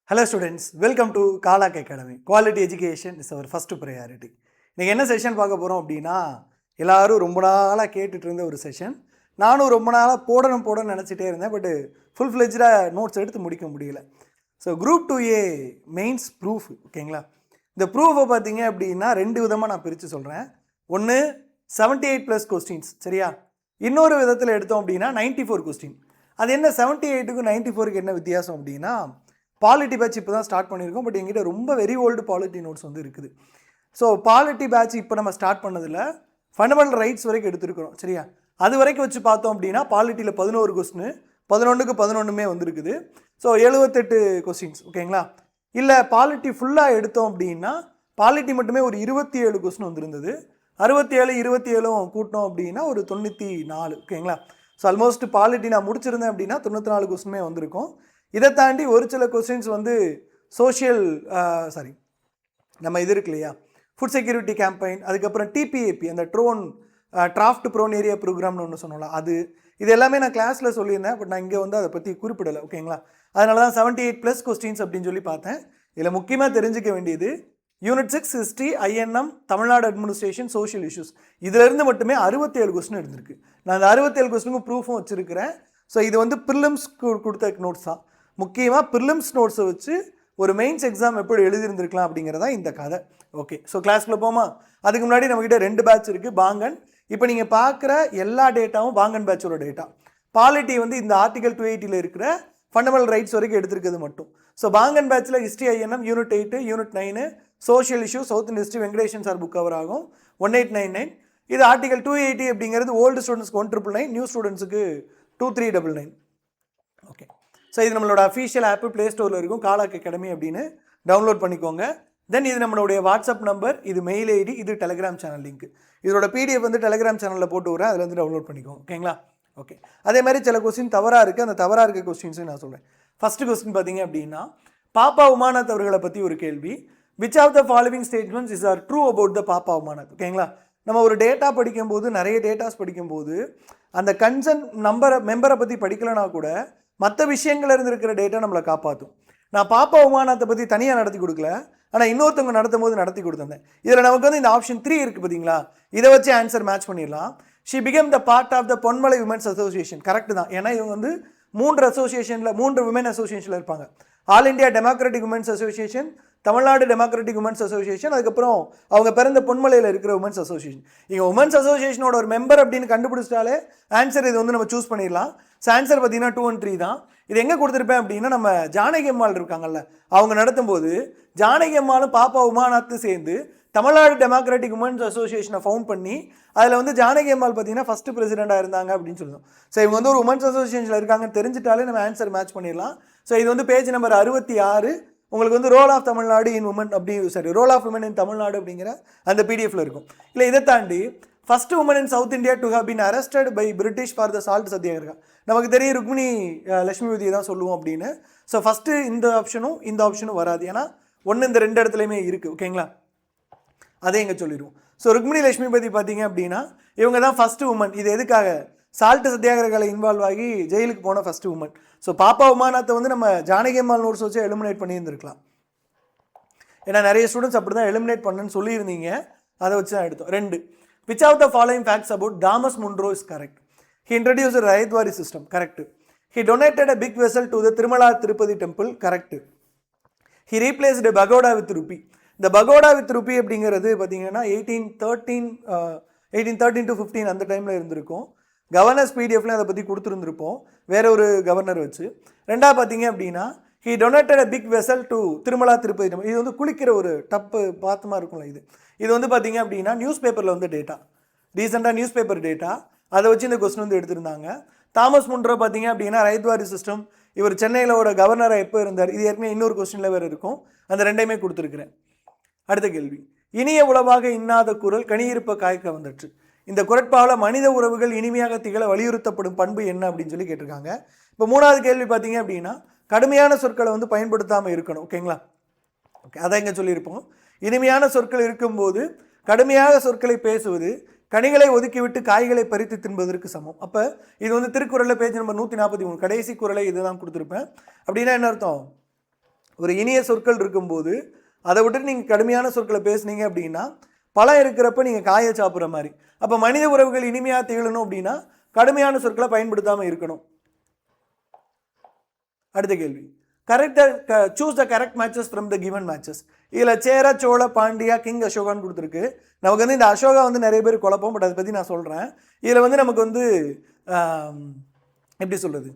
Hello students, welcome to Kalak Academy. Quality education is our first priority. இன்னைக்கு என்ன session பார்க்க போகிறோம் அப்படின்னா எல்லாரும் ரொம்ப நாளாக கேட்டுட்டு இருந்த ஒரு செஷன். நானும் ரொம்ப நாளாக போடணும்னு நினச்சிட்டே இருந்தேன். பட் ஃபுல் ஃப்ளெஜ்டாக நோட்ஸ் எடுத்து முடிக்க முடியல. So group 2A mains proof, ஓகேங்களா? இந்த ப்ரூஃபை பார்த்தீங்க அப்படின்னா ரெண்டு விதமாக நான் பிரித்து சொல்கிறேன். ஒன்று 78+ கொஸ்டின்ஸ், சரியா? இன்னொரு விதத்தில் எடுத்தோம் அப்படின்னா 94 கொஸ்டின். அது என்ன 78க்கும் 94க்கு என்ன வித்தியாசம் அப்படின்னா, பாலிட்டி பேட்ச் இப்போ தான் ஸ்டார்ட் பண்ணியிருக்கோம். பட் எங்கிட்ட ரொம்ப வெரி ஓல்டு பாலிட்டி நோட்ஸ் வந்து இருக்குது. ஸோ பாலிட்டி பேட்ச் இப்போ நம்ம ஸ்டார்ட் பண்ணதில் ஃபண்டமெண்டல் ரைட்ஸ் வரைக்கும் எடுத்துருக்கிறோம், சரியா? அது வரைக்கும் வச்சு பார்த்தோம் அப்படின்னா பாலிட்டியில் 11 கொஸ்டின், 11க்கு 11மே வந்துருக்குது. ஸோ 78 கொஸ்டின்ஸ், ஓகேங்களா? இல்லை பாலிட்டி ஃபுல்லாக எடுத்தோம் அப்படின்னா பாலிட்டி மட்டுமே ஒரு 27 கொஸ்டின் வந்துருந்தது. 67 27 கூட்டினோம் அப்படின்னா ஒரு 94, ஓகேங்களா? ஸோ ஆல்மோஸ்ட் பாலிட்டி நான் முடிச்சிருந்தேன் அப்படின்னா 94 கொஸ்டினுமே வந்திருக்கும். இதை தாண்டி ஒரு சில கொஸ்டின்ஸ் வந்து சோஷியல் நம்ம இது இருக்கு இல்லையா, ஃபுட் செக்யூரிட்டி கேம்பெயின், அதுக்கப்புறம் டிபிஏபி, அந்த டிராஃப்ட் ப்ரோன் ஏரியா ப்ரோக்ராம்னு ஒன்று சொன்னோம்ல, இது எல்லாமே நான் கிளாஸில் சொல்லியிருந்தேன். பட் நான் இங்கே வந்து அதை பற்றி குறிப்பிடலை, ஓகேங்களா? அதனால தான் 78+ கொஸ்டின்ஸ் அப்படின்னு சொல்லி பார்த்தேன். இதில் முக்கியமாக தெரிஞ்சிக்க வேண்டியது unit 6 history, INM, Tamil Nadu administration, social issues, இதிலேருந்து மட்டுமே 67 கொஸ்டின் எடுத்திருக்கு. நான் அந்த 67 கொஸ்டினுக்கும் ப்ரூஃபும் வச்சுருக்கிறேன். ஸோ இது வந்து ப்ரிலிம்ஸ் கொடுத்த நோட்ஸ் தான். முக்கியமாக ப்ரிலிம்ஸ் நோட்ஸை வச்சு ஒரு மெயின்ஸ் எக்ஸாம் எப்படி எழுதியிருந்திருக்கலாம் அப்படிங்கிறதா இந்த கதை. ஓகே, ஸோ கிளாஸ்க்குள்ள போமா? அதுக்கு முன்னாடி நம்மக்கிட்ட 2 பேட்ச் இருக்குது, பாங்கன். இப்போ நீங்கள் பார்க்குற எல்லா டேட்டாவும் பாங்கன் பேட்சோட டேட்டா. பாலிட்டி வந்து இந்த ஆர்டிகல் 280 இருக்கிற ஃபண்டமெண்டல் ரைட்ஸ் வரைக்கும் எடுத்திருக்கிறது மட்டும். ஸோ பாங்கன் பேட்சில் history INM unit 8, unit 9, social issue, south Indian history, Venkatesan sir book cover ஆகும் 1899. இது ஆர்டிகல் 280 அப்படிங்கிறது ஓல்டு ஸ்டூடெண்ட்ஸ்க்கு 1999, நியூ ஸ்டூடெண்ட்ஸுக்கு 2399. ஓகே, ஸோ இது நம்மளோட அஃபீஷியல் ஆப்பு ப்ளே ஸ்டோரில் இருக்கும், காலாக் அகாடமி அப்படின்னு டவுன்லோட் பண்ணிக்கோங்க. தென் இது நம்மளுடைய வாட்ஸ்அப் நம்பர், இது மெயில் ஐடி, இது டெலிகிராம் சேனல் லிங்க். இதோட பிடிஎஃப் வந்து டெலிகிராம் சேனலில் போட்டு வரேன், அதில் வந்து டவுன்லோட் பண்ணிக்கோங்க, ஓகேங்களா? ஓகே, அதே மாதிரி சில கொஸ்டின் தவறாக இருக்குது. அந்த தவறாக இருக்க கொஸ்டின்ஸும் நான் சொல்கிறேன். ஃபஸ்ட்டு கொஸ்டின் பார்த்தீங்க அப்படின்னா, பாப்பா உமாநாத் அவர்களை பற்றி ஒரு கேள்வி. Which of the following statements is are true about the Pappa Umanath? ஓகேங்களா? நம்ம ஒரு டேட்டா படிக்கும்போது, நிறைய டேட்டாஸ் படிக்கும்போது, அந்த கன்சர்ன் மெம்பரை பற்றி படிக்கலைனா கூட மற்ற விஷயங்கள் இருந்திருக்கிற டேட்டா நம்மளை காப்பாற்றும். நான் பாப்பா உமாநாத்தை பற்றி தனியாக நடத்தி கொடுக்கல, ஆனால் இன்னொருத்தவங்க நடத்தும் போது நடத்தி கொடுத்தேன். இதில் நமக்கு வந்து இந்த ஆப்ஷன் 3 இருக்குது பார்த்தீங்களா, இதை வச்சு ஆன்சர் மேட்ச் பண்ணிடலாம். She become the part of the Ponmalai women's association. Correct தான். ஏன்னா இவங்க வந்து 3 விமென் அசோசியேஷனில் இருப்பாங்க. All India democratic women's association, Tamil Nadu democratic women's association, அதுக்கப்புறம் அவங்க பிறந்த பொன்மலையில் இருக்கிற உமன்ஸ் அசோசியேஷன். இங்கே உமன்ஸ் அசோசியேஷனோட ஒரு மெம்பர் அப்படின்னு கண்டுபிடிச்சிட்டாலே ஆன்சர் இது வந்து நம்ம சூஸ் பண்ணிடலாம். ஸோ ஆன்சர் பார்த்தீங்கன்னா 2 and 3 தான். இது எங்கே கொடுத்துருப்பேன் அப்படின்னா, நம்ம ஜானகி அம்மாள் இருக்காங்கல்ல, அவங்க நடத்தும் போது ஜானகி அம்மாளும் பாப்பா உமாநாத்தும் சேர்ந்து தமிழ்நாடு டெமோக்ராட்டிக் உமன்ஸ் அசோசியேஷனை ஃபவுண்ட் பண்ணி அதில் வந்து ஜானகி அம்மாள் பார்த்தீங்கன்னா ஃபஸ்ட்டு பிரசிடெண்ட்டாக இருந்தாங்க அப்படின்னு சொல்லுவோம். ஸோ இவங்க வந்து ஒரு உமன்ஸ் அசோசியேஷனில் இருக்காங்கன்னு தெரிஞ்சிட்டாலே நம்ம ஆன்சர் மேட்ச் பண்ணிடலாம். ஸோ இது வந்து பேஜ் நம்பர் 66. உங்களுக்கு வந்து role of Tamil Nadu in women role of women in Tamil Nadu அப்படிங்கிற அந்த பிடிஎஃப்ல இருக்கும். இல்லை இதை தாண்டி first woman in south India to have been arrested by British for the salt Satyagraha. நமக்கு தெரியும் ருக்மிணி லட்சுமிபதியை தான் சொல்லுவோம் அப்படின்னு. ஸோ ஃபஸ்ட்டு இந்த ஆப்ஷனும் வராது, ஏன்னா ஒன்று இந்த 2 இடத்துலையுமே இருக்குது, ஓகேங்களா? அதே இங்கே சொல்லிடுவோம். ஸோ ருக்மிணி லட்சுமிபதி பார்த்தீங்க அப்படின்னா இவங்க தான் ஃபஸ்ட்டு உமன். இது எதுக்காக? சால்ட் சத்தியாகிரகாவில் இன்வால்வ் ஆகி ஜெயிலுக்கு போன ஃபஸ்ட்டு உமன். ஸோ பாப்பா உமாநாத்தை வந்து நம்ம ஜானகி அம்மாள் நோட்ஸ் வச்சு எலிமினேட் பண்ணியிருந்துருக்கலாம். ஏன்னா நிறைய ஸ்டூடெண்ட்ஸ் அப்படி தான் எலிமினேட் பண்ணுன்னு சொல்லியிருந்தீங்க, அதை வச்சு தான் எடுத்தோம். 2, which of the following facts about Damas Munro is correct? He introduced a Rayadwari system, correct. He donated a big vessel to the Tirumala Tirupati temple, correct. He replaced a pagoda with rupee. The pagoda with rupee அப்படிங்கிறது பார்த்தீங்கன்னா 1813 to 15 அந்த டைமில் இருந்திருக்கும். Governors பிடிஎஃப்ல அதை பற்றி கொடுத்துருந்துருப்போம், வேற ஒரு governor வச்சு. 2 பார்த்தீங்க அப்படின்னா he donated a big vessel to Tirumala Tirupati temple. இது வந்து குளிக்கிற ஒரு டப்பு பாத்தமாக இருக்கும்ல, இது வந்து பார்த்தீங்க அப்படின்னா நியூஸ் பேப்பரில் வந்து டேட்டா, ரீசெண்டாக நியூஸ் பேப்பர் டேட்டா, அதை வச்சு இந்த கொஸ்டின் வந்து எடுத்திருந்தாங்க. தாமஸ் முன்ரோ பார்த்தீங்க அப்படின்னா ரைத்வாரி சிஸ்டம், இவர் சென்னையிலோட கவர்னராக எப்போ இருந்தார், இது ஏற்கனவே இன்னொரு கொஸ்டினில் வேறு இருக்கும், அந்த 2மே கொடுத்துருக்குறேன். அடுத்த கேள்வி, இனிய உளவாக இன்னாத குரல் கனியிருப்ப காய்க்க வந்துச்சு. இந்த குரட்பாவில் மனித உறவுகள் இனிமையாக திகழ வலியுறுத்தப்படும் பண்பு என்ன அப்படின்னு சொல்லி கேட்டிருக்காங்க. இப்போ 3வது கேள்வி பார்த்தீங்க அப்படின்னா கடுமையான சொற்களை வந்து பயன்படுத்தாமல் இருக்கணும், ஓகேங்களா? ஓகே, அதை இங்கே சொல்லியிருப்போம். இனிமையான சொற்கள் இருக்கும்போது கடுமையாக சொற்களை பேசுவது கனிகளை ஒதுக்கிவிட்டு காய்களை பறித்து தின்பதற்கு சமம். அப்போ இது வந்து திருக்குறளில் பேஜ் நம்பர் 143 கடைசி குறளை இதுதான் கொடுத்துருப்பேன். அப்படின்னா என்ன அர்த்தம்? ஒரு இனிய சொற்கள் இருக்கும்போது அதை விட்டு நீங்கள் கடுமையான சொற்களை பேசுனீங்க அப்படின்னா பழம் இருக்கிறப்ப நீங்கள் காய சாப்பிட்ற மாதிரி. அப்போ மனித உறவுகள் இனிமையாக திகழணும் அப்படின்னா கடுமையான சொற்களை பயன்படுத்தாமல் இருக்கணும். அடுத்த கேள்வி, choose the correct matches from the given matches. இதில் சேர, சோழ, பாண்டியா, கிங் அசோகான்னு கொடுத்துருக்கு. நமக்கு வந்து இந்த அசோகா வந்து நிறைய பேர் குழப்பம், பட் அதை பற்றி நான் சொல்கிறேன். இதில் வந்து நமக்கு வந்து எப்படி சொல்கிறது,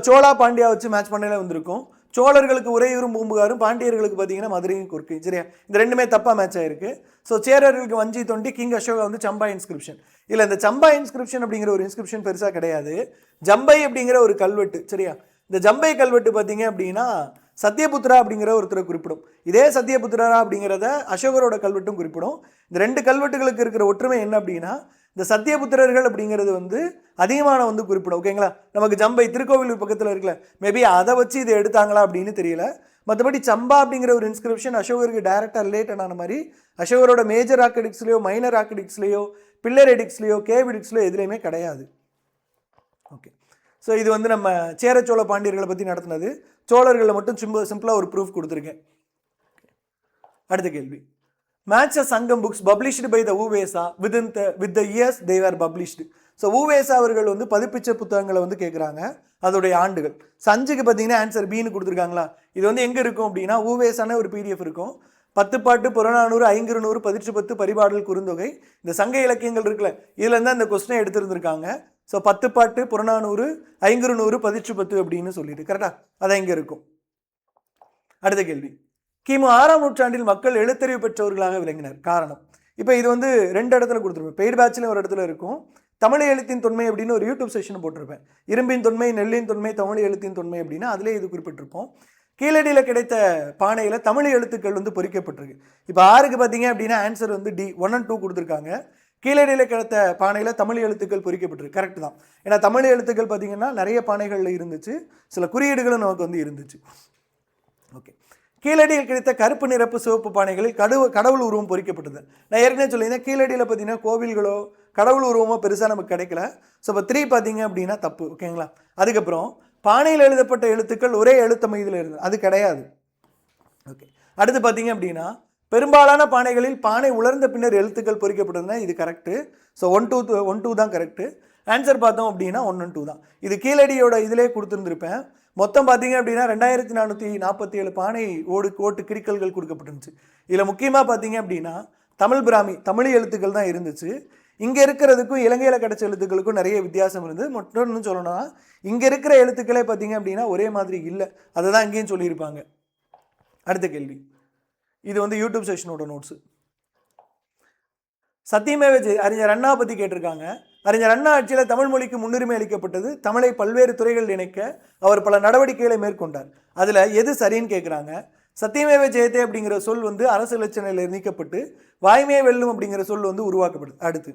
சோழா பாண்டியா வச்சு மேட்ச் பண்ணல வந்திருக்கும். சோழர்களுக்கு உறையூரும் பூம்புகாரும், பாண்டியர்களுக்கு பார்த்தீங்கன்னா மதுரையும் குறுக்கு. சரியா, இந்த ரெண்டுமே தப்பாக மேட்ச் ஆயிருக்கு. ஸோ சேரர்களுக்கு வஞ்சி தொண்டி, கிங் அசோகா வந்து சம்பா இன்ஸ்கிரிப்ஷன். இல்லை, இந்த சம்பா இன்ஸ்கிரிப்ஷன் அப்படிங்கிற ஒரு இன்ஸ்கிரிப்ஷன் பெருசாக கிடையாது. ஜம்பை அப்படிங்கிற ஒரு கல்வெட்டு. சரியா, இந்த ஜம்பை கல்வெட்டு பார்த்தீங்க அப்படின்னா சத்யபுத்திரா அப்படிங்கிற ஒருத்தரை குறிப்பிடும். இதே சத்யபுத்திரா அப்படிங்கிறத அசோகரோட கல்வெட்டும் குறிப்பிடும். இந்த ரெண்டு கல்வெட்டுகளுக்கு இருக்கிற ஒற்றுமை என்ன அப்படின்னா, இந்த சத்யபுத்திரர்கள் அப்படிங்கிறது வந்து அதிகமான வந்து குறிப்பிடும். ஓகேங்களா, நமக்கு ஜம்பை திருக்கோவிலூர் பக்கத்தில் இருக்குல்ல, மேபி அதை வச்சு இதை எடுத்தாங்களா அப்படின்னு தெரியல. மற்றபடி சம்பா அப்படிங்கிற ஒரு இன்ஸ்கிரிப்ஷன் அசோகருக்கு டைரக்டாக ரிலேட்டட் ஆன மாதிரி அசோகரோட மேஜர் ஆர்கிடெக்ட்ஸ்லையோ மைனர் ஆர்கிடெக்ட்ஸ்லையோ பில்லர் எடிக்ஸ்லையோ கேவ் எடிக்ஸ்லையோ எதுலையுமே கிடையாது. ஓகே, ஸோ இது வந்து நம்ம சேர சோழ பாண்டியர்களை பற்றி நடத்தினது. சோழர்களை மட்டும் சிம்பிளாக ஒரு ப்ரூஃப் கொடுத்துருக்கேன். அடுத்த கேள்வி, match a Sangam books published by the UVeSa with the years they are published. So UVeSa அவர்கள் வந்து பதிப்பிச்ச புத்தகங்களை வந்து கேட்குறாங்க, அதோடைய ஆண்டுகள். சஞ்சுக்கு பார்த்தீங்கன்னா ஆன்சர் பின்னு கொடுத்துருக்காங்களா. இது வந்து எங்கே இருக்கும் அப்படின்னா ஊவேசான ஒரு பிடிஎஃப் இருக்கும். 10 பாட்டு, புறநானூறு, 500, 10 பரிபாடல், குறுந்தொகை, இந்த சங்க இலக்கியங்கள் இருக்குல்ல, இதுல இருந்தால் இந்த கொஸ்டினை எடுத்துருந்துருக்காங்க. ஸோ 10 பாட்டு, புறநானூறு, 500, 10 அப்படின்னு சொல்லிட்டு கரெக்டாக அதான் இங்கே இருக்கும். அடுத்த கேள்வி, கிமு 6ஆம் நூற்றாண்டில் மக்கள் எழுத்தறிவு பெற்றவர்களாக விளங்கினர். காரணம். இப்போ இது வந்து 2 இடத்துல கொடுத்துருப்பேன். பெய்டு பேட்ச்லேயும் ஒரு இடத்துல இருக்கும். தமிழ் எழுத்தின் தொன்மை அப்படின்னு ஒரு யூடியூப் செஷன் போட்டிருப்பேன். இரும்பின் தொன்மை, நெல்லின் தொன்மை, தமிழ் எழுத்தின் தொன்மை அப்படின்னா அதிலே இது குறிப்பிட்டிருப்போம். கீழடியில் கிடைத்த பானையில் தமிழ் எழுத்துக்கள் வந்து பொறிக்கப்பட்டிருக்கு. இப்போ 6க்கு பார்த்தீங்க அப்படின்னா ஆன்சர் வந்து D 1 and 2 கொடுத்துருக்காங்க. கீழடியில் கிடைத்த பானையில் தமிழ் எழுத்துக்கள் பொறிக்கப்பட்டிருக்கு. கரெக்ட் தான். ஏன்னா தமிழ் எழுத்துக்கள் பார்த்தீங்கன்னா நிறைய பானைகளில் இருந்துச்சு, சில குறியீடுகளும் நமக்கு வந்து இருந்துச்சு. ஓகே, கீழடியில் கிடைத்த கருப்பு நிரப்பு சிவப்பு பானைகளில் கடவுள் உருவம் பொறிக்கப்பட்டது. நான் ஏற்கனவே சொல்லியிருந்தேன், கீழடியில் பார்த்தீங்கன்னா கோவில்களோ கடவுள் உருவமோ பெருசாக நமக்கு கிடைக்கல. ஸோ இப்போ 3 பார்த்தீங்க அப்படின்னா தப்பு. ஓகேங்களா, அதுக்கப்புறம் பானையில் எழுதப்பட்ட எழுத்துக்கள் ஒரே எழுத்தமைதியில் இருந்தது, அது கிடையாது. ஓகே, அடுத்து பார்த்தீங்க அப்படின்னா பெரும்பாலான பானைகளில் பானை உலர்ந்த பின்னர் எழுத்துக்கள் பொறிக்கப்பட்டதுன்னா இது கரெக்டு. ஸோ 1 2 தான் கரெக்டு. ஆன்சர் பார்த்தோம் அப்படின்னா 1 and 2 தான். இது கீழடியோட இதிலே கொடுத்துருந்துருப்பேன். மொத்தம் பார்த்தீங்க அப்படின்னா 2447 பானை ஓட்டு கிரிக்கல்கள் கொடுக்கப்பட்டுருந்துச்சு. இதில் முக்கியமாக பார்த்தீங்க அப்படின்னா தமிழ் பிராமி தமிழ் எழுத்துக்கள் தான் இருந்துச்சு. இங்கே இருக்கிறதுக்கும் இலங்கையில் கிடைச்ச எழுத்துக்களுக்கும் நிறைய வித்தியாசம் இருந்தது. மற்றொன்று சொல்லணும்னா இங்கே இருக்கிற எழுத்துக்களே பார்த்தீங்க அப்படின்னா ஒரே மாதிரி இல்லை, அதை தான் இங்கேயும் சொல்லியிருப்பாங்க. அடுத்த கேள்வி, இது வந்து யூடியூப் செஷனோட நோட்ஸு. சத்தியமேவ அறிஞர் அண்ணா பற்றி கேட்டிருக்காங்க. அறிஞர் அண்ணா ஆட்சியில் தமிழ் மொழிக்கு முன்னுரிமை அளிக்கப்பட்டது. தமிழை பல்வேறு துறைகள் இணைக்க அவர் பல நடவடிக்கைகளை மேற்கொண்டார். அதில் எது சரின்னு கேட்குறாங்க. சத்தியமேவ ஜெயத்தே அப்படிங்கிற சொல் வந்து அரசு இலச்சினையில் நீக்கப்பட்டு வாய்மையை வெல்லும் அப்படிங்கிற சொல் வந்து உருவாக்கப்படுது. அடுத்து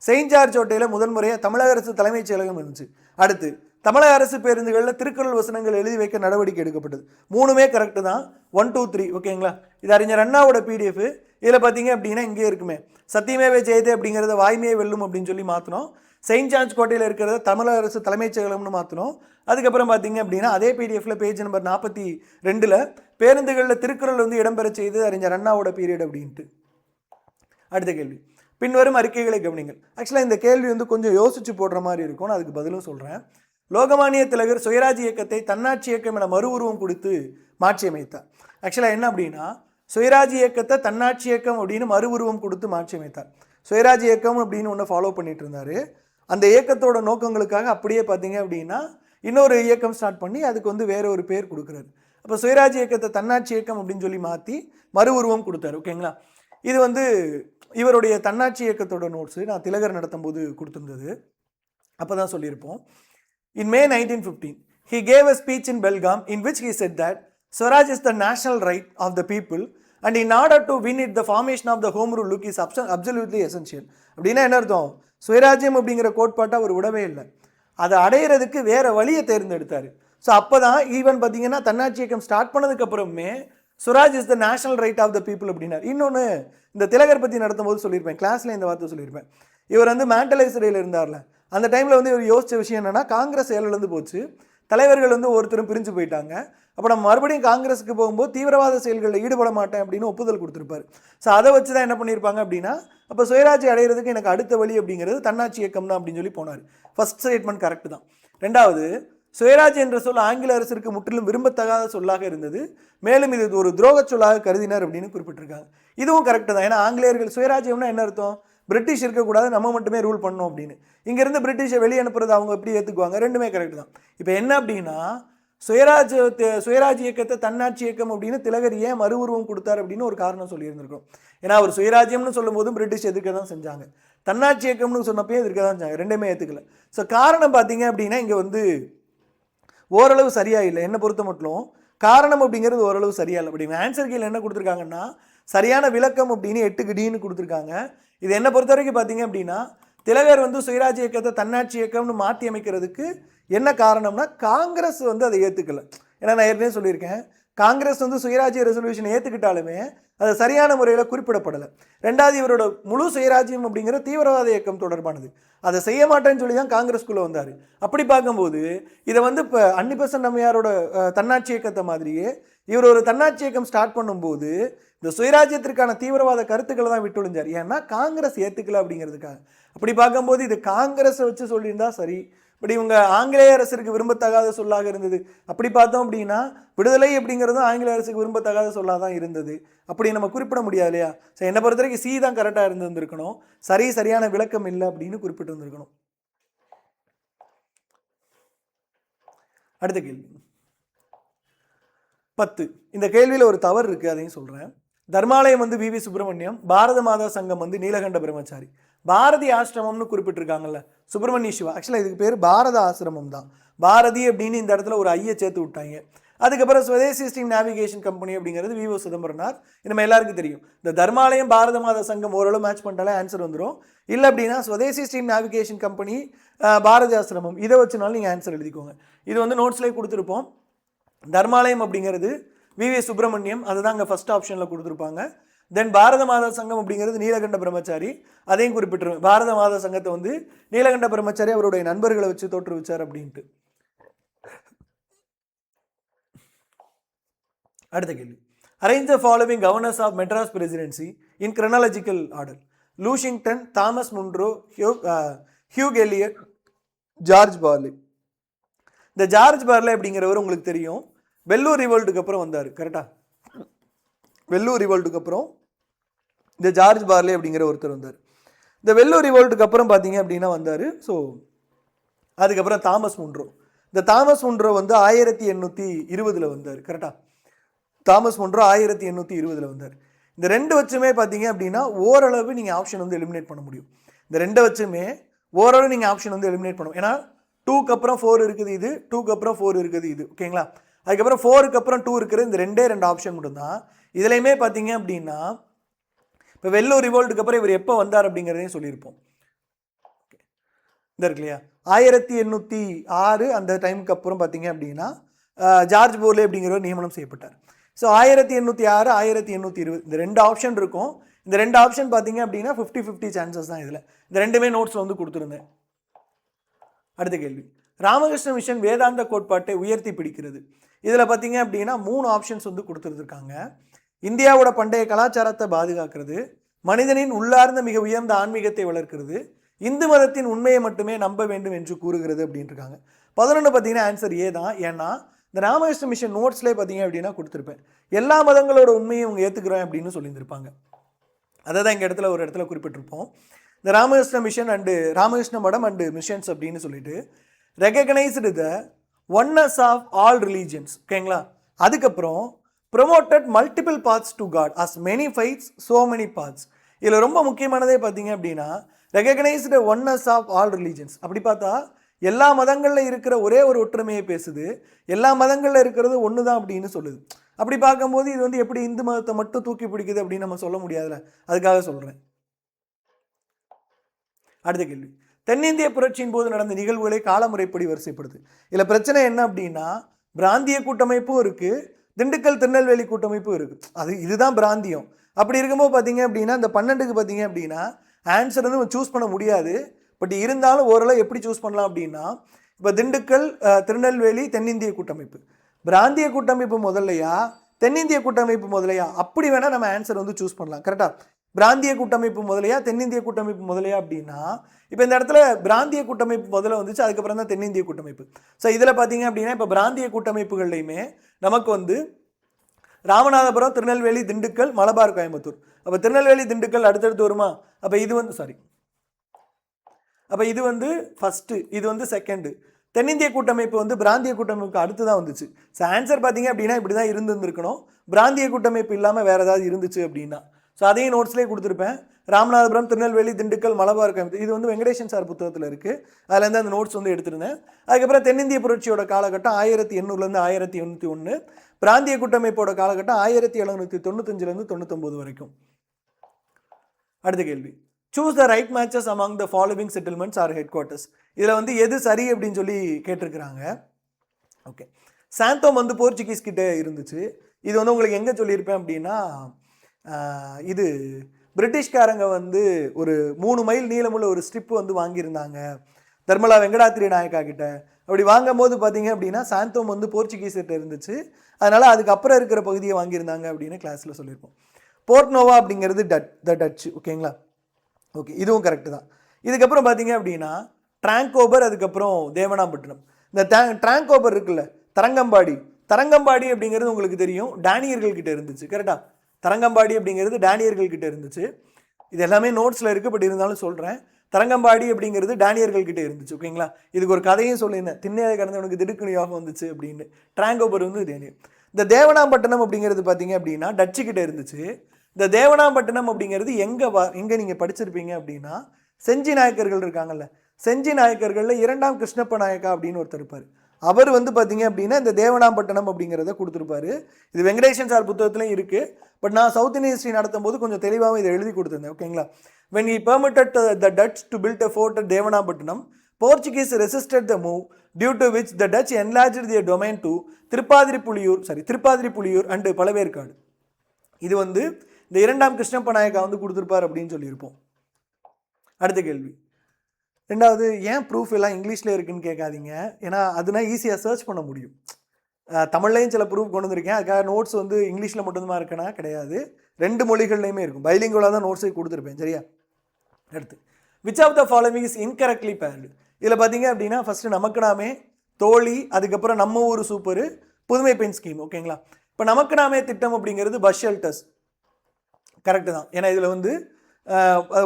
செயின்ட் ஜார்ஜ் கோட்டையில் முதல் முறையாக தமிழக அரசு தலைமைச் செயலகம் இருந்துச்சு. அடுத்து தமிழக அரசு பேருந்துகளில் திருக்குறள் வசனங்கள் எழுதி வைக்க நடவடிக்கை எடுக்கப்பட்டது. 3மே கரெக்டு தான். 1 2 3 ஓகேங்களா. இது அறிஞர் அண்ணாவோட பிடிஎஃப். இதில் பார்த்தீங்க அப்படின்னா இங்கே இருக்குமே சத்தியமேவ ஜெயதே அப்படிங்கிறத வாய்மையை வெல்லும் அப்படின்னு சொல்லி மாற்றணும். செயின்ட் ஜார்ஜ் கோட்டையில் இருக்கிறத தமிழக அரசு தலைமைச் செயலகம்னு மாற்றணும். அதுக்கப்புறம் பார்த்தீங்க அப்படின்னா அதே பிடிஎஃப்ல பேஜ் நம்பர் 42 பேருந்துகளில் திருக்குறள் வந்து இடம்பெற செய்து அறிஞர் அண்ணாவோட பீரியட் அப்படின்ட்டு. அடுத்த கேள்வி, பின்வரும் அறிக்கைகளை கவனிங்கள். ஆக்சுவலாக இந்த கேள்வி வந்து கொஞ்சம் யோசிச்சு போடுற மாதிரி இருக்கும், நான் அதுக்கு பதிலும் சொல்கிறேன். லோகமானிய திலகர் சுயராஜ் இயக்கத்தை தன்னாட்சி இயக்கம் என மறு உருவம் கொடுத்து மாற்றி அமைத்தார். ஆக்சுவலாக என்ன அப்படின்னா சுயராஜ் இயக்கத்தை தன்னாட்சி இயக்கம் அப்படின்னு மறு உருவம் கொடுத்து மாற்றி அமைத்தார். சுயராஜ் இயக்கம் அப்படின்னு ஒன்று ஃபாலோ பண்ணிட்டு இருந்தார். அந்த இயக்கத்தோட நோக்கங்களுக்காக அப்படியே பார்த்தீங்க அப்படின்னா இன்னொரு இயக்கம் ஸ்டார்ட் பண்ணி அதுக்கு வந்து வேற ஒரு பேர் கொடுக்குறாரு. அப்போ சுயராஜ் இயக்கத்தை தன்னாட்சி இயக்கம் அப்படின்னு சொல்லி மாற்றி மறு உருவம் கொடுத்தாரு. ஓகேங்களா, இது வந்து இவருடைய தன்னாட்சி இயக்கத்தோட நோட்ஸு நான் திலகர் நடத்தும் போது கொடுத்துருந்தது. அப்போ தான் சொல்லியிருப்போம். In May 1915, he gave a speech in Belgaum in which he said that Swaraj is the national right of the people and in order to win it, the formation of the home rule look is absolutely essential. அப்படின்னா என்ன அர்த்தம்? சுயராஜ்யம் அப்படிங்கிற கோட்பாட்டை அவர் விடவே இல்லை, அதை அடையிறதுக்கு வேற வழியை தேர்ந்தெடுத்தார். ஸோ அப்போ தான் ஈவன் பார்த்தீங்கன்னா தன்னாட்சி இயக்கம் ஸ்டார்ட் பண்ணதுக்கு அப்புறமே Swaraj is the national right of the people அப்படின்னார். இன்னொன்று இந்த திலகர் பற்றி நடத்தும் போது சொல்லியிருப்பேன், கிளாஸில் இந்த வார்த்தை சொல்லியிருப்பேன். இவர் வந்து மேண்டலை சிறையில் இருந்தார்ல, அந்த டைமில் வந்து இவர் யோசித்த விஷயம் என்னென்னா காங்கிரஸ் செயலிழந்து போச்சு, தலைவர்கள் வந்து ஒருத்தரும் பிரிஞ்சு போயிட்டாங்க. அப்போ நம்ம மறுபடியும் காங்கிரஸுக்கு போகும்போது தீவிரவாத செயல்களில் ஈடுபட மாட்டேன் அப்படின்னு ஒப்புதல் கொடுத்துருப்பாரு. ஸோ அதை வச்சு தான் என்ன பண்ணியிருப்பாங்க அப்படின்னா, அப்போ சுயராஜ்யம் அடைகிறதுக்கு எனக்கு அடுத்த வழி அப்படிங்கிறது தன்னாட்சி இயக்கம் தான் அப்படின்னு சொல்லி போனார். ஃபர்ஸ்ட் ஸ்டேட்மெண்ட் கரெக்ட் தான். ரெண்டாவது, சுயராஜ்யம் என்ற சொல் ஆங்கில அரசிற்கு முற்றிலும் விரும்பத்தகாத சொல்லாக இருந்தது, மேலும் இது ஒரு துரோக சொல்லாக கருதினர் அப்படின்னு குறிப்பிட்டிருக்காங்க. இதுவும் கரெக்டு தான். ஏன்னா ஆங்கிலேயர்கள் சுயராஜ்யம்னா என்ன அர்த்தம், பிரிட்டிஷ் இருக்கக்கூடாது, நம்ம மட்டுமே ரூல் பண்ணணும் அப்படின்னு. இங்கேருந்து பிரிட்டிஷை வெளியே அனுப்புறது அவங்க எப்படி ஏற்றுக்குவாங்க, ரெண்டுமே கரெக்ட் தான். இப்போ என்ன அப்படின்னா, சுயராஜ்ய இயக்கத்தை தன்னாட்சி இயக்கம் அப்படின்னு திலகர் ஏன் மறு உருவம் கொடுத்தார் அப்படின்னு ஒரு காரணம் சொல்லியிருந்திருக்கோம். ஏன்னா அவர் சுயராஜ்யம்னு சொல்லும் போதும் பிரிட்டிஷ் எதிர்க்க தான் செஞ்சாங்க, தன்னாட்சி இயக்கம்னு சொன்னப்பே எதிர்க்க தான் செஞ்சாங்க, ரெண்டுமே ஏற்றுக்கல. ஸோ காரணம் பார்த்தீங்க அப்படின்னா இங்கே வந்து ஓரளவு சரியா இல்லை. என்ன பொறுத்த மட்டும் காரணம் அப்படிங்கிறது ஓரளவு சரியா இல்லை. அப்படி ஆன்சர் கீழே என்ன கொடுத்துருக்காங்கன்னா, சரியான விளக்கம் அப்படின்னு 8க்கு Dன்னு கொடுத்துருக்காங்க. இது என்ன பொறுத்த வரைக்கும் பார்த்தீங்க அப்படின்னா, திலகர் வந்து சுயராஜ்ய இயக்கத்தை தன்னாட்சி இயக்கம்னு மாற்றி அமைக்கிறதுக்கு என்ன காரணம்னா, காங்கிரஸ் வந்து அதை ஏற்றுக்கல. ஏன்னா நான் ஏற்கனவே சொல்லியிருக்கேன், காங்கிரஸ் வந்து சுயராஜ்ய ரெசல்யூஷன் ஏற்றுக்கிட்டாலுமே அது சரியான முறையில் குறிப்பிடப்படலை. ரெண்டாவது, இவரோட முழு சுயராஜ்யம் அப்படிங்கிற தீவிரவாத இயக்கம் தொடர்பானது, அதை செய்ய மாட்டேன்னு சொல்லி தான் காங்கிரஸ்குள்ளே வந்தார். அப்படி பார்க்கும்போது இதை வந்து இப்போ அன்னிபெசன்ட் அம்மையாரோட தன்னாட்சி இயக்கத்தை மாதிரியே இவர் ஒரு தன்னாட்சி இயக்கம் ஸ்டார்ட் பண்ணும்போது இந்த சுயராஜ்யத்திற்கான தீவிரவாத கருத்துக்களை தான் விட்டொழிஞ்சார். ஏன்னா காங்கிரஸ் ஏற்றுக்கல அப்படிங்கிறதுக்காக. அப்படி பார்க்கும்போது இது காங்கிரஸை வச்சு சொல்லியிருந்தா சரி, இப்படி இவங்க ஆங்கிலேய அரசுக்கு விரும்பத்தகாத சொல்லாக இருந்தது. அப்படி பார்த்தோம் அப்படின்னா விடுதலை அப்படிங்கிறதும் ஆங்கிலேய அரசுக்கு விரும்பத்தகாத சொல்லாக தான் இருந்தது. அப்படி நம்ம குறிப்பிட முடியாது இல்லையா? ஸோ என்னை பொறுத்த வரைக்கும் சி தான் கரெக்டாக இருந்திருக்கணும், சரியான விளக்கம் இல்லை அப்படின்னு குறிப்பிட்டு வந்திருக்கணும். அடுத்த கேள்வி 10. இந்த கேள்வியில் ஒரு தவறு இருக்குது, அதையும் சொல்கிறேன். தர்மாலயம் வந்து வி சுப்பிரமணியம், பாரத மாதா சங்கம் வந்து நீலகண்ட பிரம்மச்சாரி. பாரதி ஆசிரமம்னு குறிப்பிட்டிருக்காங்கல்ல, சுப்பிரமணிய சிவா. ஆக்சுவலாக இதுக்கு பேர் பாரத ஆசிரமம் தான். பாரதி அப்படின்னு இந்த இடத்துல ஒரு ஐயை சேர்த்து விட்டாங்க. அதுக்கப்புறம் ஸ்வதேசி ஸ்ட்ரீம் நேவிகேஷன் கம்பெனி அப்படிங்கிறது வி சிதம்பரனார். நம்ம எல்லாருக்கும் தெரியும். இந்த தர்மாலயம் பாரத மாதா சங்கம் ஓரளவு மேட்ச் பண்ணிட்டாலே ஆன்சர் வந்துடும். இல்லை அப்படின்னா Swadeshi stream navigation company, Bharathi ஆசிரமம், இதை வச்சுனாலும் நீங்கள் ஆன்சர் எழுதிக்கோங்க. இது வந்து நோட்ஸ்லேயே கொடுத்துருப்போம். தர்மாலயம் அப்படிங்கிறது வி சுப்பிரமணியம், அதுதான் அங்கே ஃபர்ஸ்ட் ஆப்ஷனில் கொடுத்துருப்பாங்க. தென் பாரத மாதா சங்கம் அப்படிங்கிறது நீலகண்ட பிரம்மச்சாரி, அதையும் குறிப்பிட்டிருவேன். பாரத மாதா சங்கத்தை வந்து நீலகண்ட பிரம்மச்சாரி அவருடைய நண்பர்களை வச்சு தோற்றுவிச்சார் அப்படின்ட்டு. அடுத்த கேள்வி, arrange the following governors of Madras presidency in chronological order. Lushington, Thomas Munro, Hugh Elliot, George Barlow. இந்த ஜார்ஜ் பார்லே அப்படிங்கிறவர் உங்களுக்கு தெரியும், வெள்ளூர் ரிவோல்ட்டுக்கு அப்புறம் வந்தார். கரெக்டா? வெள்ளூர் ரிவோல்ட்டுக்கு அப்புறம் இந்த ஜார்ஜ் பார்லே அப்படிங்கிற ஒருத்தர் வந்தார். இந்த வெள்ளூர் ரிவோல்ட்டுக்கு அப்புறம் பார்த்தீங்க அப்படின்னா வந்தார். ஸோ அதுக்கப்புறம் தாமஸ் முன்ரோ. இந்த தாமஸ் முன்ரோ வந்து 1820 வந்தார். கரெக்டா? தாமஸ் முன்ரோ 1820 வந்தார். இந்த ரெண்டு வச்சுமே பார்த்தீங்க அப்படின்னா ஓரளவு நீங்கள் ஆப்ஷன் வந்து எலிமினேட் பண்ண முடியும். இந்த ரெண்டை வச்சுமே ஓரளவு நீங்கள் ஆப்ஷன் வந்து எலிமினேட் பண்ணும். ஏன்னா 2க்கு அப்புறம் 4 இருக்குது இது, 2க்கு அப்புறம் 4 இருக்குது இது. ஓகேங்களா? அதுக்கப்புறம் 4க்கு அப்புறம் 2 இருக்கிற இந்த ரெண்டு ஆப்ஷன் மட்டும்தான். இதுலையுமே பார்த்தீங்க அப்படின்னா இப்போ வெள்ளூர் ரிவோல்ட்டுக்கு அப்புறம் இவர் எப்போ வந்தார் அப்படிங்கிறதையும் சொல்லியிருப்போம். இந்த இருக்கு இல்லையா, 1806 அந்த டைமுக்கு அப்புறம் பார்த்தீங்க அப்படின்னா ஜார்ஜ் போர்லே அப்படிங்கிறவர் நியமனம் செய்யப்பட்டார். ஸோ 1806, 1820 இந்த ரெண்டு ஆப்ஷன் இருக்கும். இந்த ரெண்டு ஆப்ஷன் பார்த்தீங்க அப்படின்னா 50-50 சான்சஸ் தான் இதில். இந்த ரெண்டுமே நோட்ஸில் வந்து கொடுத்துருந்தேன். அடுத்த கேள்வி, ராமகிருஷ்ண மிஷன் வேதாந்த கோட்பாட்டை உயர்த்தி பிடிக்கிறது. இதில் பார்த்தீங்க அப்படின்னா 3 ஆப்ஷன்ஸ் வந்து கொடுத்துருக்காங்க. இந்தியாவோட பண்டைய கலாச்சாரத்தை பாதுகாக்கிறது, மனிதனின் உள்ளார்ந்த மிக உயர்ந்த ஆன்மீகத்தை வளர்க்கிறது, இந்து மதத்தின் உண்மையை மட்டுமே நம்ப வேண்டும் என்று கூறுகிறது அப்படின்னு இருக்காங்க. 11 பார்த்தீங்கன்னா ஆன்சர் ஏ தான். ஏன்னா இந்த ராமகிருஷ்ண மிஷன் நோட்ஸ்லேயே பார்த்தீங்க அப்படின்னா கொடுத்துருப்பேன், எல்லா மதங்களோட உண்மையை இவங்க ஏற்றுக்கிறேன் அப்படின்னு சொல்லியிருந்திருப்பாங்க. அதை தான் இங்கே இடத்துல ஒரு இடத்துல குறிப்பிட்டிருப்போம். இந்த ராமகிருஷ்ண மிஷன் அண்டு ராமகிருஷ்ண மடம் அண்டு மிஷன்ஸ் அப்படின்னு சொல்லிட்டு recognised the oneness of all religions. ஓகேங்களா? அதுக்கப்புறம் promoted multiple paths to God as many faiths so many paths. இதில் ரொம்ப முக்கியமானதே பார்த்தீங்க அப்படின்னா recognised oneness of all religions. அப்படி பார்த்தா எல்லா மதங்களில் இருக்கிற ஒரே ஒரு ஒற்றுமையை பேசுது, எல்லா மதங்களில் இருக்கிறது ஒன்று தான் அப்படின்னு சொல்லுது. அப்படி பார்க்கும்போது இது வந்து எப்படி இந்து மதத்தை மட்டும் தூக்கி பிடிக்குது அப்படின்னு நம்ம சொல்ல முடியாதுல்ல, அதுக்காக சொல்கிறேன். அடுத்த கேள்வி, தென்னிந்திய புரட்சியின் போது நடந்த நிகழ்வுகளை காலமுறைப்படி வரிசைப்படுது. இதில் பிரச்சனை என்ன அப்படின்னா பிராந்திய கூட்டமைப்பும் இருக்குது, திண்டுக்கல் திருநெல்வேலி கூட்டமைப்பும் இருக்குது. இதுதான் பிராந்தியம். அப்படி இருக்கும்போது பார்த்தீங்க அப்படின்னா இந்த 12க்கு பார்த்தீங்க அப்படின்னா ஆன்சர் வந்து சூஸ் பண்ண முடியாது. பட் இருந்தாலும் ஓரளவு எப்படி சூஸ் பண்ணலாம் அப்படின்னா இப்போ திண்டுக்கல், திருநெல்வேலி தென்னிந்திய கூட்டமைப்பு. பிராந்திய கூட்டமைப்பு முதல்லையா தென்னிந்திய கூட்டமைப்பு முதலையா, அப்படி வேணால் நம்ம ஆன்சர் வந்து சூஸ் பண்ணலாம். கரெக்டாக பிராந்திய கூட்டமைப்பு முதலையா தென்னிந்திய கூட்டமைப்பு முதலையா அப்படின்னா, இப்போ இந்த இடத்துல பிராந்திய கூட்டமைப்பு முதல்ல வந்துச்சு, அதுக்கப்புறம் தான் தென்னிந்திய கூட்டமைப்பு. ஸோ இதில் பார்த்தீங்க அப்படின்னா இப்போ பிராந்திய கூட்டமைப்புகள்லையுமே நமக்கு வந்து ராமநாதபுரம், திருநெல்வேலி, திண்டுக்கல், மலபார், கோயம்புத்தூர். அப்போ திருநெல்வேலி திண்டுக்கல் அடுத்தடுத்து வருமா? அப்போ இது வந்து அப்போ இது வந்து ஃபஸ்ட்டு, இது வந்து செகண்டு. தென்னிந்திய கூட்டமைப்பு வந்து பிராந்திய கூட்டமைப்புக்கு அடுத்து தான் வந்துச்சு. ஸோ ஆன்சர் பார்த்தீங்க அப்படின்னா இப்படி தான் இருந்திருக்கணும். பிராந்திய கூட்டமைப்பு இல்லாமல் வேறு ஏதாவது இருந்துச்சு அப்படின்னா. ஸோ அதையும் நோட்ஸ்லேயே கொடுத்துருப்பேன். ராமநாதபுரம், திருநெல்வேலி, திண்டுக்கல், மலபார், கோயம்புத்தூர். இது வந்து வெங்கடேசன் சார் புத்தகத்தில் இருக்குது. அதுலேருந்து அந்த நோட்ஸ் வந்து எடுத்திருந்தேன். அதுக்கப்புறம் தென்னிந்திய புரட்சியோட காலகட்டம் 1800 1801. பிராந்திய கூட்டமைப்போட காலகட்டம் 1795 99 வரைக்கும். அடுத்த கேள்வி, choose the right matches among the following settlements are headquarters. இதில் வந்து எது சரி அப்படின்னு சொல்லி கேட்டிருக்கிறாங்க. ஓகே, சாந்தோம் வந்து போர்ச்சுகீஸ் கிட்டே இருந்துச்சு. இது வந்து உங்களுக்கு எங்கே சொல்லியிருப்பேன் அப்படின்னா, இது பிரிட்டிஷ்காரங்க வந்து ஒரு 3 மைல் நீளமுள்ள ஒரு ஸ்ட்ரிப் வந்து வாங்கியிருந்தாங்க தர்மலா வெங்கடாத்திரி நாயக்கா கிட்ட. அப்படி வாங்கும் போது பார்த்தீங்க அப்படின்னா சாந்தோம் வந்து போர்ச்சுகீஸ் கிட்ட இருந்துச்சு, அதனால் அதுக்கப்புறம் இருக்கிற பகுதியை வாங்கியிருந்தாங்க அப்படின்னு கிளாஸில் சொல்லியிருப்போம். போர்ட்னோவா அப்படிங்கிறது டச்சு. ஓகேங்களா? ஓகே, இதுவும் கரெக்டு தான். இதுக்கப்புறம் பார்த்தீங்க அப்படின்னா ட்ராங்கோபர், அதுக்கப்புறம் தேவனாம்பட்டினம். இந்த ட்ராங்கோபர் இருக்குல்ல, தரங்கம்பாடி அப்படிங்கிறது உங்களுக்கு தெரியும், டேனியர்கள் கிட்ட இருந்துச்சு. கரெக்டாக, தரங்கம்பாடி அப்படிங்கிறது டேனியர்கள் கிட்ட இருந்துச்சு. இது எல்லாமே நோட்ஸில் இருக்குது, பட் இருந்தாலும் சொல்கிறேன். தரங்கம்பாடி அப்படிங்கிறது டேனியர்கள் கிட்டே இருந்துச்சு. ஓகேங்களா? இதுக்கு ஒரு கதையும் சொல்லியிருந்தேன், திண்ணையை கடந்தவனுக்கு திடுக்குனு யோகம் வந்துச்சு அப்படின்னு. ட்ராங்கோபர் வந்து டேனியர். இந்த தேவனாம்பட்டினம் அப்படிங்கிறது பார்த்தீங்க அப்படின்னா டச்சு கிட்ட இருந்துச்சு. இந்த தேவனாம்பட்டினம் அப்படிங்கிறது எங்கே நீங்கள் படிச்சிருப்பீங்க அப்படின்னா, செஞ்சி நாயக்கர்கள் இருக்காங்கல்ல, செஞ்சி நாயக்கர்களில் 2ஆம் கிருஷ்ணப்ப நாயக்கா அப்படின்னு ஒருத்தர் இருப்பார். அவர் வந்து பார்த்தீங்க அப்படின்னா இந்த தேவனாம்பட்டினம் அப்படிங்கிறத கொடுத்துருப்பாரு. இது வெங்கடேசன் சார் புத்தகத்துலையும் இருக்குது, பட் நான் சவுத் இந்தியன் ஹிஸ்ட்ரி நடத்தும் போது கொஞ்சம் தெளிவாகவும் இதை எழுதி கொடுத்துருந்தேன். ஓகேங்களா? when he permitted the Dutch to build a fort at Devanapattinam, Portuguese resisted the move, due to which the Dutch enlarged their domain to Thiruppathiripuliyur and Pazhaverkadu. இது வந்து இந்த 2ஆம் கிருஷ்ணப்ப நாயக்கா வந்து கொடுத்துருப்பார் அப்படின்னு சொல்லியிருப்போம். அடுத்த கேள்வி, ரெண்டாவது, ஏன் ப்ரூஃப் எல்லாம் இங்கிலீஷில் இருக்குன்னு கேட்காதீங்க. ஏன்னா அதுனா ஈஸியாக சர்ச் பண்ண முடியும். தமிழ்லையும் சில ப்ரூஃப் கொண்டு வந்திருக்கேன். அதுக்காக நோட்ஸ் வந்து இங்கிலீஷில் மட்டும்தான் இருக்குன்னா கிடையாது, 2 மொழிகள்லையுமே இருக்கும். பைலிங்குவலாக தான் நோட்ஸை கொடுத்துருப்பேன். சரியா? அடுத்து, which of the following is incorrectly paired. இதில் பார்த்தீங்க அப்படின்னா ஃபஸ்ட்டு நமக்கு நாமே, தோழி, அதுக்கப்புறம் நம்ம ஊர் சூப்பரு, புதுமை பெண் ஸ்கீம். ஓகேங்களா? இப்போ நமக்கு நாமே திட்டம் அப்படிங்கிறது பஸ் ஷெல்டர்ஸ் கரெக்டு தான். ஏன்னா இதில் வந்து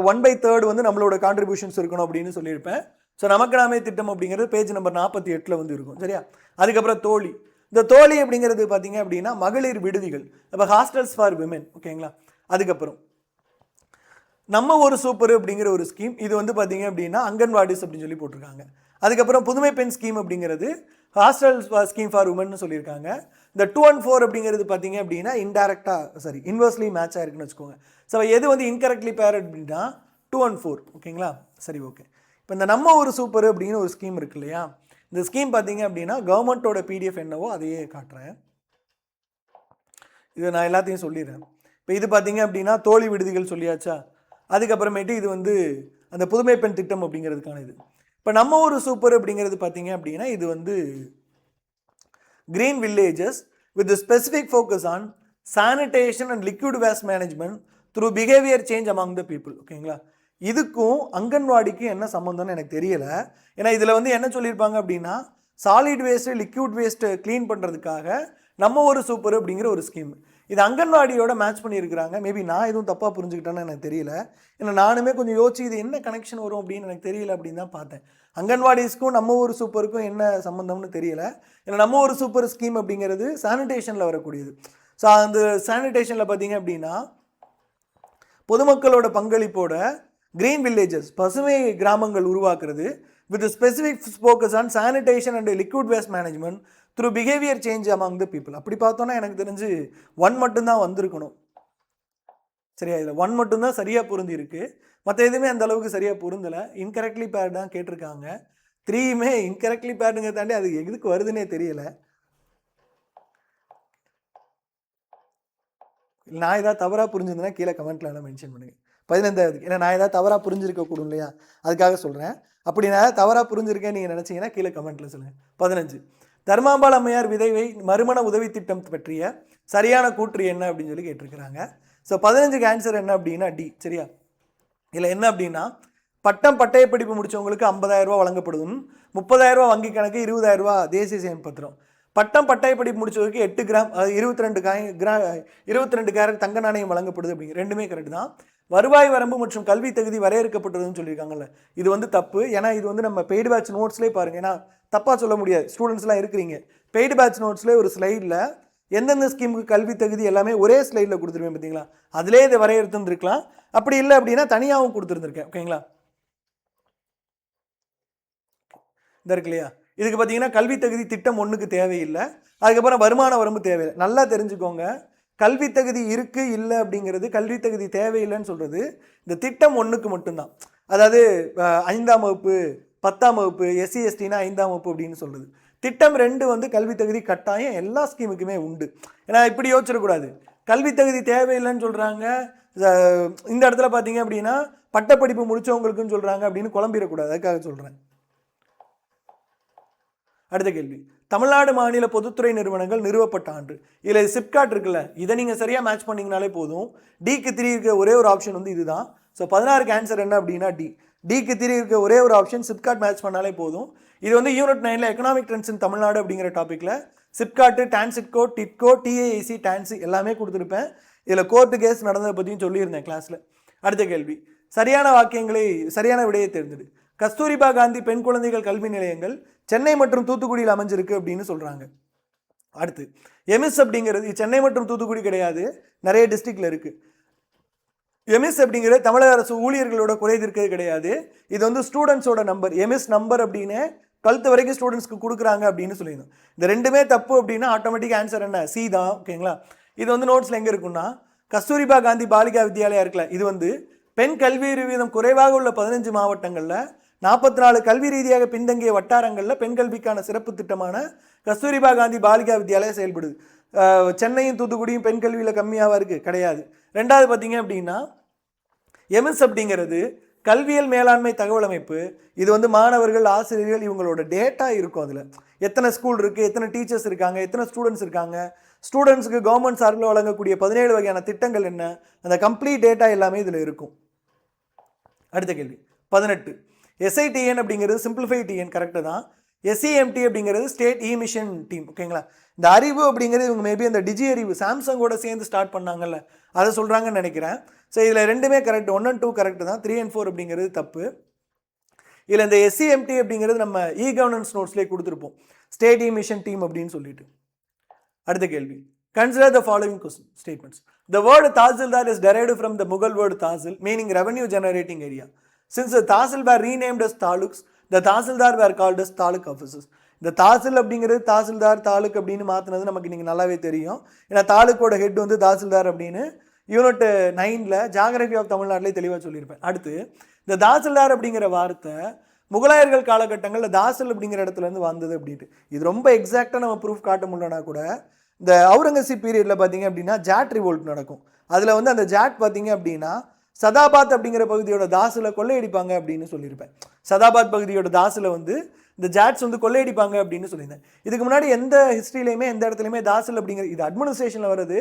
1/3 வந்து நம்மளோட கான்ட்ரிபியூஷன்ஸ் இருக்கணும் அப்படின்னு சொல்லியிருப்பேன். ஸோ நமக்கு நாமே திட்டம் அப்படிங்கிறது பேஜ் நம்பர் 48 வந்து இருக்கும். சரியா? அதுக்கப்புறம் தோழி, இந்த தோழி அப்படிங்கிறது பார்த்தீங்க அப்படின்னா மகளிர் விடுதிகள், இப்போ ஹாஸ்டல்ஸ் ஃபார் விமென். ஓகேங்களா? அதுக்கப்புறம் நம்ம ஒரு சூப்பர் அப்படிங்கிற ஒரு ஸ்கீம், இது வந்து பார்த்தீங்க அப்படின்னா அங்கன்வாடிஸ் அப்படின்னு சொல்லி போட்டிருக்காங்க. அதுக்கப்புறம் புதுமை பெண் ஸ்கீம் அப்படிங்கிறது ஹாஸ்டல் ஸ்கீம் ஃபார் உமன் சொல்லியிருக்காங்க. இந்த 2 and 4 அப்படிங்கிறது பார்த்தீங்க அப்படின்னா இன்வெர்ஸ்லி மேட்சாக இருக்குன்னு வச்சுக்கோங்க. ஸோ எது வந்து இன்கரெக்ட்லி பேர் அப்படின்னா 2 and 4. ஓகேங்களா? சரி, ஓகே. இப்போ இந்த நம்ம ஒரு சூப்பர் அப்படிங்கிற ஒரு ஸ்கீம் இருக்கு இல்லையா, இந்த ஸ்கீம் பார்த்தீங்க அப்படின்னா கவர்மெண்ட்டோட பிடிஎஃப் என்னவோ அதையே காட்டுறேன். இதை நான் எல்லாத்தையும் சொல்லிடுறேன். இப்போ இது பார்த்தீங்க அப்படின்னா தோழி விடுதிகள் சொல்லியாச்சா. அதுக்கப்புறமேட்டு இது வந்து அந்த புதுமை பெண் திட்டம் அப்படிங்கிறதுக்கான இது. இப்போ நம்ம ஒரு சூப்பர் அப்படிங்கிறது பார்த்தீங்க அப்படின்னா இது வந்து green villages with specific focus on sanitation and liquid waste management through behaviour change among the people. ஓகேங்களா? இதுக்கும் அங்கன்வாடிக்கு என்ன சம்மந்தம்னு எனக்கு தெரியலை. ஏன்னா இதில் வந்து என்ன சொல்லியிருப்பாங்க அப்படின்னா solid waste liquid waste clean பண்ணுறதுக்காக நம்ம ஒரு சூப்பர் அப்படிங்கிற ஒரு ஸ்கீம். இது அங்கன்வாடியோட மேட்ச் பண்ணியிருக்கிறாங்க. மேபி நான் எதுவும் தப்பாக புரிஞ்சுக்கிட்டேன்னு எனக்கு தெரியல. ஏன்னா நானுமே கொஞ்சம் யோசிச்சு இது என்ன கனெக்ஷன் வரும் அப்படின்னு எனக்கு தெரியல அப்படின்னு தான் பார்த்தேன். அங்கன்வாடிஸ்க்கும் நம்ம ஒரு சூப்பருக்கும் என்ன சம்மந்தம்னு தெரியல. ஏன்னா நம்ம ஒரு சூப்பர் ஸ்கீம் அப்படிங்கிறது சானிடேஷனில் வரக்கூடியது. ஸோ அந்த சானிடேஷனில் பார்த்தீங்க அப்படின்னா பொதுமக்களோட பங்களிப்போட கிரீன் வில்லேஜஸ் பசுமை கிராமங்கள் உருவாக்குறது with specific focus on sanitation and liquid waste management through behaviour change among the people. அப்படி பார்த்தோன்னா எனக்கு தெரிஞ்சு 1 மட்டும்தான் வந்திருக்கணும். சரியா? இதில் 1 மட்டும்தான் சரியாக பொருந்திருக்கு, மற்ற எதுவுமே அந்த அளவுக்கு சரியாக பொருந்தலை. இன்கரெக்ட்லி பேர்டு தான் கேட்டிருக்காங்க. 3யுமே இன்கரெக்ட்லி பேர்டுங்க தாண்டி அது எதுக்கு வருதுன்னே தெரியலை. நான் ஏதாவது தவறாக புரிஞ்சுருந்தேன்னா கீழே கமெண்ட்டில் மென்ஷன் பண்ணுங்கள். 15வது. ஏன்னா நான் ஏதாவது தவறாக புரிஞ்சிருக்கக்கூடும் இல்லையா, அதுக்காக சொல்கிறேன். அப்படி நான் ஏதாவது தவறாக புரிஞ்சிருக்கேன்னு நீங்கள் நினச்சிங்கன்னா கீழே கமெண்ட்டில் சொல்லுங்கள். 15 தர்மாம்பாள் அம்மையார் விதவை மறுமண உதவி திட்டம் பற்றிய சரியான கூற்று என்ன அப்படின்னு சொல்லி கேட்டிருக்கிறாங்க. ஸோ 15க்கு ஆன்சர் என்ன அப்படின்னா டி. சரியா, இதில் என்ன அப்படின்னா பட்டம் பட்டய படிப்பு முடித்தவங்களுக்கு 50,000 ரூபா வழங்கப்படுதும், 30,000 ரூபா வங்கி கணக்கு, 20,000 ரூபா தேசிய சேமிப்பு பத்திரம். பட்டம் பட்டய படிப்பு முடிச்சவருக்கு 8 கிராம், அது 22 கேரட் தங்க நாணயம் வழங்கப்படுது அப்படிங்கிற ரெண்டுமே கரெக்ட் தான். வருவாய் வரம்பு மற்றும் கல்வி தகுதி வரையறுக்கப்பட்டதுன்னு சொல்லியிருக்காங்கல்ல, இது வந்து தப்பு. ஏன்னா இது வந்து நம்ம பெய்டு பேட்ச் நோட்ஸ்லேயே பாருங்கள். ஏன்னா தப்பாக சொல்ல முடியாது, ஸ்டூடெண்ட்ஸ்லாம் இருக்கிறீங்க. பெய்டு பேட்ச் நோட்ஸ்லேயே ஒரு ஸ்லைடில் எந்தெந்த ஸ்கீமுக்கு கல்வி தகுதி எல்லாமே ஒரே ஸ்லைடில் கொடுத்துருவேன் பார்த்தீங்களா, அதிலே இதை வரையறுத்துருந்துருக்கலாம். அப்படி இல்லை அப்படின்னா தனியாகவும் கொடுத்துருந்துருக்கேன். ஓகேங்களா, இந்த இருக்கு இல்லையா, இதுக்கு பார்த்தீங்கன்னா கல்வி தகுதி திட்டம் 1க்கு தேவையில்லை. அதுக்கப்புறம் வருமான வரம்பு தேவையில்லை. நல்லா தெரிஞ்சுக்கோங்க, கல்வி தகுதி இருக்குது இல்லை அப்படிங்கிறது, கல்வி தகுதி தேவையில்லைன்னு சொல்கிறது இந்த திட்டம் 1க்கு மட்டும்தான். அதாவது 5ஆம் வகுப்பு 10ஆம் வகுப்பு, எஸ்சி எஸ்டினா 5ஆம் வகுப்பு அப்படின்னு சொல்கிறது. திட்டம் 2 வந்து கல்வி தகுதி கட்டாயம் எல்லா ஸ்கீமுக்குமே உண்டு. ஏன்னா இப்படி யோசிச்சிடக்கூடாது, கல்வி தகுதி தேவையில்லைன்னு சொல்கிறாங்க, இந்த இடத்துல பார்த்தீங்க அப்படின்னா பட்டப்படிப்பு முடித்தவங்களுக்குன்னு சொல்கிறாங்க அப்படின்னு குழம்பிடக்கூடாது, அதுக்காக சொல்கிறேன். அடுத்த கேள்வி, தமிழ்நாடு மாநில பொதுத்துறை நிறுவனங்கள் நிறுவப்பட்ட ஆண்டு. இதில் சிப்காட் இருக்குல்ல, இதை நீங்கள் சரியாக மேட்ச் பண்ணிங்கனாலே போதும். டிக்கு 3 இருக்க ஒரே ஒரு ஆப்ஷன் வந்து இதுதான். ஸோ 16க்கு ஆன்சர் என்ன அப்படின்னா டி. டிக்கு 3 இருக்க ஒரே ஒரு ஆப்ஷன் சிப்காட் மேட்ச் பண்ணாலே போதும். இது வந்து யூனிட் 9ல் எக்கனாமிக் ட்ரெண்ட்ஸ் இன் தமிழ்நாடு அப்படிங்கிற டாப்பிக்கில் சிப்காட்டு, டான்சிட்கோ, டிட்கோ, டிஏஐசி, டான்சி எல்லாமே கொடுத்துருப்பேன். இதில் கோர்ட்டு கேஸ் நடந்ததை பற்றியும் சொல்லியிருந்தேன் கிளாஸில். அடுத்த கேள்வி, சரியான விடையை தேர்ந்தெடு. கஸ்தூரிபா காந்தி பெண் குழந்தைகள் கல்வி நிலையங்கள் சென்னை மற்றும் தூத்துக்குடியில் அமைஞ்சிருக்கு அப்படின்னு சொல்கிறாங்க. அடுத்து எமிஸ் அப்படிங்கிறது சென்னை மற்றும் தூத்துக்குடி கிடையாது, நிறைய டிஸ்ட்ரிக்டில் இருக்குது. எமிஸ் அப்படிங்கிறது தமிழக அரசு ஊழியர்களோட குறை தீர்க்கிறது கிடையாது. இது வந்து ஸ்டூடெண்ட்ஸோட நம்பர். எமிஸ் நம்பர் அப்படின்னு 12th வரைக்கும் ஸ்டூடெண்ட்ஸ்க்கு கொடுக்குறாங்க அப்படின்னு சொல்லியிருந்தோம். இந்த ரெண்டுமே தப்பு அப்படின்னா ஆட்டோமேட்டிக் ஆன்சர் என்ன, சி தான். ஓகேங்களா, இது வந்து நோட்ஸில் எங்கே இருக்குன்னா, கஸ்தூரிபா காந்தி பாலிகா வித்யாலயா இருக்குல்ல, இது வந்து பெண் கல்வி வீதம் குறைவாக உள்ள 15 மாவட்டங்களில் 44 கல்வி ரீதியாக பின்தங்கிய வட்டாரங்களில் பெண் கல்விக்கான சிறப்பு திட்டமான கஸ்தூரிபா காந்தி பாலிகா வித்யாலயா செயல்படுது. சென்னையும் தூத்துக்குடியும் பெண் கல்வியில் கம்மியாக இருக்குது கிடையாது. ரெண்டாவது பார்த்தீங்க அப்படின்னா எம்எஸ் அப்படிங்கிறது கல்வியல் மேலாண்மை தகவல் அமைப்பு. இது வந்து மாணவர்கள், ஆசிரியர்கள் இவங்களோட டேட்டா இருக்கும். அதில் எத்தனை ஸ்கூல் இருக்குது, எத்தனை டீச்சர்ஸ் இருக்காங்க, எத்தனை ஸ்டூடெண்ட்ஸ் இருக்காங்க, ஸ்டூடெண்ட்ஸுக்கு கவர்மெண்ட் சார்பில் வழங்கக்கூடிய 17 வகையான திட்டங்கள் என்ன, அந்த கம்ப்ளீட் டேட்டா எல்லாமே இதில் இருக்கும். அடுத்த கேள்வி 18, எஸ்ஐடிஎன் அப்படிங்கிறது சிம்பிளிஃபை டிஎன் கரெக்டு தான். எஸ்சிஎம்டி அப்படிங்கிறது ஸ்டேட் இமிஷன் டீம். ஓகேங்களா, இந்த அறிவு அப்படிங்கிறது இவங்க மேபி அந்த டிஜி அறிவு சாம்சங்கோட சேர்ந்து ஸ்டார்ட் பண்ணாங்கல்ல, அதை சொல்கிறாங்கன்னு நினைக்கிறேன். ஸோ இதில் ரெண்டுமே கரெக்ட், 1 and 2 கரெக்டு தான், 3 and 4 அப்படிங்கிறது தப்பு. இதில் இந்த எஸ்சிஎம்டி அப்படிங்கிறது நம்ம இ கவர்னன்ஸ் நோட்ஸ்லேயே கொடுத்துருப்போம், ஸ்டேட் இமிஷன் டீம் அப்படின்னு சொல்லிட்டு. அடுத்த கேள்வி, consider the following question statements. The word Tahsildar is derived from the Mughal word Tahsil, meaning revenue generating area. Since the Tahsil were renamed as Taluks, the Tahsildar were called as Taluk officers. இந்த தாசில் அப்படிங்கிறது தாசில்தார் தாலுக் அப்படின்னு மாற்றினது நமக்கு நீங்கள் நல்லாவே தெரியும். ஏன்னா தாலுக்கோட head வந்து தாசில்தார் அப்படின்னு யூனிட் 9ல் ஜாகிரபி ஆஃப் தமிழ்நாட்டிலே தெளிவாக சொல்லியிருப்பேன். அடுத்து இந்த தாசில்தார் அப்படிங்கிற வார்த்தை முகலாயர்கள் காலகட்டங்களில் தாசில் அப்படிங்கிற இடத்துலேருந்து வந்தது அப்படின்ட்டு. இது ரொம்ப எக்ஸாக்டாக நம்ம ப்ரூஃப் காட்ட முடியலனா கூட இந்த அவுரங்கசீப் பீரியடில் பார்த்தீங்க அப்படின்னா ஜாட் ரிவோல்ட் நடக்கும். அதில் வந்து அந்த ஜாட் பார்த்தீங்க அப்படின்னா சதாபாத் அப்படிங்கிற பகுதியோட தாசில் கொள்ளையடிப்பாங்க அப்படின்னு சொல்லியிருப்பேன். சதாபாத் பகுதியோட தாசில் வந்து இந்த ஜாட்ஸ் வந்து கொள்ளையடிப்பாங்க அப்படின்னு சொல்லியிருந்தேன். இதுக்கு முன்னாடி எந்த ஹிஸ்ட்ரியிலையுமே எந்த இடத்துலையுமே தாசில் அப்படிங்கிற இது அட்மினிஸ்ட்ரேஷனில் வருது.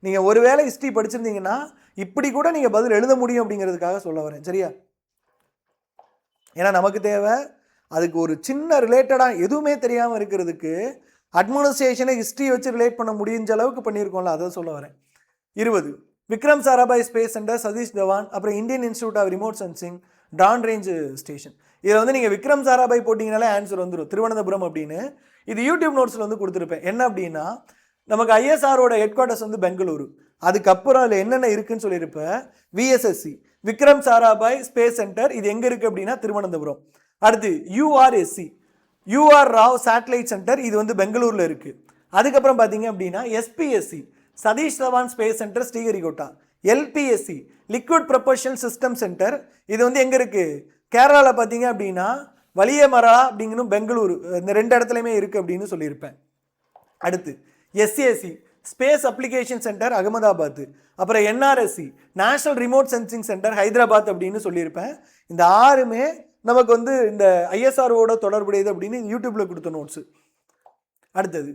நீங்கள் ஒரு வேளை ஹிஸ்ட்ரி படிச்சிருந்தீங்கன்னா இப்படி கூட நீங்கள் பதில் எழுத முடியும் அப்படிங்கிறதுக்காக சொல்ல வரேன். சரியா, ஏன்னா நமக்கு தேவை அதுக்கு ஒரு சின்ன ரிலேட்டடாக எதுவுமே தெரியாமல் இருக்கிறதுக்கு அட்மினிஸ்ட்ரேஷனை ஹிஸ்ட்ரி வச்சு ரிலேட் பண்ண முடிஞ்ச அளவுக்கு பண்ணியிருக்கோம்ல, அதை சொல்ல வரேன். 20, விக்ரம் சாராபாய் ஸ்பேஸ் சென்டர், சதீஷ் தவான், அப்புறம் Indian institute of remote sensing, டான் ரேஞ்ச் ஸ்டேஷன். இதில் வந்து நீங்கள் விக்ரம் சாராபாய் போட்டிங்கனாலே ஆன்சர் வந்துடும், திருவனந்தபுரம் அப்படின்னு. இது யூடியூப் நோட்ஸில் வந்து கொடுத்துருப்பேன். என்ன அப்படின்னா நமக்கு ஐஎஸ்ஆரோட ஹெட் குவார்ட்டர்ஸ் வந்து பெங்களூரு, அதுக்கப்புறம் அதில் என்னென்ன இருக்குன்னு சொல்லியிருப்பேன். VSSC Vikram Sarabhai space centre, இது எங்கே இருக்குது அப்படின்னா திருவனந்தபுரம். அடுத்து URSC UR Rao satellite centre, இது வந்து பெங்களூரில் இருக்குது. அதுக்கப்புறம் பார்த்தீங்க அப்படின்னா SPSC Satish Dhawan space centre, Sriharikota. LPSC liquid propulsion system centre, இது வந்து எங்கே இருக்குது கேரளாவில் பார்த்தீங்க அப்படின்னா வலியமரா அப்படிங்கணும் பெங்களூரு, இந்த 2 இடத்துலையுமே இருக்குது அப்படின்னு சொல்லியிருப்பேன். அடுத்து SCSC space application centre Ahmedabad, அப்புறம் NRSC national remote sensing centre Hyderabad அப்படின்னு சொல்லியிருப்பேன். இந்த 6மே நமக்கு வந்து இந்த ஐஎஸ்ஆர்ஓட தொடர்புடையது அப்படின்னு யூடியூப்பில் கொடுத்த நோட்ஸு. அடுத்தது,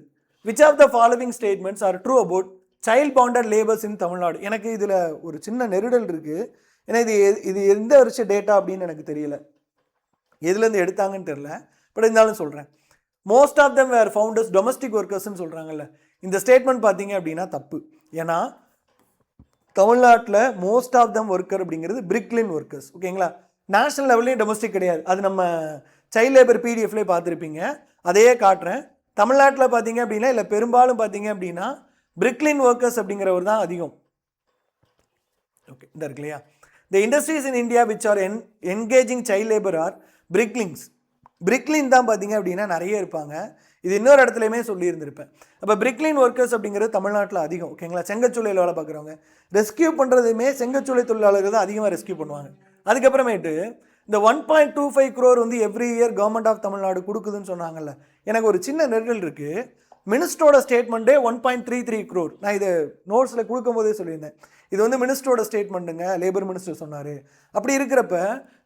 which of the following statements are true about child bounded labours in Tamil Nadu? எனக்கு இதில் ஒரு சின்ன நெருடல் இருக்குது. ஏன்னா இது எந்த வருஷ டேட்டா அப்படின்னு எனக்கு தெரியல, எதுலேருந்து எடுத்தாங்கன்னு தெரில. பட் இருந்தாலும் சொல்கிறேன். Most of them were founders domestic ஒர்க்கர்ஸ்ன்னு சொல்கிறாங்கல்ல, இந்த ஸ்டேட்மெண்ட் பார்த்தீங்க அப்படின்னா தப்பு. ஏன்னா தமிழ்நாட்டில் மோஸ்ட் ஆஃப் தம் ஒர்க்கர் அப்படிங்கிறது பிரிக்லின் ஒர்க்கர்ஸ். ஓகேங்களா? நேஷனல் லெவல்லையும் டொமஸ்டிக் கிடையாது. அது நம்ம சைல்ட் லேபர் பிடிஎஃப்லேயே பார்த்துருப்பீங்க. அதையே காட்டுறேன். தமிழ்நாட்டில் பார்த்தீங்க அப்படின்னா இல்லை பெரும்பாலும் பார்த்தீங்க அப்படின்னா பிரிக்லின் ஒர்க்கர்ஸ் அப்படிங்கிறவர் தான் அதிகம். ஓகே, இந்த இருக்கு இல்லையா? The industries in India which are engaging child labour are brick kilns. Brick kiln தான் பார்த்தீங்க அப்படின்னா நிறைய இருப்பாங்க. இது இன்னொரு இடத்துலையுமே சொல்லியிருந்திருப்பேன். அப்போ பிரிக்லின் ஒர்க்கர்ஸ் அப்படிங்கிறது தமிழ்நாட்டில் அதிகம். ஓகேங்களா? செங்கச்சூளையில் வேலை பார்க்குறவங்க ரெஸ்கியூ பண்ணுறதுமே செங்கச்சூளை தொழிலாளர்கள் தான் அதிகமாக ரெஸ்கியூ பண்ணுவாங்க. அதுக்கப்புறமேட்டு இந்த 1.25 crore வந்து every year government of Tamil Nadu கொடுக்குதுன்னு சொன்னாங்கல்ல, எனக்கு ஒரு சின்ன நெருடல் இருக்குது. மினிஸ்டரோட ஸ்டேட்மெண்ட்டே 1.33 crore. நான் இதை நோட்ஸில் கொடுக்கும் போதே சொல்லியிருந்தேன். இது வந்து மினிஸ்டரோட ஸ்டேட்மெண்ட்டுங்க, லேபர் மினிஸ்டர் சொன்னார். அப்படி இருக்கிறப்ப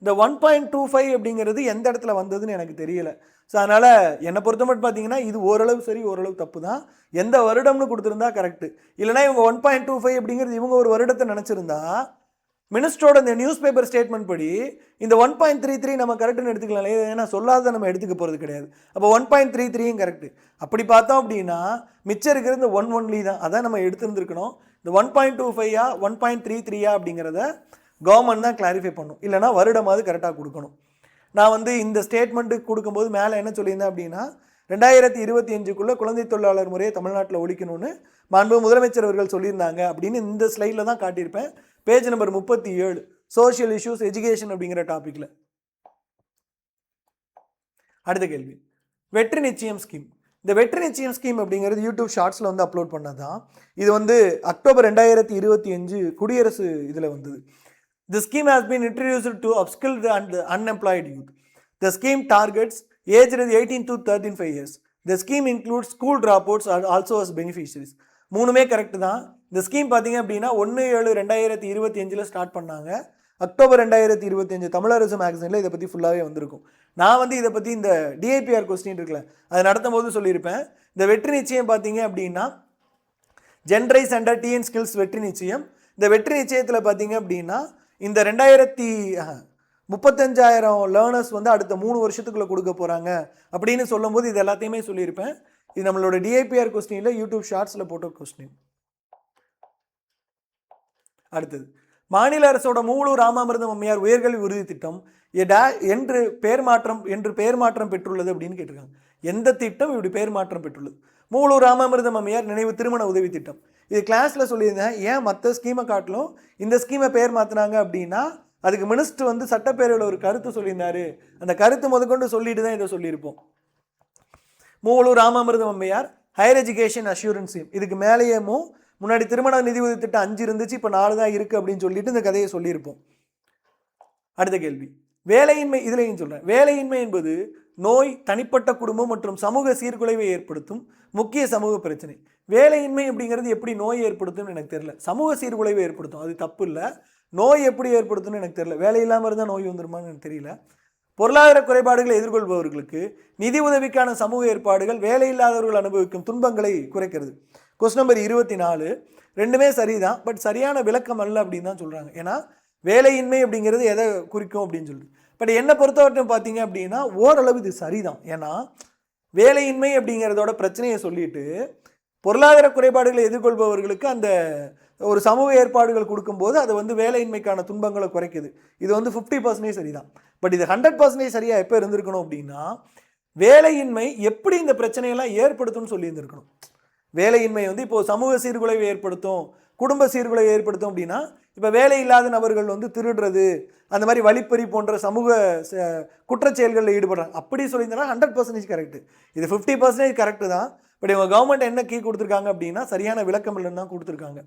இந்த 1.25 அப்படிங்கிறது எந்த இடத்துல வந்ததுன்னு எனக்கு தெரியல. ஸோ அதனால் என்னை பொறுத்த மட்டும் பார்த்தீங்கன்னா இது ஓரளவு சரி, ஓரளவு தப்பு தான். எந்த வருடம்னு கொடுத்துருந்தா கரெக்டு. இல்லைனா இவங்க 1.25 அப்படிங்கிறது இவங்க ஒரு வருடத்தை நினச்சிருந்தா மினிஸ்டரோட இந்த நியூஸ் பேப்பர் ஸ்டேட்மெண்ட் படி இந்த 1.33 நம்ம கரெக்டுன்னு எடுத்துக்கலாம். ஏன்னா சொல்லாத நம்ம எடுத்துக்க போகிறது கிடையாது. அப்போ 1.33யும் கரெக்டு. அப்படி பார்த்தோம் அப்படின்னா மிச்சம் இருக்கிறது இந்த 1 ஒன்லி தான். அதான் நம்ம எடுத்துருந்துருக்கணும். இந்த 1.25 1.33 அப்படிங்கிறத கவர்மெண்ட் தான் கிளாரிஃபை பண்ணும். இல்லைனா வருடமாவது கரெக்டாக கொடுக்கணும். நான் வந்து இந்த ஸ்டேட்மெண்ட்டுக்கு கொடுக்கும்போது மேலே என்ன சொல்லியிருந்தேன் அப்படின்னா 2025க்குள்ளே குழந்தை தொழிலாளர் முறையை தமிழ்நாட்டில் ஒழிக்கணும்னு மாண்பு முதலமைச்சர் அவர்கள் சொல்லியிருந்தாங்க அப்படின்னு இந்த ஸ்லைடில் தான் காட்டியிருப்பேன். Page number 37 social issues education அப்படிங்கிற டாப்பிக்கில். அடுத்த கேள்வி, வெற்றி நிச்சயம் ஸ்கீம். இந்த வெற்றி நிச்சயம் ஸ்கீம் அப்படிங்கிறது யூடியூப் ஷார்ட்ஸில் வந்து அப்லோட் பண்ணது தான். இது வந்து அக்டோபர் 2025 குடியரசு இதில் வந்தது. The scheme has been introduced to upskill the unemployed youth. The scheme targets aged 18 to 35 years. The scheme includes school dropouts also as beneficiaries. மூணுமே கரெக்ட் தான். இந்த ஸ்கீம் பார்த்தீங்க அப்படின்னா 1/7/2025 ஸ்டார்ட் பண்ணாங்க. அக்டோபர் 2025 தமிழரசு மேகசினில் இதை பற்றி ஃபுல்லாகவே வந்திருக்கும். நான் வந்து இதை பற்றி இந்த டிஐபிஆர் கொஸ்டின் இருக்குல்ல, அதை நடத்தும் போது சொல்லியிருப்பேன். இந்த வெற்றி நிச்சயம் பார்த்தீங்க அப்படின்னா ஜென்ரைஸ் அண்டர் டிஎன் ஸ்கில்ஸ் வெற்றி நிச்சயம். இந்த வெற்றி நிச்சயத்தில் பார்த்தீங்க அப்படின்னா இந்த 35,000 லேர்னர்ஸ் வந்து அடுத்த 3 வருஷத்துக்குள்ளே கொடுக்க போகிறாங்க அப்படின்னு சொல்லும்போது இது எல்லாத்தையுமே சொல்லியிருப்பேன். இது நம்மளோட டிஐபிஆர் கொஸ்டினில் யூடியூப் ஷார்ட்ஸில் போட்ட கொஸ்டின். அடுத்தது, மாநில அரசோட மூலூர் ராமாமிர்தம் அம்மையார் உயர்கல்வி உறுதி திட்டம் என்று பெயர் மாற்றம் பெற்றுள்ளது அப்படின்னு கேட்டிருக்காங்க. எந்த திட்டம் இப்படி பெயர் மாற்றம் பெற்றுள்ளது? மூலூர் ராமாமிர்தம் அம்மையார் நினைவு திருமண உதவி திட்டம். இது கிளாஸில் சொல்லியிருந்தேன். ஏன் மற்ற ஸ்கீமை காட்டிலும் இந்த ஸ்கீமை பெயர் மாற்றினாங்க அப்படின்னா அதுக்கு மினிஸ்டர் வந்து சட்டப்பேரவையில் ஒரு கருத்து சொல்லியிருந்தாரு. அந்த கருத்து முதற்கொண்டு சொல்லிட்டு தான் இதை சொல்லியிருப்போம். மூலூர் ராமாமிர்தம் அம்மையார் ஹையர் எஜுகேஷன் அஷூரன்ஸ் ஸ்கீம். இதுக்கு மேலேயும் முன்னாடி திருமண நிதி உதவி திட்டம் 5 இருந்துச்சு, இப்போ 4 தான் இருக்குது அப்படின்னு சொல்லிட்டு இந்த கதையை சொல்லியிருப்போம். அடுத்த கேள்வி, வேலையின்மை. இதுலையும் சொல்கிறேன், வேலையின்மை என்பது நோய், தனிப்பட்ட குடும்பம் மற்றும் சமூக சீர்குலைவை ஏற்படுத்தும் முக்கிய சமூக பிரச்சனை. வேலையின்மை அப்படிங்கிறது எப்படி நோய் ஏற்படுத்தும்னு எனக்கு தெரியல. சமூக சீர்குலைவை ஏற்படுத்தும், அது தப்பு இல்லை. நோய் எப்படி ஏற்படுத்தும்னு எனக்கு தெரியல. வேலை இல்லாமல் இருந்தால் நோய் வந்துருமான்னு எனக்கு தெரியல. பொருளாதார குறைபாடுகளை எதிர்கொள்பவர்களுக்கு நிதி உதவிக்கான சமூக ஏற்பாடுகள் வேலை இல்லாதவர்கள் அனுபவிக்கும் துன்பங்களை குறைக்கிறது. கொஸ்டின் நம்பர் 24 ரெண்டுமே சரிதான், பட் சரியான விளக்கம் அல்ல அப்படின்னு தான் சொல்கிறாங்க. ஏன்னா வேலையின்மை அப்படிங்கிறது எதை குறிக்கும் அப்படின்னு சொல்லிட்டு. பட் என்னை பொறுத்தவரைக்கும் பார்த்தீங்க அப்படின்னா ஓரளவு இது சரிதான். ஏன்னா வேலையின்மை அப்படிங்கிறதோட பிரச்சனையை சொல்லிட்டு பொருளாதார குறைபாடுகளை எதிர்கொள்பவர்களுக்கு அந்த ஒரு சமூக ஏற்பாடுகள் கொடுக்கும்போது அது வந்து வேலையின்மைக்கான துன்பங்களை குறைக்குது. இது வந்து 50% சரிதான். பட் இது 100% சரியாக எப்போ இருந்திருக்கணும் அப்படின்னா வேலையின்மை எப்படி இந்த பிரச்சனையெல்லாம் ஏற்படுத்தும்னு சொல்லியிருந்திருக்கணும். வேலையின்மை வந்து இப்போது சமூக சீர்குலைவை ஏற்படுத்தும், குடும்ப சீர்குலைவை ஏற்படுத்தும் அப்படின்னா இப்போ வேலை இல்லாத நபர்கள் வந்து திருடுறது, அந்த மாதிரி வழிப்பறி போன்ற சமூக குற்றச்செயல்களில் ஈடுபடுறாங்க அப்படி சொல்லியிருந்தா 100% கரெக்டு. இது 50% கரெக்டு தான். பட் இவங்க கவர்மெண்ட் என்ன கீ கொடுத்துருக்காங்க அப்படின்னா சரியான விளக்கம் இல்லைன்னு தான் கொடுத்துருக்காங்க.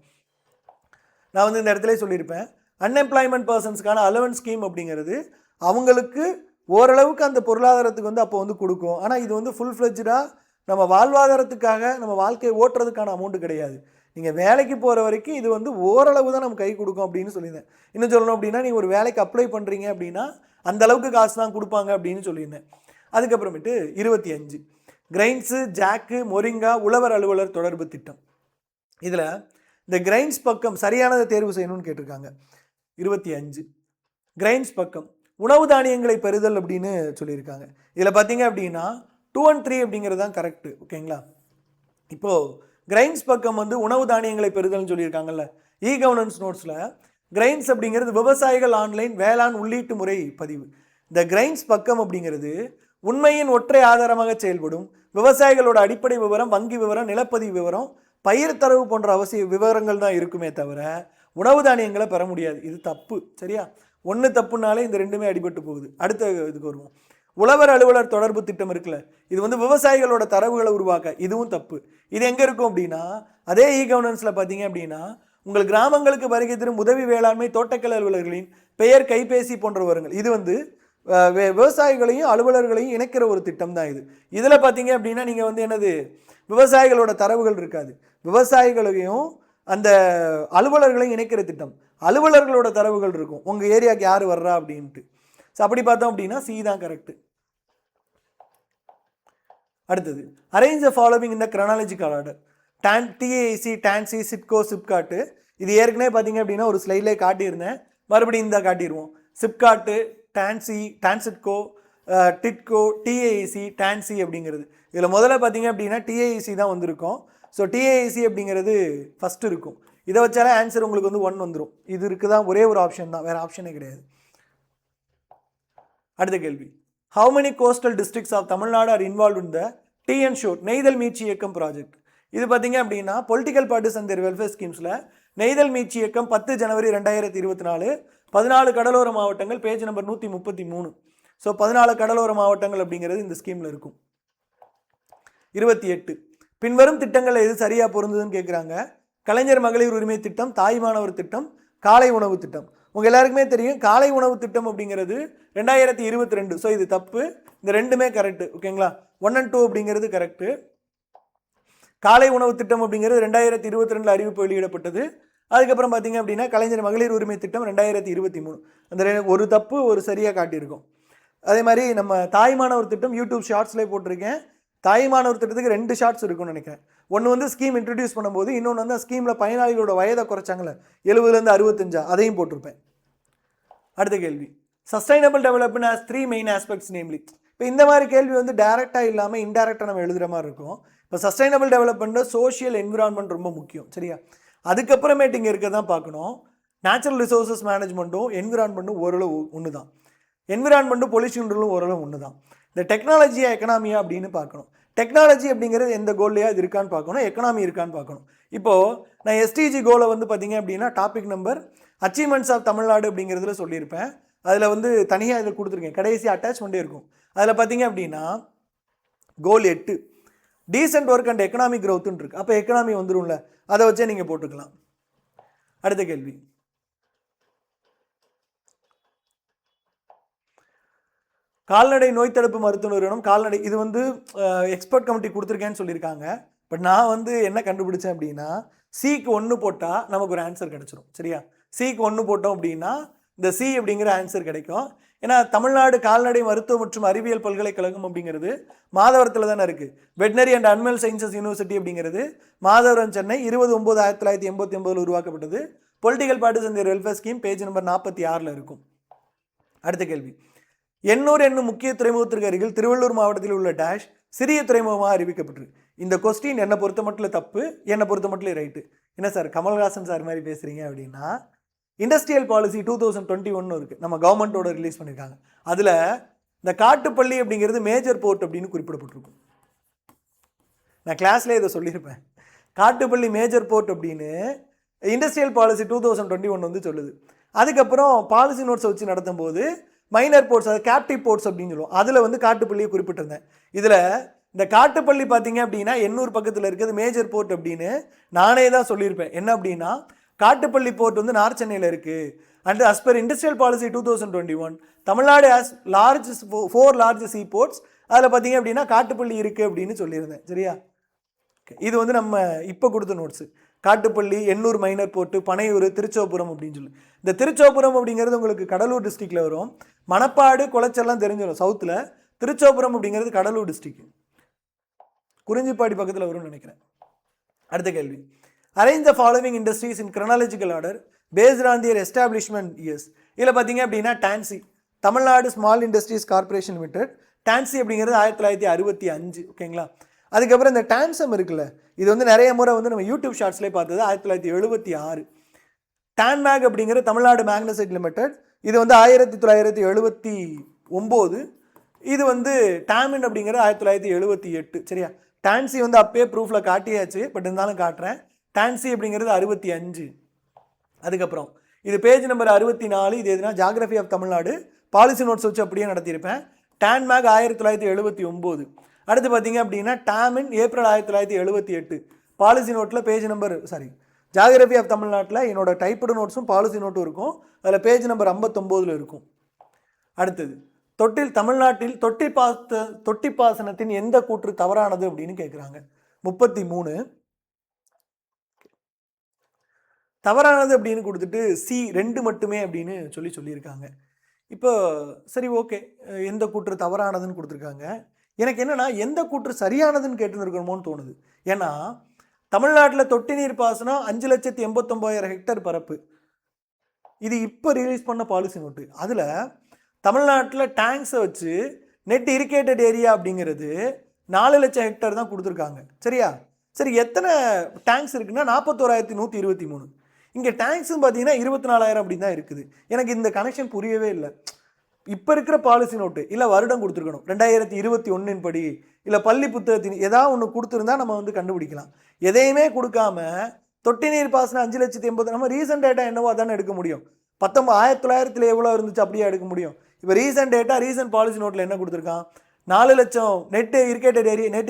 நான் வந்து இந்த இடத்துல சொல்லியிருப்பேன், அன்எம்ப்ளாய்மெண்ட் பர்சன்ஸ்க்கான அலவன்ஸ் ஸ்கீம் அப்படிங்கிறது அவங்களுக்கு ஓரளவுக்கு அந்த பொருளாதாரத்துக்கு வந்து அப்போ வந்து கொடுக்கும். ஆனால் இது வந்து ஃபுல் ஃப்ளெஜ்டாக நம்ம வாழ்வாதாரத்துக்காக நம்ம வாழ்க்கையை ஓட்டுறதுக்கான அமௌண்ட்டு கிடையாது. நீங்கள் வேலைக்கு போகிற வரைக்கும் இது வந்து ஓரளவு தான் நம்ம கை கொடுக்கும் அப்படின்னு சொல்லியிருந்தேன். இன்னும் சொல்லணும் அப்படின்னா, நீங்கள் ஒரு வேலைக்கு அப்ளை பண்ணுறீங்க அப்படின்னா அந்த அளவுக்கு காசு தான் கொடுப்பாங்க அப்படின்னு சொல்லியிருந்தேன். அதுக்கப்புறமேட்டு 25 கிரைன்ஸு, ஜாக்கு, மொரிங்கா உழவர் அலுவலர் தொடர்பு திட்டம். இதில் இந்த கிரைன்ஸ் பக்கம் சரியானதை தேர்வு செய்யணும்னு கேட்டிருக்காங்க. 25 கிரைன்ஸ் பக்கம் உணவு தானியங்களை பெறுதல் அப்படின்னு சொல்லியிருக்காங்க. இதில் பார்த்தீங்க அப்படின்னா 2 and 3 அப்படிங்கிறது தான் கரெக்டு. ஓகேங்களா? இப்போது கிரைன்ஸ் பக்கம் வந்து உணவு தானியங்களை பெறுதல்னு சொல்லியிருக்காங்கல்ல. இ கவர்னன்ஸ் நோட்ஸில் கிரைன்ஸ் அப்படிங்கிறது விவசாயிகள் ஆன்லைன் வேளாண் உள்ளீட்டு முறை பதிவு. இந்த கிரைன்ஸ் பக்கம் அப்படிங்கிறது உண்மையின் ஒற்றை ஆதாரமாக செயல்படும் விவசாயிகளோட அடிப்படை விவரம், வங்கி விவரம், நிலப்பதிவு விவரம், பயிர் தரவு போன்ற அவசிய விவரங்கள் தான் இருக்குமே தவிர உணவு தானியங்களை பெற முடியாது. இது தப்பு. சரியா? ஒன்று தப்புனாலே இந்த ரெண்டுமே அடிபட்டு போகுது. அடுத்த இதுக்கு வருவோம். உழவர் அலுவலர் தொடர்பு திட்டம் இருக்குல்ல, இது வந்து விவசாயிகளோட தரவுகளை உருவாக்க, இதுவும் தப்பு. இது எங்கே இருக்கும் அப்படின்னா அதே இ கவர்னன்ஸில் பார்த்தீங்க அப்படின்னா உங்கள் கிராமங்களுக்கு வருகை தரும் உதவி வேளாண்மை தோட்டக்கலை அலுவலர்களின் பெயர், கைபேசி போன்ற விவரங்கள். இது வந்து விவசாயிகளையும் அலுவலர்களையும் இணைக்கிற ஒரு திட்டம் தான் இது. இதில் பார்த்தீங்க அப்படின்னா நீங்கள் வந்து என்னது விவசாயிகளோட தரவுகள் இருக்காது. விவசாயிகளையும் அந்த அலுவலர்களையும் இணைக்கிற திட்டம். அலுவலர்களோட தரவுகள் இருக்கும், உங்கள் ஏரியாவுக்கு யார் வர்றா அப்படின்ட்டு. ஸோ அப்படி பார்த்தோம் அப்படின்னா சி தான் கரெக்டு. அடுத்தது அரேஞ்ச் த ஃபாலோவிங் இந்த கிரானாலஜிக்கல் ஆர்டர். டிஏஐசி, டான்சி, சிட்கோ, சிப்காட்டு. இது ஏற்கனவே பார்த்தீங்க அப்படின்னா ஒரு ஸ்லைட்லேயே காட்டியிருந்தேன், மறுபடியும் இந்த காட்டிடுவோம். சிப்காட்டு, டான்சி, டான்சிட்கோ, டிட்கோ, டிஏஐசி, டான்சி அப்படிங்கிறது. இதில் முதல்ல பார்த்தீங்க அப்படின்னா டிஏஐசி தான் வந்திருக்கும். ஸோ டிஏஐசி அப்படிங்கிறது ஃபஸ்ட்டு இருக்கும். இதை வச்சாலே ஆன்சர் உங்களுக்கு வந்து 1 வந்துடும். இது இருக்குது தான், ஒரே ஒரு ஆப்ஷன் தான், வேறு ஆப்ஷனே கிடையாது. அடுத்த கேள்வி. How many coastal districts of Tamil Nadu are involve in the TN shore Neithal Meetchi Iyakkam project. இது பார்த்தீங்க அப்படின்னா political parties and their welfare ஸ்கீம்ஸில் நெய்தல் மீட்சி இயக்கம் 10 ஜனவரி 2024 14 கடலோர மாவட்டங்கள், பேஜ் நம்பர் 133. ஸோ 14 கடலோர மாவட்டங்கள் அப்படிங்கிறது இந்த ஸ்கீமில் இருக்கும். 28 பின்வரும் திட்டங்கள் எது சரியாக பொருந்ததுன்னு கேட்குறாங்க. கலைஞர் மகளிர் உரிமை திட்டம், தாய் மாணவர் திட்டம், காலை உணவு திட்டம். உங்கள் எல்லாருக்குமே தெரியும் காலை உணவு திட்டம் அப்படிங்கிறது 2022. ஸோ இது தப்பு. இந்த ரெண்டுமே கரெக்டு. ஓகேங்களா? 1 and 2 அப்படிங்கிறது கரெக்டு. காலை உணவு திட்டம் அப்படிங்கிறது 2022 அறிவிப்பு வெளியிடப்பட்டது. அதுக்கப்புறம் பார்த்தீங்க அப்படின்னா கலைஞர் மகளிர் உரிமை திட்டம் 2023. அந்த ஒரு தப்பு ஒரு சரியாக காட்டியிருக்கோம். அதே மாதிரி நம்ம தாய்மானவர் திட்டம் யூடியூப் ஷார்ட்ஸ்லேயே போட்டிருக்கேன். தாய்மானவர் திட்டத்துக்கு 2 ஷார்ட்ஸ் இருக்கும்னு நினைக்கிறேன். ஒன்று வந்து ஸ்கீம் இன்ட்ரடியூஸ் பண்ணும்போது, இன்னொன்று வந்து ஸ்கீமில் பயனாளிகளோட வயதை குறைச்சாங்களே 70லேருந்து 65, அதையும் போட்டிருப்பேன். அடுத்த கேள்வி. Sustainable development has 3 main aspects namely. இப்போ இந்த மாதிரி கேள்வி வந்து டைரெக்டாக இல்லாமல் இன்டைரக்டாக நம்ம எழுதுகிற மாதிரி இருக்கும். இப்போ சஸ்டைனபிள் டெவலப்மெண்ட்டு சோஷியல் என்விரான்மெண்ட் ரொம்ப முக்கியம். சரியா? அதுக்கப்புறமேட்டு இங்கே இருக்க தான் பார்க்கணும். நேச்சுரல் ரிசோர்ஸஸ் மேனேஜ்மெண்ட்டும் என்விரான்மெண்ட்டும் ஓரளவு ஒன்று தான். என்விரான்மெண்ட்டும் பொல்யூஷன்களும் ஓரளவு ஒன்று தான். இந்த டெக்னாலஜியா எக்கனாமியா அப்படின்னு பார்க்கணும். டெக்னாலஜி அப்படிங்கிறது எந்த கோல்லையா இது இருக்கான்னு பார்க்கணும், எக்கனாமி இருக்கான்னு பார்க்கணும். இப்போது நான் எஸ்டிஜி கோலை வந்து பார்த்தீங்க அப்படின்னா topic number achievements of Tamil Nadu அப்படிங்கிறதுல சொல்லியிருப்பேன். அதில் வந்து தனியாக இதில் கொடுத்துருக்கேன், கடைசி அட்டாச்மெண்ட்டே இருக்கும். அதில் பார்த்தீங்க அப்படின்னா கோல் 8 டீசென்ட் ஒர்க் அண்ட் எக்கனாமிக் க்ரோத்துன்னு இருக்குது. அப்போ எக்கனாமி வந்துடும்ல, அதை வச்சே நீங்கள் போட்டுக்கலாம். அடுத்த கேள்வி. கால்நடை நோய் தடுப்பு மருத்துவ நிறுவனம் கால்நடை, இது வந்து எக்ஸ்பர்ட் கமிட்டி கொடுத்துருக்கேன்னு சொல்லியிருக்காங்க. பட் நான் வந்து என்ன கண்டுபிடிச்சேன் அப்படின்னா சிக்கு 1 போட்டால் நமக்கு ஒரு ஆன்சர் கிடச்சிரும். சரியா? சிக்கு 1 போட்டோம் அப்படின்னா இந்த சி அப்படிங்கிற ஆன்சர் கிடைக்கும். ஏன்னா தமிழ்நாடு கால்நடை மருத்துவ மற்றும் அறிவியல் பல்கலைக்கழகம் அப்படிங்கிறது மாதவரத்தில் தானே இருக்குது. Veterinary and animal sciences university அப்படிங்கிறது மாதவரம், சென்னை. 20/9/1989 உருவாக்கப்பட்டது. Political parties and their welfare scheme, page number 46 இருக்கும். அடுத்த கேள்வி. எண்ணூர் என்னும் முக்கிய துறைமுகத்திற்கு அருகில் திருவள்ளூர் மாவட்டத்தில் உள்ள டேஷ் சிறிய துறைமுகமாக அறிவிக்கப்பட்டிருக்கு. இந்த கொஸ்டின் என்னை பொறுத்த மட்டும் தப்பு, என்னை பொறுத்த மட்டும் ரைட்டு. என்ன சார் கமல்ஹாசன் சார் மாதிரி பேசுகிறீங்க அப்படின்னா, இண்டஸ்ட்ரியல் பாலிசி 2021 இருக்குது, நம்ம கவர்மெண்ட்டோட ரிலீஸ் பண்ணியிருக்காங்க. அதில் இந்த காட்டுப்பள்ளி அப்படிங்கிறது மேஜர் போர்ட் அப்படின்னு குறிப்பிடப்பட்டிருக்கும். நான் கிளாஸ்லேயே இதை சொல்லியிருப்பேன். காட்டுப்பள்ளி மேஜர் போர்ட் அப்படின்னு இண்டஸ்ட்ரியல் பாலிசி 2021 வந்து சொல்லுது. அதுக்கப்புறம் பாலிசி நோட்ஸை வச்சு நடத்தும் போது மைனர் போர்ட்ஸ், அது கேப்டிவ் போர்ட்ஸ் அப்படின்னு சொல்லுவோம். அதில் வந்து காட்டுப்பள்ளியை குறிப்பிட்டிருந்தேன். இதில் இந்த காட்டுப்பள்ளி பார்த்தீங்க அப்படின்னா எண்ணூர் பக்கத்தில் இருக்கிறது மேஜர் போர்ட் அப்படின்னு நானே தான் சொல்லியிருப்பேன். என்ன அப்படின்னா காட்டுப்பள்ளி போர்ட் வந்து நார்த் சென்னையில் இருக்குது. And as per industrial policy 2021 Tamil Nadu has 4 large sea ports அதில் பார்த்தீங்க அப்படின்னா காட்டுப்பள்ளி இருக்குது அப்படின்னு சொல்லியிருந்தேன். சரியா? இது வந்து நம்ம இப்போ கொடுத்த notes. Kattupalli, Ennore minor port, Panaiyur, Thiruchopuram அப்படின்னு சொல்லி. இந்த திருச்சோபுரம் அப்படிங்கிறது உங்களுக்கு கடலூர் டிஸ்ட்ரிக்டில் வரும். மணப்பாடு, குளச்சல்லாம் தெரிஞ்சிடும் சவுத்தில். திருச்சோபுரம் அப்படிங்கிறது கடலூர் டிஸ்ட்ரிக்ட், குறிஞ்சிப்பாடி பக்கத்தில் வரும்னு நினைக்கிறேன். அடுத்த கேள்வி. Arrange the following industries in chronological order based on their establishment years. இதில் பார்த்தீங்க அப்படின்னா TANSI, Tamil Nadu small industries corporation limited. TANSI அப்படிங்கிறது 1965. ஓகேங்களா? அதுக்கப்புறம் இந்த டான்சம் இருக்குல்ல, இது வந்து நிறைய முறை வந்து நம்ம யூடியூப் ஷார்ட்ஸ்லேயே பார்த்தது 1976. டான்மேக் அப்படிங்கிற தமிழ்நாடு மேக்னசைட் லிமிடெட், இது வந்து 1979. இது வந்து டாமின் அப்படிங்கிறது 1978. சரியா? டான்சி வந்து அப்பயே ப்ரூஃபில் காட்டியாச்சு, பட் இருந்தாலும் காட்டுறேன். டான்சி அப்படிங்கிறது 65. அதுக்கப்புறம் இது பேஜ் நம்பர் 64. இது எதுனா geography of Tamil Nadu policy notes வச்சு அப்படியே நடத்தியிருப்பேன். டான்மேக் 1979. அடுத்து பார்த்தீங்க அப்படின்னா டாமின் ஏப்ரல் 1978. பாலிசி நோட்டில் பேஜ் நம்பர் ஜாகிரபி ஆஃப் தமிழ்நாட்டில் என்னோட டைப்டு நோட்ஸும் பாலிசி நோட்டும் இருக்கும். அதில் பேஜ் நம்பர் 59 இருக்கும். அடுத்தது தமிழ்நாட்டில் தொட்டி பாசனத்தின் எந்த கூற்று தவறானது அப்படின்னு கேட்குறாங்க. 33 தவறானது அப்படின்னு கொடுத்துட்டு சி 2 மட்டுமே அப்படின்னு சொல்லியிருக்காங்க. இப்போ சரி, ஓகே, எந்த கூற்று தவறானதுன்னு கொடுத்துருக்காங்க. எனக்கு என்னென்னா எந்த கூற்று சரியானதுன்னு கேட்டுருக்கணுமோன்னு தோணுது. ஏன்னா தமிழ்நாட்டில் தொட்டி நீர் பாசனம் 5,89,000 ஹெக்டர் பரப்பு. இது இப்போ ரிலீஸ் பண்ண பாலிசி நோட்டு. அதில் தமிழ்நாட்டில் டேங்க்ஸை வச்சு நெட் இரிகேட்டட் ஏரியா அப்படிங்கிறது 4 லட்சம் ஹெக்டர் தான் கொடுத்துருக்காங்க. சரியா? சரி, எத்தனை டேங்க்ஸ் இருக்குன்னா 41,123. இங்கே டேங்க்ஸும் பார்த்தீங்கன்னா 24,000 அப்படின்னு தான் இருக்குது. எனக்கு இந்த கனெக்ஷன் புரியவே இல்லை. இப்போ இருக்கிற பாலிசி நோட்டு இல்லை வருடம் கொடுத்துருக்கணும் 2021 படி, இல்லை பள்ளி புத்தகத்தின் ஏதாவது ஒன்று கொடுத்துருந்தா நம்ம வந்து கண்டுபிடிக்கலாம். எதையுமே கொடுக்காம தொட்டி நீர் பாசனம் 5,80,000 நம்ம ரீசன்ட் டேட்டா என்னவோ அதானே எடுக்க முடியும். 1900 எவ்வளோ இருந்துச்சு அப்படியே எடுக்க முடியும். இப்போ ரீசன்ட் டேட்டா ரீசன்ட் பாலிசி நோட்டில் என்ன கொடுத்துருக்கான்? 4 லட்சம் நெட்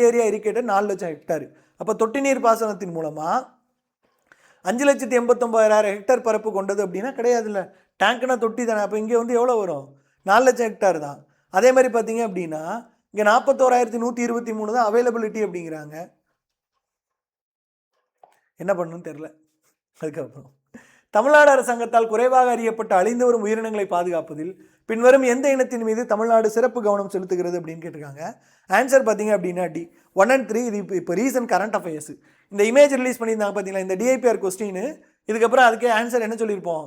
ஏரியா இரிகேட்டட் 4 லட்சம் ஹெக்டர். அப்போ தொட்டி நீர் பாசனத்தின் மூலமாக 5,89,000 ஹெக்டர் பரப்பு கொண்டது அப்படின்னா கிடையாதுல்ல. டேங்க்னா தொட்டி தானே. அப்போ இங்கே வந்து எவ்வளோ வரும்? 4 லட்சம் ஹெக்டார் தான். அதே மாதிரி பார்த்தீங்க அப்படின்னா இங்கே 41,123 தான் அவைலபிலிட்டி அப்படிங்கிறாங்க. என்ன பண்ணணும்னு தெரில. அதுக்கப்புறம் தமிழ்நாடு அரசாங்கத்தால் குறைவாக அறியப்பட்ட அழிந்து வரும் உயிரினங்களை பாதுகாப்பதில் பின்வரும் எந்த இனத்தின் மீது தமிழ்நாடு சிறப்பு கவனம் செலுத்துகிறது அப்படின்னு கேட்டிருக்காங்க. ஆன்சர் பார்த்தீங்க அப்படின்னா டி 1 and 3. இது இப்போ ரீசன்ட் கரண்ட் அஃபேர்ஸ். இந்த இமேஜ் ரிலீஸ் பண்ணியிருந்தாங்க பார்த்தீங்களா, இந்த டிஐபிஆர் கொஸ்டின். இதுக்கப்புறம் அதுக்கே ஆன்சர் என்ன சொல்லியிருப்போம்?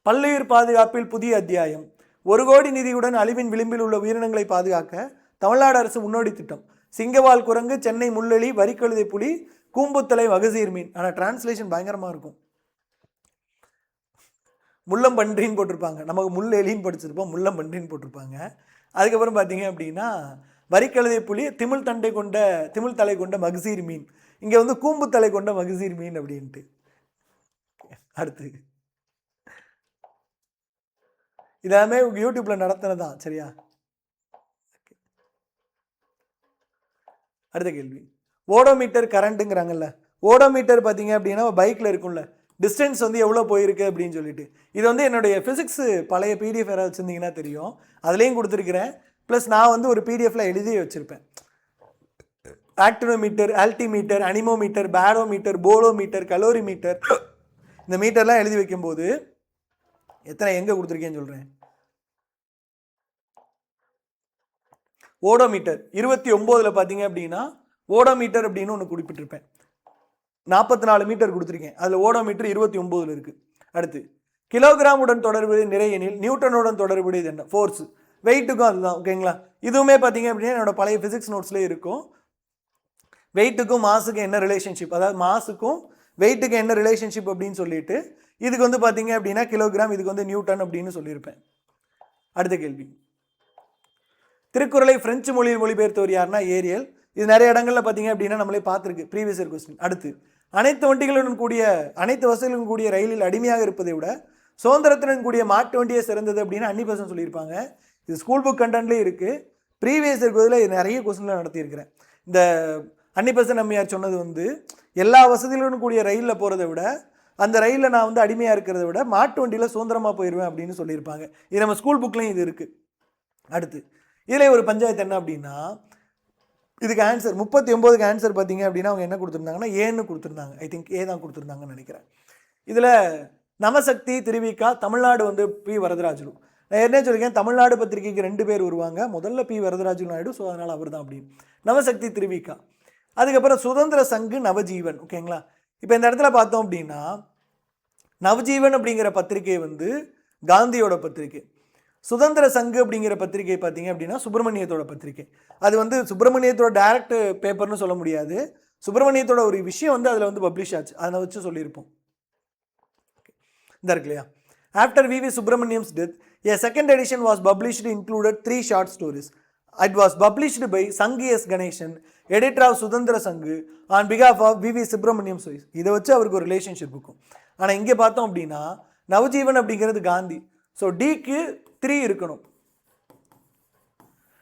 பல்லுயிர் பாதுகாப்பில் புதிய அத்தியாயம். 1 கோடி நிதியுடன் அழிவின் விளிம்பில் உள்ள உயிரினங்களை பாதுகாக்க தமிழ்நாடு அரசு முன்னோடி திட்டம். சிங்கவால் குரங்கு, சென்னை முள்ளெலி, வரிக்கழுதை புலி, கூம்புத்தலை, வகசீர் மீன். ஆனால் டிரான்ஸ்லேஷன் பயங்கரமாக இருக்கும். முள்ளம்பன்றின்னு போட்டிருப்பாங்க, நமக்கு முள்ளெலின்னு படிச்சிருப்போம், முள்ளம்பன்றின்னு போட்டிருப்பாங்க. அதுக்கப்புறம் பார்த்தீங்க அப்படின்னா வரிக்கழுதை புலி, திமிழ் தலை கொண்ட மகசீர் மீன். இங்கே வந்து கூம்பு தலை கொண்ட மகசீர் மீன் அப்படின்ட்டு. அடுத்து இதெல்லாமே யூடியூப்பில் நடத்தினதான். சரியா? அடுத்த கேள்வி. ஓடோமீட்டர் கரண்ட்டுங்கிறாங்கல்ல. ஓடோமீட்டர் பார்த்தீங்க அப்படின்னா பைக்கில் இருக்கும்ல, டிஸ்டன்ஸ் வந்து எவ்வளோ போயிருக்கு அப்படின்னு சொல்லிட்டு. இது வந்து என்னுடைய ஃபிசிக்ஸு பழைய பிடிஎஃப் யாராவது வச்சுருந்தீங்கன்னா தெரியும், அதுலேயும் கொடுத்துருக்கிறேன். ப்ளஸ் நான் வந்து ஒரு பிடிஎஃப்பில் எழுதி வச்சுருப்பேன். Actinometer, altimeter, anemometer, barometer, bolometer, calorimeter, இந்த மீட்டர்லாம் எழுதி வைக்கும்போது எத்தனை எங்கே கொடுத்துருக்கேன்னு சொல்கிறேன். ஓடோமீட்டர் 29 பார்த்தீங்க அப்படின்னா ஓடோமீட்டர் அப்படின்னு ஒன்று குறிப்பிட்டிருப்பேன். 44 மீட்டர் கொடுத்துருக்கேன். அதில் ஓடோமீட்டர் 29 இருக்குது. அடுத்து கிலோகிராமுடன் தொடர்புடைய நிறையெனில் நியூட்டனுடன் தொடர்புடையது என்ன? ஃபோர்ஸ். வெயிட்டுக்கும் அதுதான். ஓகேங்களா? இதுவுமே பார்த்தீங்க அப்படின்னா என்னோட பழைய ஃபிசிக்ஸ் நோட்ஸ்லேயே இருக்கும். வெயிட்டுக்கும் மாசுக்கும் என்ன ரிலேஷன்ஷிப், அதாவது மாசுக்கும் வெயிட்டுக்கு என்ன ரிலேஷன்ஷிப் அப்படின்னு சொல்லிட்டு இதுக்கு வந்து பார்த்தீங்க அப்படின்னா கிலோகிராம், இதுக்கு வந்து நியூட்டன் அப்படின்னு சொல்லியிருப்பேன். அடுத்த கேள்வி. திருக்குறளை பிரெஞ்சு மொழியில் மொழிபெயர்த்தவர் யாருன்னா ஏரியல். இது நிறைய இடங்களில் பார்த்தீங்க அப்படின்னா நம்மளே பார்த்துருக்கு, ப்ரீவியஸ் இயர் கொஸ்டின். அடுத்து அனைத்து வசதிகளுடன் கூடிய ரயிலில் அடிமையாக இருப்பதை விட சுதந்திரத்துடன் கூடிய மாட்டு வண்டியே சிறந்தது அப்படின்னு அன்னி பெசன்ட் சொல்லியிருப்பாங்க. இது ஸ்கூல் புக் கண்டென்ட்லேயே இருக்குது. ப்ரீவியஸ் இயர் இதில் நிறைய கொஸ்டினில் நடத்தியிருக்கிறேன். இந்த அன்னி பெசன்ட் அம்மையார் சொன்னது வந்து எல்லா வசதிகளுடன் கூடிய ரயிலில் போகிறத விட அந்த ரயிலில் நான் வந்து அடிமையாக இருக்கிறத விட மாட்டு வண்டியில் சுதந்திரமாக போயிடுவேன் அப்படின்னு சொல்லியிருப்பாங்க. இது நம்ம ஸ்கூல் புக்லேயும் இது இருக்குது. அடுத்து இதில் ஒரு பஞ்சாயத்து என்ன அப்படின்னா, இதுக்கு ஆன்சர் 39க்கு ஆன்சர் பார்த்தீங்க அப்படின்னா அவங்க என்ன கொடுத்துருந்தாங்கன்னா ஏன்னு கொடுத்துருந்தாங்க. ஐ திங்க் ஏ தான் கொடுத்துருந்தாங்கன்னு நினைக்கிறேன். இதில் நவசக்தி திருவிக்கா, தமிழ்நாடு வந்து பி வரதராஜுலு. நான் ஏற்கனவே சொல்லியிருக்கேன், தமிழ்நாடு பத்திரிகைக்கு 2 பேர் வருவாங்க. முதல்ல பி வரதராஜுலு நாயுடு, ஸோ அதனால் அவர் தான் அப்படின்னு. நவசக்தி திருவிக்கா. அதுக்கப்புறம் சுதந்திர சங்கு நவஜீவன். ஓகேங்களா? இப்போ இந்த இடத்துல பார்த்தோம் அப்படின்னா நவஜீவன் அப்படிங்கிற பத்திரிகை வந்து காந்தியோட பத்திரிகை. சுதந்திர சங்கு அப்படிங்கிற பத்திரிகை பார்த்தீங்க அப்படின்னா சுப்பிரமணியத்தோட பத்திரிகை. அது வந்து சுப்பிரமணியத்தோட டைரக்ட் பேப்பர்னு சொல்ல முடியாது. சுப்பிரமணியத்தோட ஒரு விஷயம் வந்து அதில் வந்து பப்ளிஷ் ஆச்சு. அதை வச்சு சொல்லியிருப்போம். இந்த இருக்கு இல்லையா? After V Subramaniam's death a second edition was published included 3 short stories. It was published by Sangi S. Ganeshan, editor of சுதந்திர சங்கு on behalf of V Subramaniam choice. இதை வச்சு அவருக்கு ஒரு ரிலேஷன்ஷிப் இருக்கும். ஆனால் இங்கே பார்த்தோம் அப்படின்னா நவஜீவன் அப்படிங்கிறது காந்தி. ஸோ டிக்கு 3 இருக்கணும்.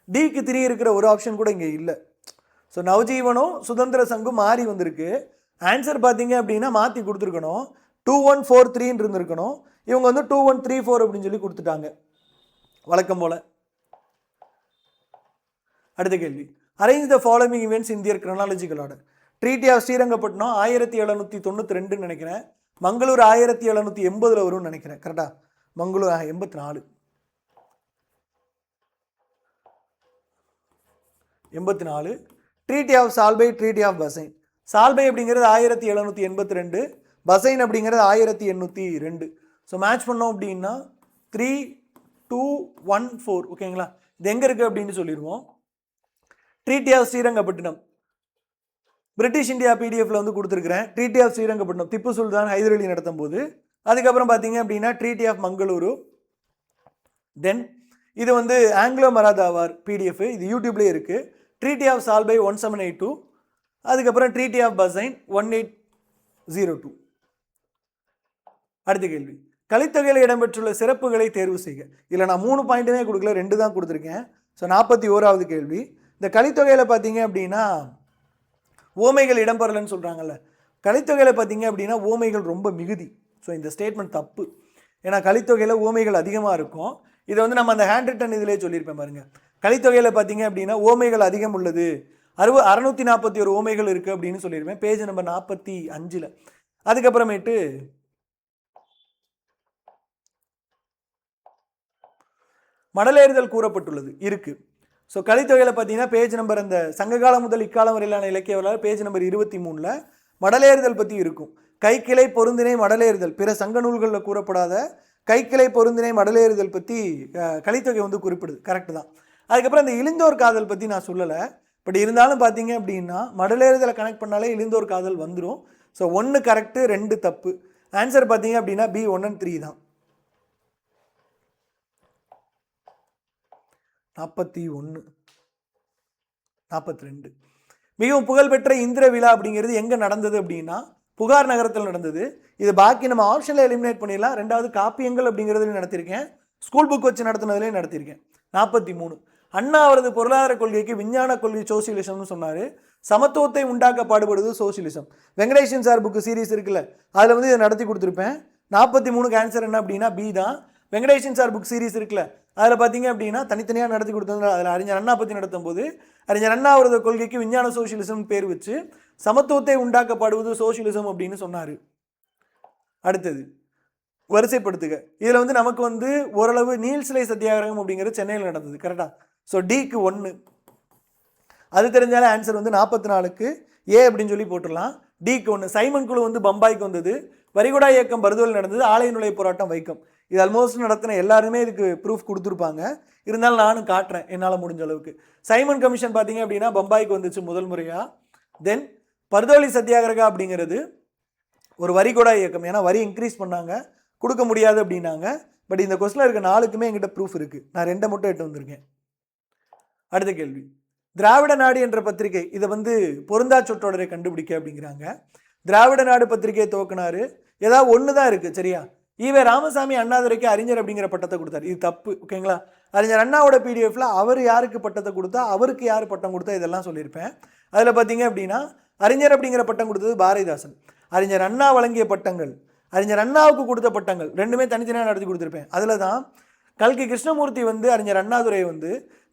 டிக்கு 3 இருக்கிற ஒரு ஆப்ஷன் கூட இங்கே இல்லை. ஸோ நவஜீவனும் சுதந்திர சங்கும் மாறி வந்திருக்கு. ஆன்சர் பார்த்தீங்க அப்படின்னா மாற்றி கொடுத்துருக்கணும். 2143 இருந்திருக்கணும். இவங்க வந்து 2134 அப்படின்னு சொல்லி கொடுத்துட்டாங்க வழக்கம் போல. அடுத்த கேள்வி, arrange the following events in their chronological order. Treaty of Srirangapatnam 1792 நினைக்கிறேன். மங்களூர் 1780 வரும்னு நினைக்கிறேன். கரெக்டா? Mangalore 84. 84. Treaty of Salbai, treaty of Bassein. Salbai அப்படிங்கிறது 1782, பசைன் அப்படிங்கிறது 1802. ஸோ மேட்ச் பண்ணோம் அப்படின்னா 3214. ஓகேங்களா? இது எங்கே இருக்குது அப்படின்னு சொல்லிடுவோம். Treaty of Srirangapatnam British India பிடிஎஃப்ல வந்து கொடுத்துருக்கிறேன். ட்ரீட்டி ஆஃப் ஸ்ரீரங்கப்பட்டினம் திப்பு சுல்தான் ஹைதர் அலி நடத்தும் போது. அதுக்கப்புறம் பார்த்தீங்க அப்படின்னா ட்ரீட்டி ஆஃப் மங்களூரு. தென் இது வந்து ஆங்கிலோ மராதா வார் பிடிஎஃப், இது யூடியூப்லேயே இருக்குது. Treaty of Salbai 1782. அதுக்கப்புறம் ட்ரீட்டி ஆஃப் பசைன் 1802. அடுத்த கேள்வி, கலித்தொகையில் இடம்பெற்றுள்ள சிறப்புகளை தேர்வு செய்க. இல்லை நான் 3 பாயிண்ட்டுமே கொடுக்கல, 2 தான் கொடுத்துருக்கேன். ஸோ 41வது கேள்வி, இந்த கலித்தொகையில் பார்த்தீங்க அப்படின்னா ஓமைகள் இடம்பெறலன்னு சொல்கிறாங்கல்ல. கலித்தொகையில் பார்த்தீங்க அப்படின்னா ஓமைகள் ரொம்ப மிகுதி. ஸோ இந்த ஸ்டேட்மெண்ட் தப்பு. ஏன்னா கலித்தொகையில் ஓமைகள் அதிகமாக இருக்கும். இதை வந்து நம்ம அந்த ஹேண்ட் ரிட்டன் இதிலே சொல்லியிருப்பேன் பாருங்கள். கலித்தொகையில் பார்த்தீங்க அப்படின்னா ஓமைகள் அதிகம் உள்ளது. 641 ஓமைகள் இருக்குது அப்படின்னு சொல்லியிருப்பேன், பேஜ் நம்பர் 45. அதுக்கப்புறமேட்டு மடலேறுதல் கூறப்பட்டுள்ளது இருக்குது. ஸோ கலித்தொகையில் பார்த்தீங்கன்னா பேஜ் நம்பர் அந்த சங்ககாலம் முதல் இக்காலம் வரையிலான இலக்கிய வரலாறு பேஜ் நம்பர் 23 மடலேறுதல் பற்றி இருக்கும். கைக்கிளை பொருந்தினை மடலேறுதல், பிற சங்க நூல்களில் கூறப்படாத கைக்கிளை பொருந்தினை மடலேறுதல் பற்றி கலித்தொகை வந்து குறிப்பிடுது. கரெக்டு தான். அதுக்கப்புறம் அந்த இழிந்தோர் காதல் பற்றி நான் சொல்லலை. பட் இருந்தாலும் பார்த்தீங்க அப்படின்னா மடலேறுதலை கனெக்ட் பண்ணாலே இழிந்தோர் காதல் வந்துடும். ஸோ 1 கரெக்டு, 2 தப்பு. ஆன்சர் பார்த்தீங்க அப்படின்னா B 1 and 3 தான். 41, 42. மிகவும் புகழ்பெற்ற இந்திர விழா அப்படிங்கிறது எங்கே நடந்தது அப்படின்னா புகார் நகரத்தில் நடந்தது. இது பாக்கி நம்ம ஆப்ஷனில் எலிமினேட் பண்ணிடலாம். 2வது காப்பியங்கள் அப்படிங்கிறதுலையும் நடத்தியிருக்கேன், ஸ்கூல் புக் வச்சு நடத்தினதுலேயும் நடத்தியிருக்கேன். 43. அண்ணா அவரது பொருளாதார கொள்கைக்கு விஞ்ஞான கொள்கை சோசியலிசம்னு சொன்னார். சமத்துவத்தை உண்டாக்க பாடுபடுவது socialism. Venkatesan sir book series இருக்குல்ல, அதில் வந்து இதை நடத்தி கொடுத்துருப்பேன். 43க்கு ஆன்சர் என்ன அப்படின்னா B தான். வெங்கடேஷன் சார் புக் சீரீஸ் இருக்குல்ல, அதில் பார்த்தீங்க அப்படின்னா தனித்தனியாக நடத்தி கொடுத்தது. அதில் அறிஞர் அண்ணா பற்றி நடத்தும் போது அறிஞர் அண்ணா அவரது கொள்கைக்கு விஞ்ஞான சோசியலிசம் பேர் வச்சு சமத்துவத்தை உண்டாக்கப்படுவது சோசியலிசம் அப்படின்னு சொன்னார். அடுத்தது வரிசைப்படுத்துக. இதில் வந்து நமக்கு வந்து ஓரளவு நீல் சிலை சத்தியாகிரகம் அப்படிங்கிறது சென்னையில் நடந்தது. கரெக்டாக? ஸோ Dக்கு 1. அது தெரிஞ்சாலே ஆன்சர் வந்து 44க்கு A அப்படின்னு சொல்லி போட்டுடலாம். Dக்கு 1. சைமன் குழு வந்து பம்பாய்க்கு வந்தது. வரிகுடா இயக்கம் பர்துவில் நடந்தது. ஆலய நுழை போராட்டம் வைக்கம். இது ஆல்மோஸ்ட் நடத்தின எல்லாருமே இதுக்கு ப்ரூஃப் கொடுத்துருப்பாங்க. இருந்தாலும் நானும் காட்டுறேன் என்னால் முடிஞ்ச அளவுக்கு. சைமன் கமிஷன் பார்த்தீங்க அப்படின்னா பம்பாய்க்கு வந்துச்சு முதல் முறையாக. தென் பர்தோலி சத்தியாகிரகா அப்படிங்கிறது ஒரு வரிகுடா இயக்கம். ஏன்னா வரி இன்க்ரீஸ் பண்ணாங்க, கொடுக்க முடியாது அப்படின்னாங்க. பட் இந்த கொஸ்டினில் இருக்க 4க்குமே என்கிட்ட ப்ரூஃப் இருக்குது. நான் 2 மட்டும் எடுத்து வந்திருக்கேன். அடுத்த கேள்வி, திராவிட நாடு என்ற பத்திரிகை இதை வந்து பொருந்தா சொற்றொடரை கண்டுபிடிக்க அப்படிங்கிறாங்க. திராவிட நாடு பத்திரிகையை துவக்கினாரு. ஏதாவது 1 தான் இருக்குது. சரியா? ஈவே ராமசாமி அண்ணாதுரைக்கு அறிஞர் அப்படிங்கிற பட்டத்தை கொடுத்தாரு. இது தப்பு. ஓகேங்களா? அறிஞர் அண்ணாவோட பிடிஎஃப்ல அவர் யாருக்கு பட்டத்தை கொடுத்தா, அவருக்கு யார் பட்டம் கொடுத்தா, இதெல்லாம் சொல்லியிருப்பேன். அதில் பார்த்தீங்க அப்படின்னா அறிஞர் அப்படிங்கிற பட்டம் கொடுத்தது பாரதிதாசன். அறிஞர் அண்ணா வழங்கிய பட்டங்கள், அறிஞர் அண்ணாவுக்கு கொடுத்த பட்டங்கள் 2மே தனித்தனியாக நடத்தி கொடுத்துருப்பேன். அதில் தான் கல்கி கிருஷ்ணமூர்த்தி வந்து அறிஞர் அண்ணாதுரை வந்து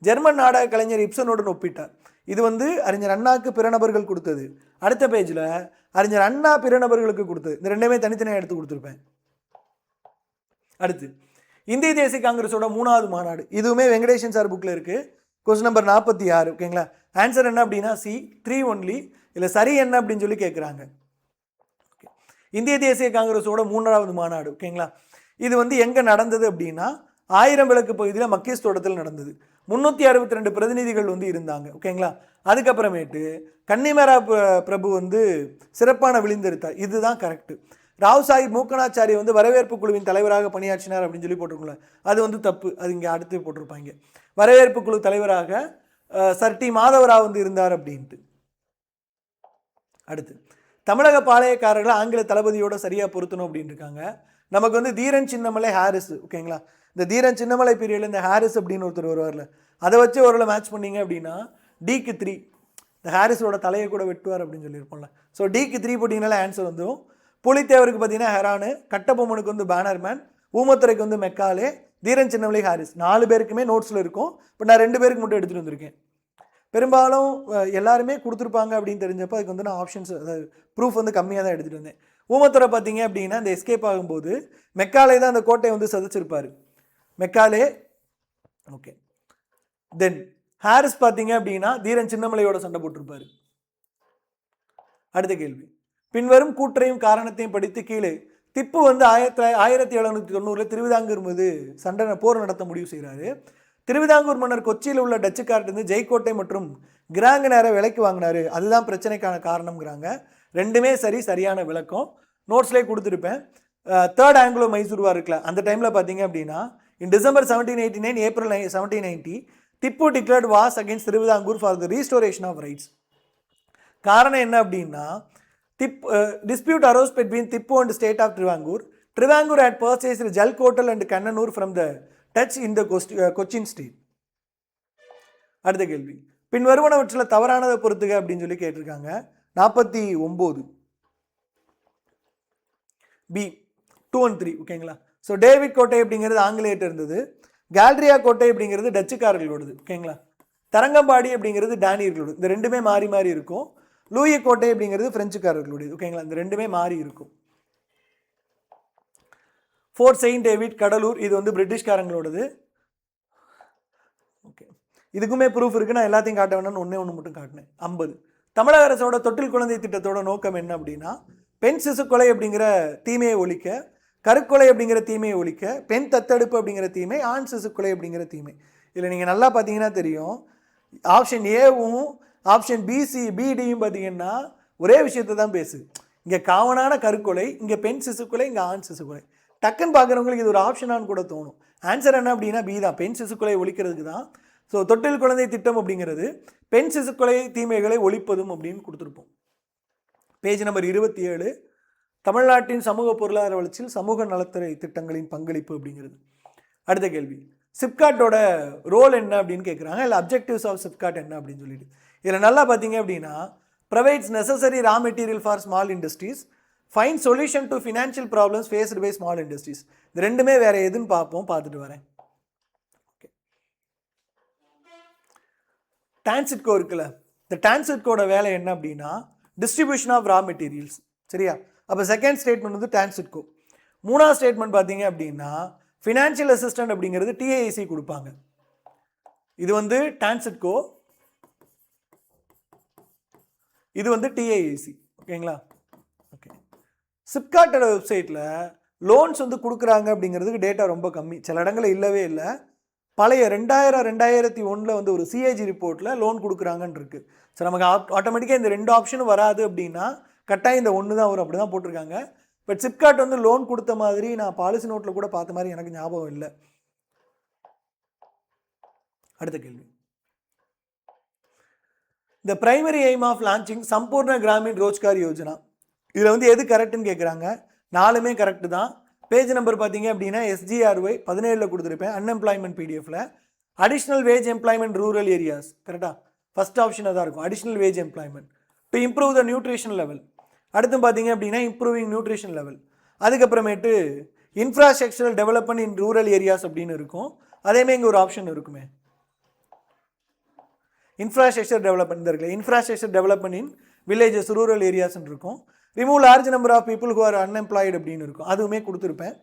ஜெர்மன் நாடக கலைஞர் இப்சனுடன் ஒப்பிட்டார். இது வந்து அறிஞர் அண்ணாக்கு பிற நபர்கள் கொடுத்தது. அடுத்த பேஜில் அறிஞர் அண்ணா பிற நபர்களுக்கு கொடுத்தது. இந்த ரெண்டுமே தனித்தனியாக எடுத்து கொடுத்துருப்பேன். அடுத்து இந்திய தேசிய காங்கிரஸோட 3வது மாநாடு. இதுவுமே வெங்கடேஷன் சார் புக்கில் இருக்குது. Question number 46. ஓகேங்களா. ஆன்சர் என்ன அப்படின்னா C 3 ஒன்லி. இல்லை சரி என்ன அப்படின்னு சொல்லி கேட்குறாங்க. இந்திய தேசிய காங்கிரஸோட 3வது மாநாடு. ஓகேங்களா. இது வந்து எங்கே நடந்தது அப்படின்னா 1000 விளக்கு பகுதியில் மக்கீஸ் தோட்டத்தில் நடந்தது. 362 பிரதிநிதிகள் வந்து இருந்தாங்க. ஓகேங்களா. அதுக்கப்புறமேட்டு கன்னிமேரா பிரபு வந்து சிறப்பான விழுந்தெடுத்தார். இதுதான் கரெக்டு. ராவ் சாஹிப் மூக்கனாச்சாரி வந்து வரவேற்பு குழுவின் தலைவராக பணியாற்றினார் அப்படின்னு சொல்லி போட்டிருக்கோம்ல, அது வந்து தப்பு. அது இங்கே அடுத்து போட்டிருப்பாங்க. வரவேற்பு குழு தலைவராக சர் டி மாதவராவ் வந்து இருந்தார் அப்படின்ட்டு. அடுத்து தமிழக பாளையக்காரர்களை ஆங்கில தளபதியோட சரியாக பொருத்தணும் அப்படின்னு இருக்காங்க. நமக்கு வந்து தீரன் சின்னமலை ஹாரிஸ். ஓகேங்களா. இந்த தீரன் சின்னமலை பீரியடில் இந்த ஹாரிஸ் அப்படின்னு ஒருத்தர் வருவார்ல, அதை வச்சு ஒரு மேட்ச் பண்ணிங்க அப்படின்னா டிக்கு 3 இந்த ஹாரிஸோட தலையை கூட வெட்டுவார் அப்படின்னு சொல்லியிருப்போம்ல. ஸோ டிக்கு 3 போட்டிங்கனால ஆன்சர் வந்துடும். புலித்தேவருக்கு பார்த்தீங்கன்னா ஹெரானு, கட்டபொம்மனுக்கு வந்து பேனர்மேன், ஊமத்துறைக்கு வந்து மெக்காலே, தீரன் சின்னமலை ஹாரிஸ் 4 பேருக்குமே நோட்ஸில் இருக்கும். இப்போ நான் 2 பேருக்கு மட்டும் எடுத்துகிட்டு வந்திருக்கேன். பெரும்பாலும் எல்லாருமே கொடுத்துருப்பாங்க அப்படின்னு தெரிஞ்சப்போ அதுக்கு வந்து நான் ஆப்ஷன்ஸ் அதாவது ப்ரூஃப் வந்து கம்மியாக தான் எடுத்துகிட்டு வந்தேன். ஊமத்துறை பார்த்தீங்க அப்படின்னா இந்த எஸ்கேப் ஆகும்போது மெக்காலே தான் அந்த கோட்டையை வந்து சதிச்சிருப்பார். மெக்காலே. ஓகே. தென் ஹாரிஸ் பார்த்தீங்க அப்படின்னா தீரன் சின்னமலையோட சண்டை போட்டிருப்பார். அடுத்த கேள்வி. பின்வரும் கூற்றையும் காரணத்தையும் படித்து கீழே திப்பு வந்து 1790 திருவிதாங்கூர் மீது போர் நடத்த முடிவு செய்கிறாரு. திருவிதாங்கூர் மன்னர் கொச்சியில் உள்ள டச்சுக்கார்ட்டு ஜெய்கோட்டை மற்றும் கிராங்கனரை விலைக்கு வாங்கினாரு. அதுதான் பிரச்சனைக்கான காரணம்ங்கிறாங்க. ரெண்டுமே சரியான விளக்கம் நோட்ஸ்லேயே கொடுத்துருப்பேன். 3rd ஆங்கிலோ மைசூர் வார் இருக்குல்ல, அந்த டைமில் பார்த்தீங்க அப்படின்னா in December 1789 April 1790 Tipu declared was against Thiruvithankoor for the restoration of rights. காரணம் என்ன அப்படின்னா dispute arose between Tippu and state of Trivangur. Trivangur had purchased Jalkotal and Kannanur from the Dutch in the Cochin state. அடுத்த கேள்வி. பின் வருவனவற்றில் தவறானதை பொறுத்துக அப்படின்னு சொல்லி கேட்டிருக்காங்க. 49 B 2 and 3. ஓகேங்களா. ஸோ டேவிட் கோட்டை அப்படிங்கிறது ஆங்கிலேயர்கிட்ட இருந்தது. கேல்ட்ரியா கோட்டை அப்படிங்கிறது டச்சுக்காரர்களோடது. ஓகேங்களா. தரங்கம்பாடி அப்படிங்கிறது டேனியர்களோடு. இந்த ரெண்டுமே மாறி மாறி இருக்கும். லூயி கோட்டை அப்படிங்கிறது பிரெஞ்சுக்காரர்களுடையது. ஓகேங்களா. இந்த ரெண்டுமே மாறி இருக்கும். ஃபோர்ட் செயின்ட் டேவிட் கடலூர் இது வந்து பிரிட்டிஷ்காரங்களோடது. ஓகே. இதுக்குமே ப்ரூஃப் இருக்குது. நான் எல்லாத்தையும் காட்ட வேணும்னு ஒன்று மட்டும் காட்டினேன். 50 தமிழக அரசோட தொட்டில் குழந்தை திட்டத்தோட நோக்கம் என்ன அப்படின்னா பெண் சிசுக்கொலை அப்படிங்கிற தீமையை ஒழிக்க, கருக்கொலை அப்படிங்கிற தீமையை ஒழிக்க, பெண் தத்தெடுப்பு அப்படிங்கிற தீமை, ஆண் சிசுக்கொலை அப்படிங்கிற தீமை. இதில் நீங்கள் நல்லா பார்த்தீங்கன்னா தெரியும். ஆப்ஷன் ஏவும் ஆப்ஷன் பிடியும் பார்த்தீங்கன்னா ஒரே விஷயத்தை தான் பேசு. இங்கே காமனான கருக்கொலை, இங்கே பெண் சிசுக்கொலை, இங்கே ஆண் சிசுக்கொலை. டக்குன்னு பார்க்குறவங்களுக்கு இது ஒரு ஆப்ஷனான்னு கூட தோணும். ஆன்சர் என்ன அப்படின்னா பி தான். பெண் சிசுக்கொலை ஒழிக்கிறதுக்கு தான். ஸோ தொட்டில் குழந்தை திட்டம் அப்படிங்கிறது பெண் சிசுக்கொலை தீமைகளை ஒழிப்பதும் அப்படின்னு கொடுத்துருப்போம். பேஜ் நம்பர் 27 தமிழ்நாட்டின் சமூக பொருளாதார வளர்ச்சியில் சமூக நலத்துறை திட்டங்களின் பங்களிப்பு அப்படிங்கிறது. அடுத்த கேள்வி. சிப்காட்டோட ரோல் என்ன அப்படின்னு கேட்குறாங்க. இல்லை அப்ஜெக்டிவ்ஸ் ஆஃப் சிப்காட் என்ன அப்படின்னு சொல்லிட்டு இதில் நல்லா பார்த்தீங்க அப்படின்னா provides necessary raw material for small industries, fine solution to financial problems faced by small industries. இது ரெண்டுமே வேறு எதுன்னு பார்த்துட்டு வரேன். ஓகே. டான்சிட்கோ இருக்குல்ல, இந்த டான்சிட்கோட வேலை என்ன அப்படின்னா டிஸ்ட்ரிபியூஷன் ஆஃப் ரா மெட்டீரியல்ஸ். சரியா. அப்போ செகண்ட் ஸ்டேட்மெண்ட் வந்து டான்சிட்கோ. 3வது ஸ்டேட்மெண்ட் பார்த்தீங்க அப்படின்னா ஃபினான்ஷியல் அசிஸ்டன்ட் அப்படிங்கிறது டிஐசி கொடுப்பாங்க. இது வந்து டான்சிட்கோ, இது வந்து டிஐசி. ஓகேங்களா. ஓகே. சிப்காட்டோட வெப்சைட்டில் லோன்ஸ் வந்து கொடுக்குறாங்க அப்படிங்கிறதுக்கு டேட்டா ரொம்ப கம்மி. சில இடங்களில் இல்லவே இல்லை. பழைய 2001 வந்து ஒரு சிஏஜி ரிப்போர்ட்டில் லோன் கொடுக்குறாங்கன்னு இருக்குது. ஸோ நமக்கு ஆட்டோமேட்டிக்காக இந்த 2 ஆப்ஷனும் வராது அப்படின்னா கட்டாயம் இந்த 1 தான் வரும். அப்படி தான் போட்டிருக்காங்க. பட் சிப்காட் வந்து லோன் கொடுத்த மாதிரி நான் பாலிசி நோட்டில் கூட பார்த்த மாதிரி எனக்கு ஞாபகம் இல்லை. அடுத்த கேள்வி. The primary aim of launching Sampoorna Grameen Rozgar Yojana. இதில் வந்து எது கரெக்டுன்னு கேட்குறாங்க. 4மே கரெக்டு தான். பேஜ் நம்பர் பார்த்தீங்க அப்படின்னா SGRY 17 கொடுத்துருப்பேன். அன்எம்ப்ளாய்மெண்ட் பிடிஎஃப்ல additional wage employment rural areas. கரெக்டாக ஃபர்ஸ்ட் ஆப்ஷனாக தான் இருக்கும். Additional wage employment to improve the nutrition level. அடுத்து பார்த்தீங்க அப்படின்னா இம்ப்ரூவிங் நியூட்ரிஷன் லெவல். அதுக்கப்புறமேட்டு infrastructural development in rural areas அப்படின்னு இருக்கும். அதேமாதிரி இங்கே ஒரு ஆப்ஷன் இருக்குமே, இன்ஃப்ராஸ்ட்ரக்சர் டெவலப்மெண்ட் இருக்குல்ல, infrastructure development in villages rural ஏரியாஸ்ன்னு இருக்கும். Remove large number of people who are unemployed அப்படின்னு இருக்கும், அதுவுமே கொடுத்துருப்பேன்.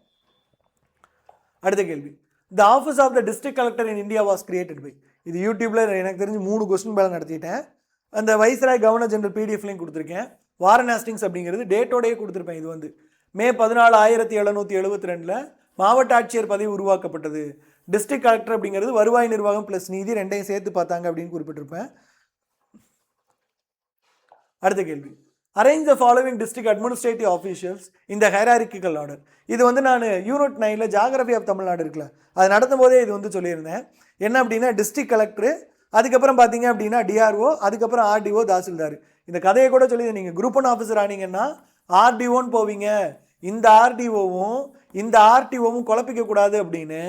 அடுத்த கேள்வி, the office of the district collector in India was created by. இது யூடியூப்ல எனக்கு தெரிஞ்சு 3 கொஸ்டின் மேலே நடத்திட்டேன். அந்த வைஸ்ராய் கவர்னர் ஜெனரல் பிடிஎஃப்லையும் கொடுத்துருக்கேன். வாரன் ஹேஸ்டிங்ஸ் அப்படிங்கிறது டேட்டோடையே கொடுத்துருப்பேன். இது வந்து மே 14, 1772 மாவட்ட ஆட்சியர் பதவி உருவாக்கப்பட்டது. டிஸ்ட்ரிக்ட் கலெக்டர் அப்படிங்கிறது வருவாய் நிர்வாகம் ப்ளஸ் நீதி ரெண்டையும் சேர்த்து பார்த்தாங்க அப்படின்னு குறிப்பிட்டிருப்பேன். அடுத்த கேள்வி, arrange the following district administrative officials இந்த ஹைராரிக்கிக்கல் ஆர்டர். இது வந்து நான் யூனிட் 9ல் ஜாகிரபி ஆஃப் தமிழ்நாடு இருக்குல்ல, அது நடத்தும் போதே இது வந்து சொல்லியிருந்தேன். என்ன அப்படின்னா டிஸ்ட்ரிக்ட் கலெக்டர், அதுக்கப்புறம் பார்த்தீங்க அப்படின்னா டிஆர்ஓ, அதுக்கப்புறம் ஆர்டிஓ, தாசில்தார். இந்த கதையை கூட சொல்லி நீங்கள் குரூப் 1 ஆஃபீஸர் ஆனீங்கன்னா ஆர்டிஓன்னு போவீங்க. இந்த ஆர்டிஓவும் இந்த ஆர்டிஓவும் குழப்பிக்க கூடாது அப்படின்னு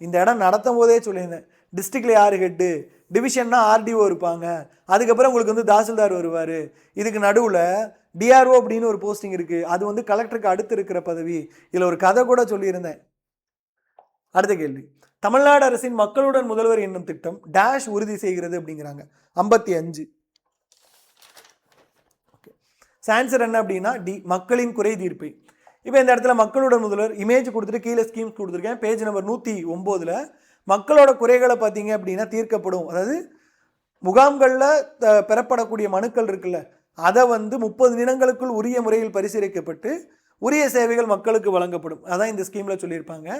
இந்த இடம் நடத்தும் போதே சொல்லியிருந்தேன். டிஸ்ட்ரிக்டில் யார் ஹெட்டு, டிவிஷன்னா ஆர்டிஓ இருப்பாங்க, அதுக்கப்புறம் உங்களுக்கு வந்து தாசில்தார் வருவார். இதுக்கு நடுவில் டிஆர்ஓ அப்படின்னு ஒரு போஸ்டிங் இருக்குது, அது வந்து கலெக்டருக்கு அடுத்து இருக்கிற பதவி. இதில் ஒரு கதை கூட சொல்லியிருந்தேன். அடுத்த கேள்வி, தமிழ்நாடு அரசின் மக்களுடன் முதல்வர் என்னும் திட்டம் டேஷ் உறுதி செய்கிறது அப்படிங்கிறாங்க. 55. ஓகே, ஆன்சர் என்ன அப்படின்னா டி, மக்களின் குறை தீர்ப்பை. இப்போ இந்த இடத்துல மக்களுடன் முதல்வர் இமேஜ் கொடுத்துட்டு கீழே ஸ்கீம்ஸ் கொடுத்துருக்கேன். பேஜ் நம்பர் 109 மக்களோட குறைகளை பார்த்தீங்க அப்படின்னா தீர்க்கப்படும். அதாவது முகாம்களில் பெறப்படக்கூடிய மனுக்கள் இருக்குல்ல, அதை வந்து 30 தினங்களுக்குள் உரிய முறையில் பரிசீலிக்கப்பட்டு உரிய சேவைகள் மக்களுக்கு வழங்கப்படும். அதான் இந்த ஸ்கீமில் சொல்லியிருப்பாங்க.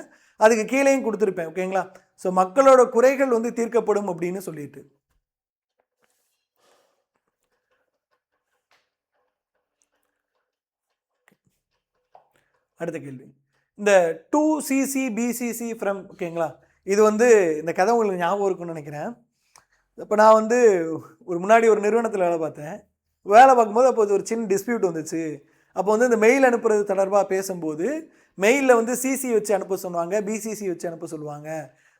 அதுக்கு கீழேயும் கொடுத்துருப்பேன். ஓகேங்களா? ஸோ மக்களோட குறைகள் வந்து தீர்க்கப்படும் அப்படின்னு சொல்லிட்டு. அடுத்த கேள்வி, இந்த 2cc BCC ஃப்ரம், ஓகேங்களா, இது வந்து இந்த கதை உங்களுக்கு ஞாபகம் இருக்குன்னு நினைக்கிறேன். இப்போ நான் வந்து முன்னாடி ஒரு நிறுவனத்தில் வேலை பார்த்தேன். வேலை பார்க்கும்போது அப்போ ஒரு சின்ன டிஸ்பியூட் வந்துச்சு. அப்போ வந்து இந்த மெயில் அனுப்புறது தொடர்பாக பேசும்போது மெயிலில் வந்து சிசி வச்சு அனுப்ப சொல்லுவாங்க, பிசிசி வச்சு அனுப்ப சொல்லுவாங்க.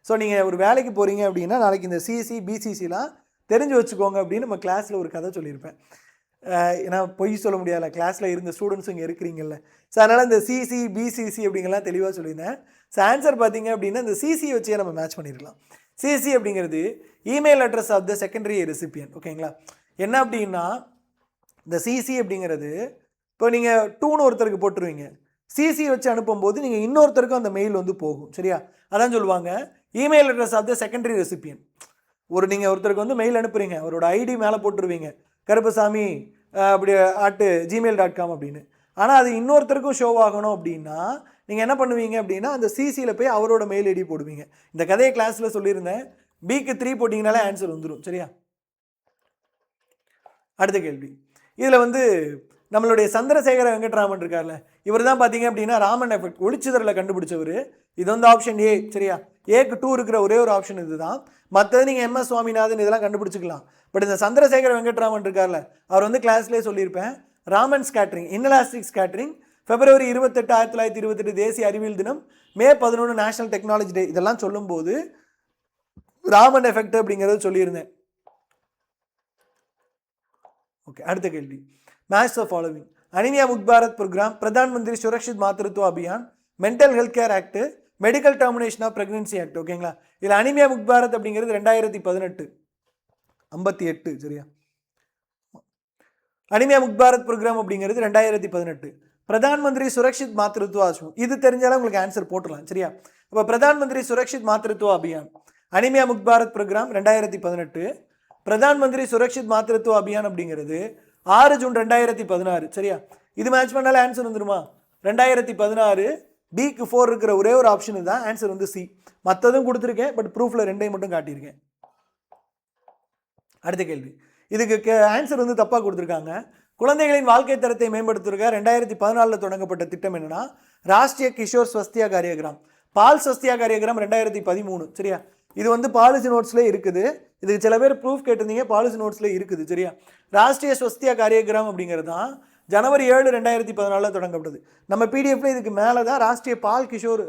ஸோ நீங்கள் ஒரு வேலைக்கு போகிறீங்க அப்படின்னா நாளைக்கு இந்த சிசி பிசிசிலாம் தெரிஞ்சு வச்சுக்கோங்க அப்படின்னு நம்ம கிளாஸில் ஒரு கதை சொல்லியிருப்பேன். ஏன்னா பொய் சொல்ல முடியாதுல்ல, கிளாஸில் இருந்த ஸ்டூடெண்ட்ஸும் இங்கே இருக்கிறீங்கல்ல. ஸோ அதனால் இந்த சிசி பிசிசி அப்படிங்கலாம் தெளிவாக சொல்லியிருந்தேன். ஸோ ஆன்சர் பார்த்தீங்க அப்படின்னா இந்த சிசியை வச்சே நம்ம மேட்ச் பண்ணிடலாம். சிசி அப்படிங்கிறது email address of the secondary recipient. ஓகேங்களா? என்ன அப்படின்னா இந்த சிசி அப்படிங்கிறது இப்போ நீங்கள் 2ன்னு ஒருத்தருக்கு போட்டுருவீங்க, சிசி வச்சு அனுப்பும்போது நீங்கள் இன்னொருத்தருக்கும் அந்த மெயில் வந்து போகும். சரியா? அதான் சொல்லுவாங்க email address of the secondary recipient. நீங்கள் ஒருத்தருக்கு வந்து மெயில் அனுப்புறீங்க, அவரோட ஐடி மேலே போட்டுருவீங்க கருப்பசாமி அப்படி @gmail.com அப்படின்னு. ஆனால் அது இன்னொருத்தருக்கும் ஷோ ஆகணும் அப்படின்னா நீங்கள் என்ன பண்ணுவீங்க அப்படின்னா அந்த சிசியில் போய் அவரோட மெயில் ஐடி போடுவீங்க. இந்த கதையை கிளாஸில் சொல்லியிருந்தேன். பிக்கு 3 போட்டிங்கனாலே ஆன்சர் வந்துடும். சரியா? அடுத்த கேள்வி, இதில் வந்து நம்மளுடைய சந்திரசேகர வெங்கட்ராமன் இருக்கார்ல, இவர் தான் பார்த்தீங்க அப்படின்னா ராமன் எஃபெக்ட் ஒளிச்சுதரில் கண்டுபிடிச்சவர். இது வந்து ஆப்ஷன் ஏ. சரியா? ஏக்கு 2 இருக்கிற ஒரே ஒரு ஆப்ஷன் இதுதான். மற்றது நீங்கள் MS சுவாமிநாதன் இதெல்லாம் கண்டுபிடிச்சிக்கலாம். பட் இந்த சந்திரசேகர வெங்கட்ராமன் இருக்கார்ல, அவர் வந்து கிளாஸ்லேயே சொல்லியிருப்பேன். Raman scattering, inelastic scattering, February 28, 1928 தேசிய அறிவியல் தினம், May 11 நேஷனல் டெக்னாலஜி டே. இதெல்லாம் சொல்லும்போது ராமன் எஃபெக்ட் அப்படிங்கிறது சொல்லியிருந்தேன். ஓகே, அடுத்த கேள்வி, match the following. Anaemia Mukt Bharat programme, Pradhan Mantri Surakshit Matritva Abhiyan, mental health care act, medical termination of pregnancy act. ஓகேங்களா? இதில் அனிமியா முக்த் பாரத் அப்படிங்கிறது 2018 58. சரியா? அனிமியா முக்த் பாரத் ப்ரோக்ராம் அப்படிங்கிறது 2018. பிரதான் மந்திரி சுரக்ஷித் மாத்ருத்வ ஆஸ்ரம், இது தெரிஞ்சாலும் உங்களுக்கு ஆன்சர் போட்டுடலாம். சரியா? இப்போ பிரதான் மந்திரி சுரக்ஷித் மாத்ருத்வ அபியான், அனிமியா முக்த் பாரத் ப்ரோக்ராம் 2018. பிரதான் மந்திரி சுரக்ஷித் மாத்ருத்வ அபியான் அப்படிங்கிறது 6 ஜூன் 2016. சரியா? இது மேட்ச் பண்ணால ஆன்சர் வந்துருமா? 2016. பிக்கு 4 இருக்கிற ஒரே ஒரு ஆப்ஷன் தான் ஆன்சர் வந்து சி. மற்றதும் கொடுத்துருக்கேன், பட் ப்ரூஃபில் 2ஐயும் மட்டும் காட்டியிருக்கேன். அடுத்த கேள்வி, இதுக்கு ஆன்சர் வந்து தப்பாக கொடுத்துருக்காங்க. குழந்தைகளின் வாழ்க்கை தரத்தை மேம்படுத்துறதுக்காக 2014 தொடங்கப்பட்ட திட்டம் என்னன்னா ராஷ்டிரிய கிஷோர் ஸ்வஸ்தியா காரியகிராம். பால் ஸ்வஸ்தியா காரியகிராம் 2013. சரியா? இது வந்து பாலிசி நோட்ஸ்ல இருக்குது. இதுக்கு சில பேர் ப்ரூஃப் கேட்டிருந்தீங்க, பாலிசி நோட்ஸ்ல இருக்குது. சரியா? ராஷ்டிரிய ஸ்வஸ்தியா காரியகிராம் அப்படிங்கிறது தான் January 7, 2014 தொடங்கப்பட்டது. நம்ம பிடிஎஃப்ல இதுக்கு மேலே தான் ராஷ்டிரிய பால் கிஷோர்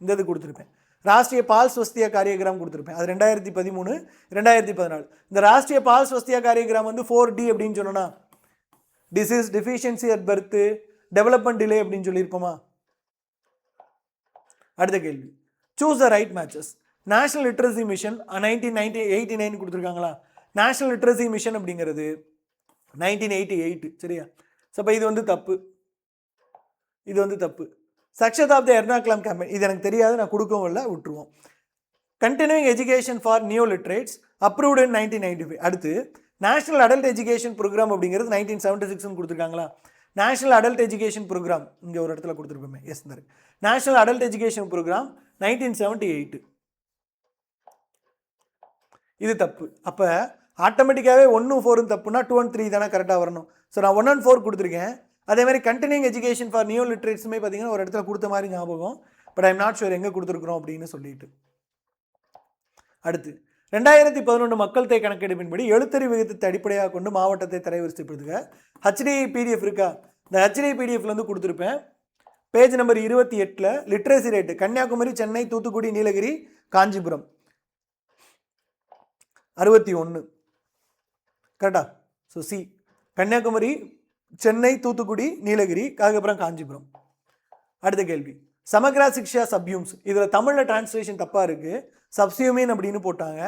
இந்த இது கொடுத்துருப்பேன். ராஷ்டிரிய பால் ஸ்வஸ்தியா காரியகிராம் கொடுத்துருப்பேன். அது 2013, 2014. இந்த ராஷ்டிரிய பால் ஸ்வஸ்தியா காரியகிராம் வந்து 4D அப்படின்னு சொன்னோன்னா disease, deficiency at birth, development delay அப்படின்னு சொல்லியிருப்போமா? அடுத்த கேள்வி, choose the right matches. National literacy mission 1989 கொடுத்துருக்காங்களா? நேஷனல் லிட்ரஸி மிஷன் அப்படிங்கிறது 1988, சரியா? ஸோ அப்போ இது வந்து தப்பு, இது வந்து தப்பு. Success of the Ernakulam campaign, இது எனக்கு தெரியாது, நான் கொடுக்கவும் இல்லை, விட்டுருவோம். Continuing education for new literates approved in 1995. அடுத்து நேஷனல் அடல்ட் எஜுகேஷன் ப்ரோக்ராம் அப்படிங்கிறது 1976 கொடுத்துருக்காங்களா? நேஷனல் அடல்ட் எஜுகேஷன் ப்ரோக்ராம் இங்கே ஒரு இடத்துல கொடுத்துருப்போமே, எஸ் இந்த நேஷனல் அடல்ட் எஜுகேஷன் ப்ரோக்ராம் 1978, இது தப்பு. அப்போ ஆட்டோமேட்டிக்காகவே 1 4 தப்புனா 2 and 3 தானே கரெக்டாக வரணும். ஸோ நான் 1 and 4 கொடுத்துருக்கேன். அதே மாதிரி கண்டினியூங் எஜுகேஷன் ஃபார் நியூ லிட்ரேட்ஸுமே பார்த்தீங்கன்னா ஒரு இடத்துல கொடுத்த மாதிரி ஞாபகம், பட் ஐம் நாட் ஷுர் எங்கே கொடுத்துருக்குறோம் அப்படின்னு சொல்லிட்டு. அடுத்து 2011 மக்கள் தொகை கணக்கெடுப்பின்படி எழுத்தறிவு விகிதத்தை அடிப்படையாக கொண்டு மாவட்டத்தை தரவரிசைப்படுத்துக. ஹச்டி பிடிஎஃப் இருக்கா? இந்த ஹச்டி பிடிஎஃப்ல வந்து கொடுத்துருப்பேன். பேஜ் நம்பர் 28ல் லிட்ரேசி ரேட்டு கன்னியாகுமரி, சென்னை, தூத்துக்குடி, நீலகிரி, காஞ்சிபுரம் 61 கரெக்டா? ஸோ சி கன்னியாகுமரி, சென்னை, தூத்துக்குடி, நீலகிரி, அதுக்கப்புறம் காஞ்சிபுரம். அடுத்த கேள்வி, சமக்ரா சிக்ஷா சப்யூம்ஸ், இதில் தமிழில் டிரான்ஸ்லேஷன் தப்பாக இருக்குது, சப்சியூமின் அப்படின்னு போட்டாங்க.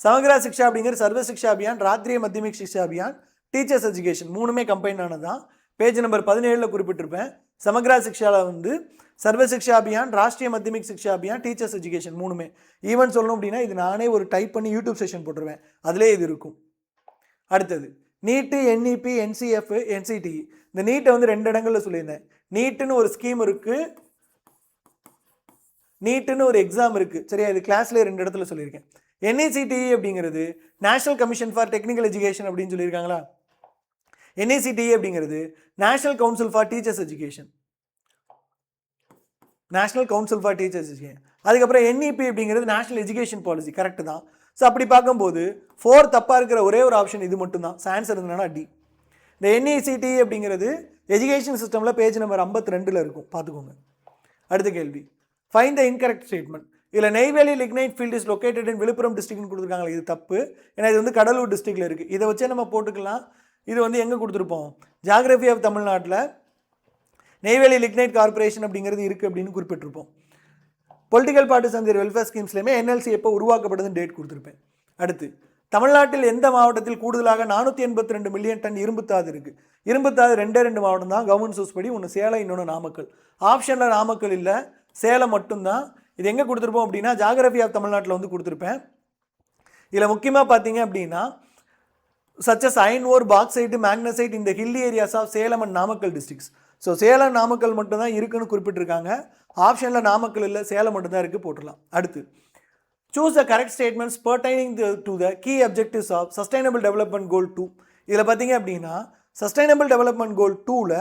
சமக்ரா சிக்ஷா அப்படிங்கிறது சர்வ சிக்ஷா அபியான், ராத்திரிய மத்தியமிக் சிக்ஷா அபியான், டீச்சர்ஸ் எஜுகேஷன் மூணுமே கம்பைன் ஆனது தான். பேஜ் நம்பர் 17ல் குறிப்பிட்டிருப்பேன். சமக்ரா சிக்ஷாவில் வந்து சர்வ சிக்ஷா அபியான், ராஷ்ட்ரிய மத்தியமிக் சிக்ஷா அபியான், டீச்சர்ஸ் எஜுகேஷன் மூணுமே. ஈவன் சொல்லணும் அப்படின்னா இது நானே ஒரு டைப் பண்ணி யூடியூப் செஷன் போட்டுருவேன், அதிலே இது இருக்கும். அடுத்தது நீட்டு, என்இபி, என்சிஎஃப், என்சிடி. இந்த நீட்டை வந்து 2 இடங்களில் சொல்லியிருந்தேன். நீட்டுன்னு ஒரு ஸ்கீம் இருக்குது, நீட்டுன்னு ஒரு எக்ஸாம் இருக்குது, சரியா? இது கிளாஸ்லேயே 2 இடத்துல சொல்லியிருக்கேன். என்இசிடி அப்படிங்கிறது national commission for technical education அப்படின்னு சொல்லியிருக்காங்களா? என்இசிடி அப்படிங்கிறது national council for teachers education, national council for teachers education. அதுக்கப்புறம் என்இபி அப்படிங்கிறது நேஷனல் எஜுகேஷன் பாலிசி, கரெக்டு தான். ஸோ அப்படி பார்க்கும்போது 4 தப்பாக இருக்கிற ஒரே ஒரு ஆப்ஷன் இது மட்டும்தான். ஆன்சர் இருந்ததுன்னா டி. இந்த என்இசிடி அப்படிங்கிறது எஜுகேஷன் சிஸ்டமில் பேஜ் நம்பர் 52ல் இருக்கும், பார்த்துக்கோங்க. அடுத்த கேள்வி, ஃபைண்ட் த இன்கரெக்ட் ஸ்டேட்மெண்ட். இதில் Neyveli lignite field is located in Villupuram டிஸ்ட்ரிக்ட்னு கொடுத்துருக்காங்களா? இது தப்பு, ஏன்னா இது வந்து கடலூர் டிஸ்ட்ரிக்டில் இருக்குது. இதை வச்சே நம்ம போட்டுக்கலாம். இது வந்து எங்கே கொடுத்துருப்போம்? ஜியாகிரபி ஆஃப் தமிழ்நாட்டில் நெய்வேலி லிக்னைட் கார்பரேஷன் அப்படிங்கிறது இருக்குது அப்படின்னு குறிப்பிட்டிருப்போம். பொலிட்டிக்கல் பார்ட்டிஸ் அண்ட் வெல்ஃபேர் ஸ்கீம்ஸ்லையுமே என்எல்சி எப்போ உருவாக்கப்படுதுன்னு டேட் கொடுத்துருப்பேன். அடுத்து தமிழ்நாட்டில் எந்த மாவட்டத்தில் கூடுதலாக 482 மில்லியன் டன் இரும்புத்தாது இருக்குது? இரும்புத்தாது 2 மாவட்டம் தான் கவர்மெண்ட் சோர்ஸ் படி, ஒன்று சேலம், இன்னொன்று நாமக்கல். ஆப்ஷனில் நாமக்கல் இல்லை, சேலம் மட்டும்தான். இது எங்கே கொடுத்துருப்போம் அப்படின்னா ஜியாகிரபி ஆஃப் தமிழ்நாட்டில் வந்து கொடுத்துருப்பேன். இதில் முக்கியமாக பார்த்தீங்க அப்படின்னா such as iron ore, bauxite, magnesite இந்த hill areas of Salem and Namakkal districts. So Salem, Namakkal மட்டும்தான் இருக்குன்னு குறிப்பிட்டிருக்காங்க. ஆப்ஷனில் நாமக்கல் இல்லை, சேலம் மட்டும்தான் இருக்குது, போட்டுடலாம். அடுத்து choose the correct statements pertaining to the key objectives of sustainable development goal 2. இதில் பார்த்தீங்க அப்படின்னா சஸ்டைனபிள் டெவலப்மெண்ட் கோல் 2ல்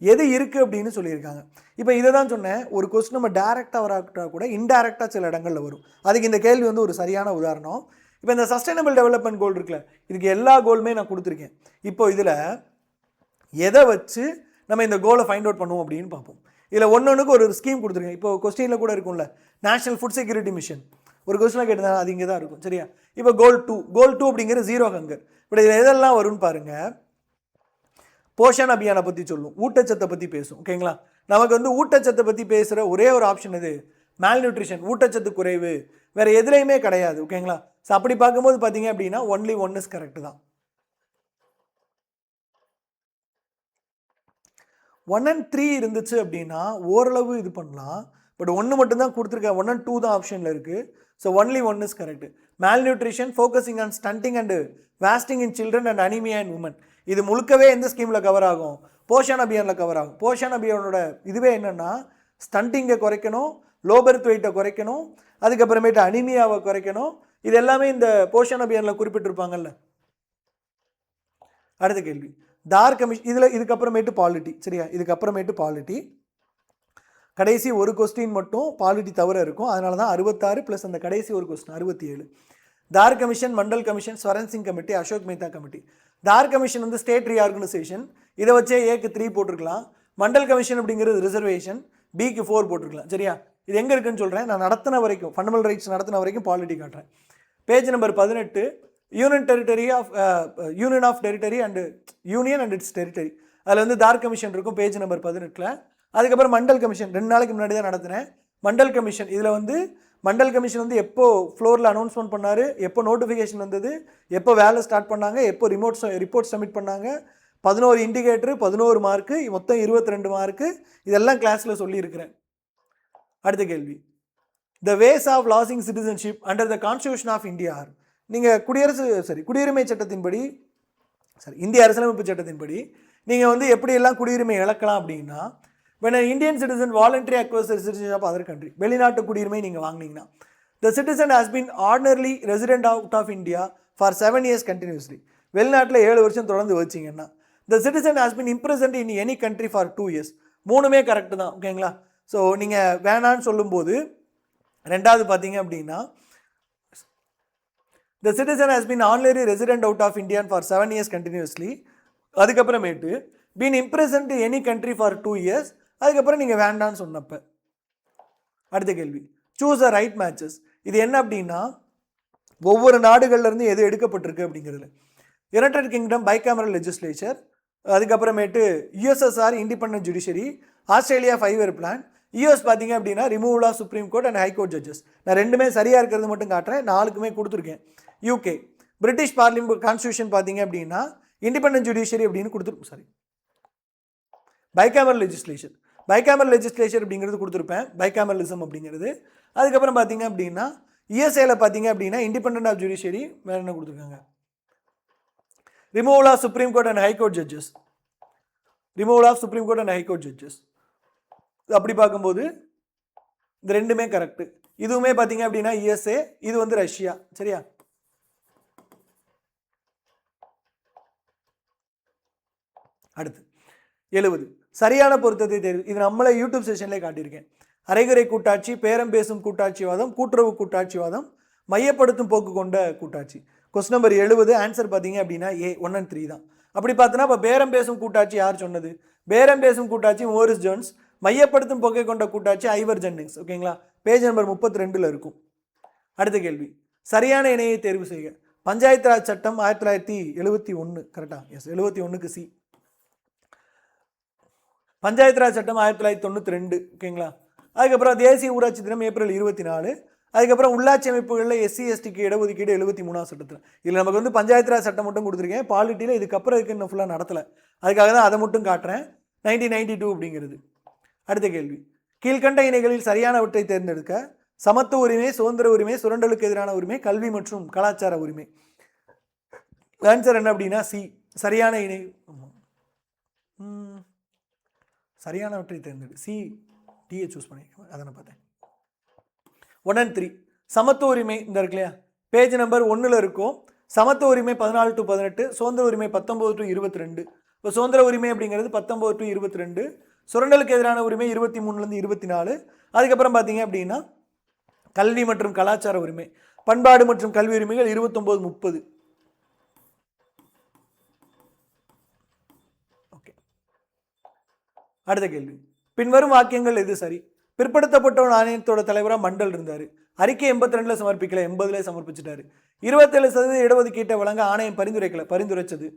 எது இருக்குது அப்படின்னு சொல்லியிருக்காங்க. இப்போ இதை தான் சொன்னேன், ஒரு கொஸ்டின் நம்ம டேரெக்டாக வராட்டால் கூட இன்டேரக்டாக சில இடங்களில் வரும். அதுக்கு இந்த கேள்வி வந்து ஒரு சரியான உதாரணம். இப்போ இந்த சஸ்டைனபிள் டெவலப்மெண்ட் கோல் இருக்குல்ல, இதுக்கு எல்லா கோலுமே நான் கொடுத்துருக்கேன். இப்போ இதில் எதை வச்சு நம்ம இந்த கோலை ஃபைண்ட் அவுட் பண்ணுவோம் அப்படின்னு பார்ப்போம். இதில் ஒன்றுக்கு ஒரு ஸ்கீம் கொடுத்துருக்கேன். இப்போ கொஸ்டினில் கூட இருக்கும்ல, நேஷனல் ஃபுட் செக்யூரிட்டி மிஷன் ஒரு கொஸ்டினாக கேட்டதால் அது இங்கே தான் இருக்கும், சரியா? இப்போ கோல் 2 அப்படிங்கிறது 0 ஹங்கர். இப்போ இதில் எதெல்லாம் வரும்னு பாருங்கள். போஷன் அபியானை பற்றி சொல்லும், ஊட்டச்சத்தை பற்றி பேசும், ஓகேங்களா? நமக்கு வந்து ஊட்டச்சத்தை பற்றி பேசுகிற ஒரே ஒரு ஆப்ஷன் இது மேல் நியூட்ரிஷன், ஊட்டச்சத்து குறைவு, வேறு எதுலேயுமே கிடையாது, ஓகேங்களா? ஸோ அப்படி பார்க்கும்போது பார்த்தீங்க அப்படின்னா ஒன்லி 1 இஸ் கரெக்ட் தான். 1 and 3 இருந்துச்சு அப்படின்னா ஓரளவு இது பண்ணலாம், பட் 1 மட்டும்தான் கொடுத்துருக்கேன். 1 and 2 தான் ஆப்ஷனில் இருக்குது. So only 1 is correct. Malnutrition, focusing on stunting and wasting in children and anaemia in women, இது முழுக்கவே எந்த ஸ்கீமில் கவர் ஆகும்? போஷன் அபியானில் கவர் ஆகும். போஷன் அபியானோட இதுவே என்னென்னா ஸ்டண்டிங்கை குறைக்கணும், லோ பர்த் வெயிட்டை குறைக்கணும், அதுக்கப்புறமேட்டு அனிமியாவை குறைக்கணும். இது எல்லாமே இந்த போஷன் அபியானில் குறிப்பிட்டிருப்பாங்கல்ல. அடுத்த கேள்வி, தார் கமிஷன். இதில் இதுக்கப்புறமேட்டு பாலிட்டி, சரியா? இதுக்கப்புறமேட்டு பாலிட்டி, கடைசி ஒரு கொஸ்டின் மட்டும் பாலிட்டி தவிர இருக்கும். அதனால தான் 66 ப்ளஸ் அந்த கடைசி ஒரு கொஸ்டின் 67. தார் commission, Mandal commission, Swaran Singh committee, Ashok Mehta committee. தார் கமிஷன் வந்து ஸ்டேட் ரீஆர்கனைசேஷன், இதை வச்சே ஏக்கு 3 போட்டிருக்கலாம். மண்டல் கமிஷன் அப்படிங்கிறது ரிசர்வேஷன், பிக்கு 4 போட்டிருக்கலாம், சரியா? இது எங்கே இருக்குன்னு சொல்கிறேன். நான் நடத்தின வரைக்கும், ஃபண்டமெண்டல் ரைட்ஸ் நடத்தின வரைக்கும் பாலிட்டி காட்டுறேன். Page number 18, union of territory and union and its territory. அதில் வந்து தார் கமிஷன் இருக்கும் பேஜ் நம்பர் 18ல். அதுக்கப்புறம் மண்டல் கமிஷன் 2 நாளைக்கு முன்னாடி தான் நடத்தினேன். மண்டல் கமிஷன், இதில் வந்து மண்டல் கமிஷன் வந்து எப்போ ஃப்ளோரில் அனௌன்ஸ்மெண்ட் பண்ணார், எப்போ நோட்டிஃபிகேஷன் வந்தது, எப்போ வேலை ஸ்டார்ட் பண்ணாங்க, எப்போ ரிப்போர்ட் சப்மிட் பண்ணாங்க, 11 இண்டிகேட்டரு, 11 மார்க்கு, மொத்தம் 22 மார்க்கு, இதெல்லாம் கிளாஸில் சொல்லியிருக்கிறேன். அடுத்த கேள்வி, the ways of losing citizenship under the constitution of India are. நீங்கள் குடியுரிமை சட்டத்தின்படி, இந்திய அரசியலமைப்பு சட்டத்தின்படி நீங்கள் வந்து எப்படியெல்லாம் குடியுரிமை இழக்கலாம் அப்படின்னா, when an Indian citizen voluntarily acquires the citizenship of other country, வெளிநாட்டு குடியுரிமை நீங்கள் வாங்கினீங்கன்னா, the citizen has been ordinarily resident out of India for 7 years continuously. வெளிநாட்டில் 7 வருஷம் தொடர்ந்து வச்சிங்கன்னா, the citizen has been imprisoned in any country for 2 years. மூணுமே correct தான், ஓகேங்களா? ஸோ நீங்கள் வேணான்னு சொல்லும்போது ரெண்டாவது பார்த்தீங்க அப்படின்னா, the citizen has been ordinarily resident out of India for 7 years continuously, அதுக்கப்புறமேட்டு been imprisoned in any country for 2 years, அதுக்கப்புறம் நீங்கள் வேண்டான்னு சொன்னப்ப. அடுத்த கேள்வி, சூஸ் அ ரைட் மேட்சஸ். இது என்ன அப்படின்னா, ஒவ்வொரு நாடுகள்லேருந்து எது எடுக்கப்பட்டிருக்கு அப்படிங்கிறது. யுனைடெட் கிங்டம் பைகேமரல் லெஜிஸ்லேச்சர், அதுக்கப்புறமேட்டு USSR independent judiciary, Australia 5 year plan, US பார்த்தீங்க அப்படின்னா removal of supreme court and high court judges. நான் ரெண்டுமே சரியாக இருக்கிறது மட்டும் காட்டுறேன், 4க்குமே கொடுத்துருக்கேன். யூகே பிரிட்டிஷ் பார்லிமெண்ட் கான்ஸ்டியூஷன் பார்த்தீங்க அப்படின்னா இண்டிபெண்டன்ட் ஜுடிஷியரி அப்படின்னு கொடுத்துருப்போம். பைகேமரல் லெஜிஸ்லேச்சர் அப்படிங்கிறது கொடுத்துருப்பேன், பைகேமரலிசம் அப்படிங்கிறது. அதுக்கப்புறம் பார்த்தீங்க அப்படின்னா யுஎஸ்ஏல பார்த்தீங்க அப்படின்னா இண்டிபெண்டன்ட் ஆஃப் ஜுடிஷியரி, வேறு என்ன கொடுத்துருக்காங்க, removal of supreme court and high court judges. அப்படி பார்க்கும்போது இந்த ரெண்டுமே கரெக்டு. இதுவுமே பார்த்தீங்க அப்படின்னா யுஎஸ்ஏ, இது வந்து ரஷ்யா. சரியா? அடுத்து 70 சரியான பொருத்தத்தை தேர்வு. இது நம்மளே யூடியூப் செஷன்லேயே காட்டியிருக்கேன். அரைகுறை கூட்டாட்சி, பேரம் பேசும் கூட்டாட்சிவாதம், கூட்டுறவு கூட்டாட்சிவாதம், மையப்படுத்தும் போக்கு கொண்ட கூட்டாட்சி. கொஸ்டின் நம்பர் 70 ஆன்சர் பார்த்தீங்க அப்படின்னா A 1 and 3 தான். அப்படி பார்த்தோன்னா இப்போ பேரம் பேசும் கூட்டாட்சி யார் சொன்னது? பேரம் பேசும் கூட்டாட்சி மோரிஸ் ஜோன்ஸ், மையப்படுத்தும் போக்கை கொண்ட கூட்டாட்சி ஐவர் ஜென்னிங்ஸ். ஓகேங்களா? பேஜ் நம்பர் 32 இருக்கும். அடுத்த கேள்வி, சரியான இணையை தேர்வு செய்க. பஞ்சாயத்து ராஜ் சட்டம் 1971, கரெக்டா? எஸ், 71க்கு சி. பஞ்சாயத்து ராஜ் சட்டம் 1992, ஓகேங்களா? அதுக்கப்புறம் தேசிய ஊராட்சி தினம் ஏப்ரல் 24. அதுக்கப்புறம் உள்ளாட்சி அமைப்புகளில் எஸ்சி எஸ்டிக்கு இடஒதுக்கீடு 73ஆம் சட்டத்தில். இதில் நமக்கு வந்து பஞ்சாயத்து ராஜ் சட்டம் மட்டும் கொடுத்துருக்கேன், பாலிட்டியில் இதுக்கப்புறம் இதுக்கு இன்னும் ஃபுல்லாக நடத்தலை, அதுக்காக தான் அதை மட்டும் காட்டுறேன். 1992 அப்படிங்கிறது. அடுத்த கேள்வி, கீழ்கண்ட இணைகளில் சரியானவற்றை தேர்ந்தெடுக்க. சமத்துவ உரிமை, சுதந்திர உரிமை, சுரண்டலுக்கு எதிரான உரிமை, கல்வி மற்றும் கலாச்சார உரிமை. ஆன்சர் என்ன அப்படின்னா சி, சரியான இணை. சரியானவற்றை தேர்ந்தெடு, சி டியை சூஸ் பண்ணிக்கோங்க, அதை நான் பார்த்தேன். 1 and 3 சமத்துவ உரிமை இந்த இருக்கு இல்லையா, பேஜ் நம்பர் 1ல் இருக்கும். சமத்துவ உரிமை 14 to 18, சுதந்திர உரிமை 19 to 22. இப்போ சுதந்திர உரிமை அப்படிங்கிறது 19 to 22, சுரண்டலுக்கு எதிரான உரிமை 23லேருந்து 24. அதுக்கப்புறம் பார்த்தீங்க அப்படின்னா கல்வி மற்றும் கலாச்சார உரிமை, பண்பாடு மற்றும் கல்வி உரிமைகள் 29, 30. ஓகே. அடுத்த கேள்வி, பின்வரும் வாக்கியங்கள் எது சரி? பிற்படுத்தப்பட்டோர் ஆணையத்தோட தலைவராக மண்டல் இருந்தார், அறிக்கை 82ல் சமர்ப்பிக்கல, 80லே சமர்ப்பிச்சிட்டாரு. 27% இடஒதுக்கீட்டை வழங்க ஆணையம் பரிந்துரைச்சது.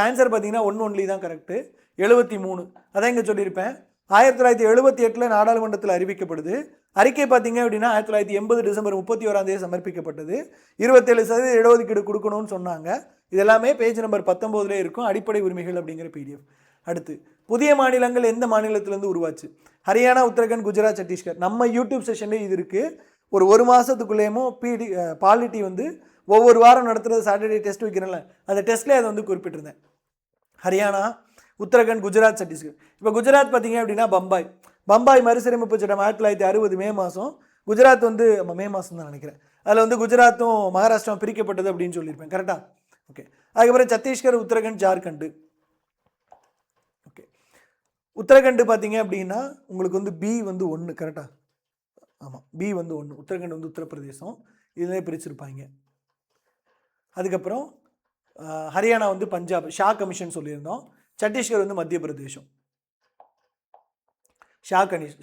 ஆன்சர் பார்த்தீங்கன்னா 1 only தான் கரெக்டு, 73. அதான் இங்கே சொல்லியிருப்பேன். 1978 நாடாளுமன்றத்தில் அறிவிக்கப்படுது. அறிக்கை பார்த்தீங்க அப்படின்னா 1980 டிசம்பர் 31 சமர்ப்பிக்கப்பட்டது. 27% இடஒதுக்கீடு கொடுக்கணும்னு சொன்னாங்க. இது எல்லாமே பேஜ் நம்பர் 19லே இருக்கும், அடிப்படை உரிமைகள் அப்படிங்கிற PDF. அடுத்து, புதிய மாநிலங்கள் எந்த மாநிலத்திலேருந்து உருவாச்சு? ஹரியானா, உத்தரகாண்ட், குஜராத், சத்தீஸ்கர். நம்ம யூடியூப் செஷன்லேயே இது இருக்குது. ஒரு மாதத்துக்குள்ளேயுமோ பாலிட்டி வந்து ஒவ்வொரு வாரம் நடத்துகிறது, சாட்டர்டே டெஸ்ட் வைக்கிறேன்ல, அந்த டெஸ்ட்லேயே அதை வந்து குறிப்பிட்டிருந்தேன். ஹரியானா, உத்தரகாண்ட், குஜராத், சத்தீஸ்கர். இப்போ குஜராத் பார்த்தீங்க அப்படின்னா பம்பாய் மறுசீரமைப்பு சட்டம் 1960 மே மாதம். குஜராத் வந்து மே மாதம் தான் நினைக்கிறேன். அதில் வந்து குஜராத்தும் மகாராஷ்டிராவும் பிரிக்கப்பட்டது அப்படின்னு சொல்லியிருப்பேன், கரெக்டாக? ஓகே. அதுக்கப்புறம் சத்தீஸ்கர், உத்தரகாண்ட், ஜார்க்கண்டு. ஓகே. உத்தரகாண்ட் பார்த்தீங்க அப்படின்னா உங்களுக்கு வந்து பி வந்து 1, கரெக்டாக? ஆமாம், பி வந்து 1. உத்தரகாண்ட் வந்து உத்தரப்பிரதேசம், இதிலே பிரிச்சிருப்பாங்க. அதுக்கப்புறம் ஹரியானா வந்து பஞ்சாப், ஷா கமிஷன் சொல்லியிருந்தோம். சத்தீஸ்கர் வந்து மத்திய பிரதேசம்,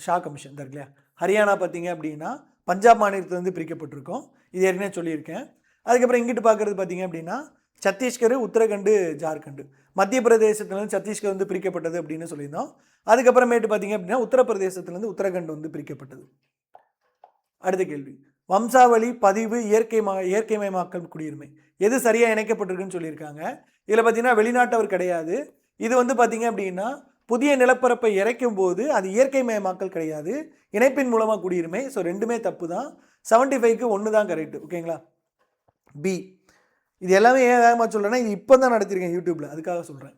ஷா கமிஷன் தான் இல்லையா. ஹரியானா பார்த்தீங்க அப்படின்னா பஞ்சாப் மாநிலத்திலேருந்து பிரிக்கப்பட்டிருக்கோம், இது ஏற்கனவே சொல்லியிருக்கேன். அதுக்கப்புறம் இங்கிட்டு பார்க்குறது பார்த்தீங்க அப்படின்னா சத்தீஸ்கர், உத்தரகாண்ட், ஜார்க்கண்டு. மத்திய பிரதேசத்துலேருந்து சத்தீஸ்கர் வந்து பிரிக்கப்பட்டது அப்படின்னு சொல்லியிருந்தோம். அதுக்கப்புறமேட்டு பார்த்தீங்க அப்படின்னா உத்தரப்பிரதேசத்துலேருந்து உத்தரகாண்ட் வந்து பிரிக்கப்பட்டது. அடுத்த கேள்வி, வம்சாவளி பதிவு இயற்கைமயமாக்கல் குடியுரிமை எது சரியாக இணைக்கப்பட்டிருக்குன்னு சொல்லியிருக்காங்க. இதில் பார்த்தீங்கன்னா வெளிநாட்டவர் கிடையாது. இது வந்து பார்த்தீங்க அப்படின்னா புதிய நிலப்பரப்பை இறைக்கும் போது அது இயற்கைமயமாக்கல் கிடையாது, இணைப்பின் மூலமாக குடியுரிமை. ஸோ ரெண்டுமே தப்பு தான். 75க்கு 1 தான் கரெக்ட். ஓகேங்களா. பி, இது எல்லாமே ஏன் வேகமாக சொல்கிறேன்னா இது இப்போ தான் நடத்திருக்கேன் யூடியூப்பில், அதுக்காக சொல்கிறேன்.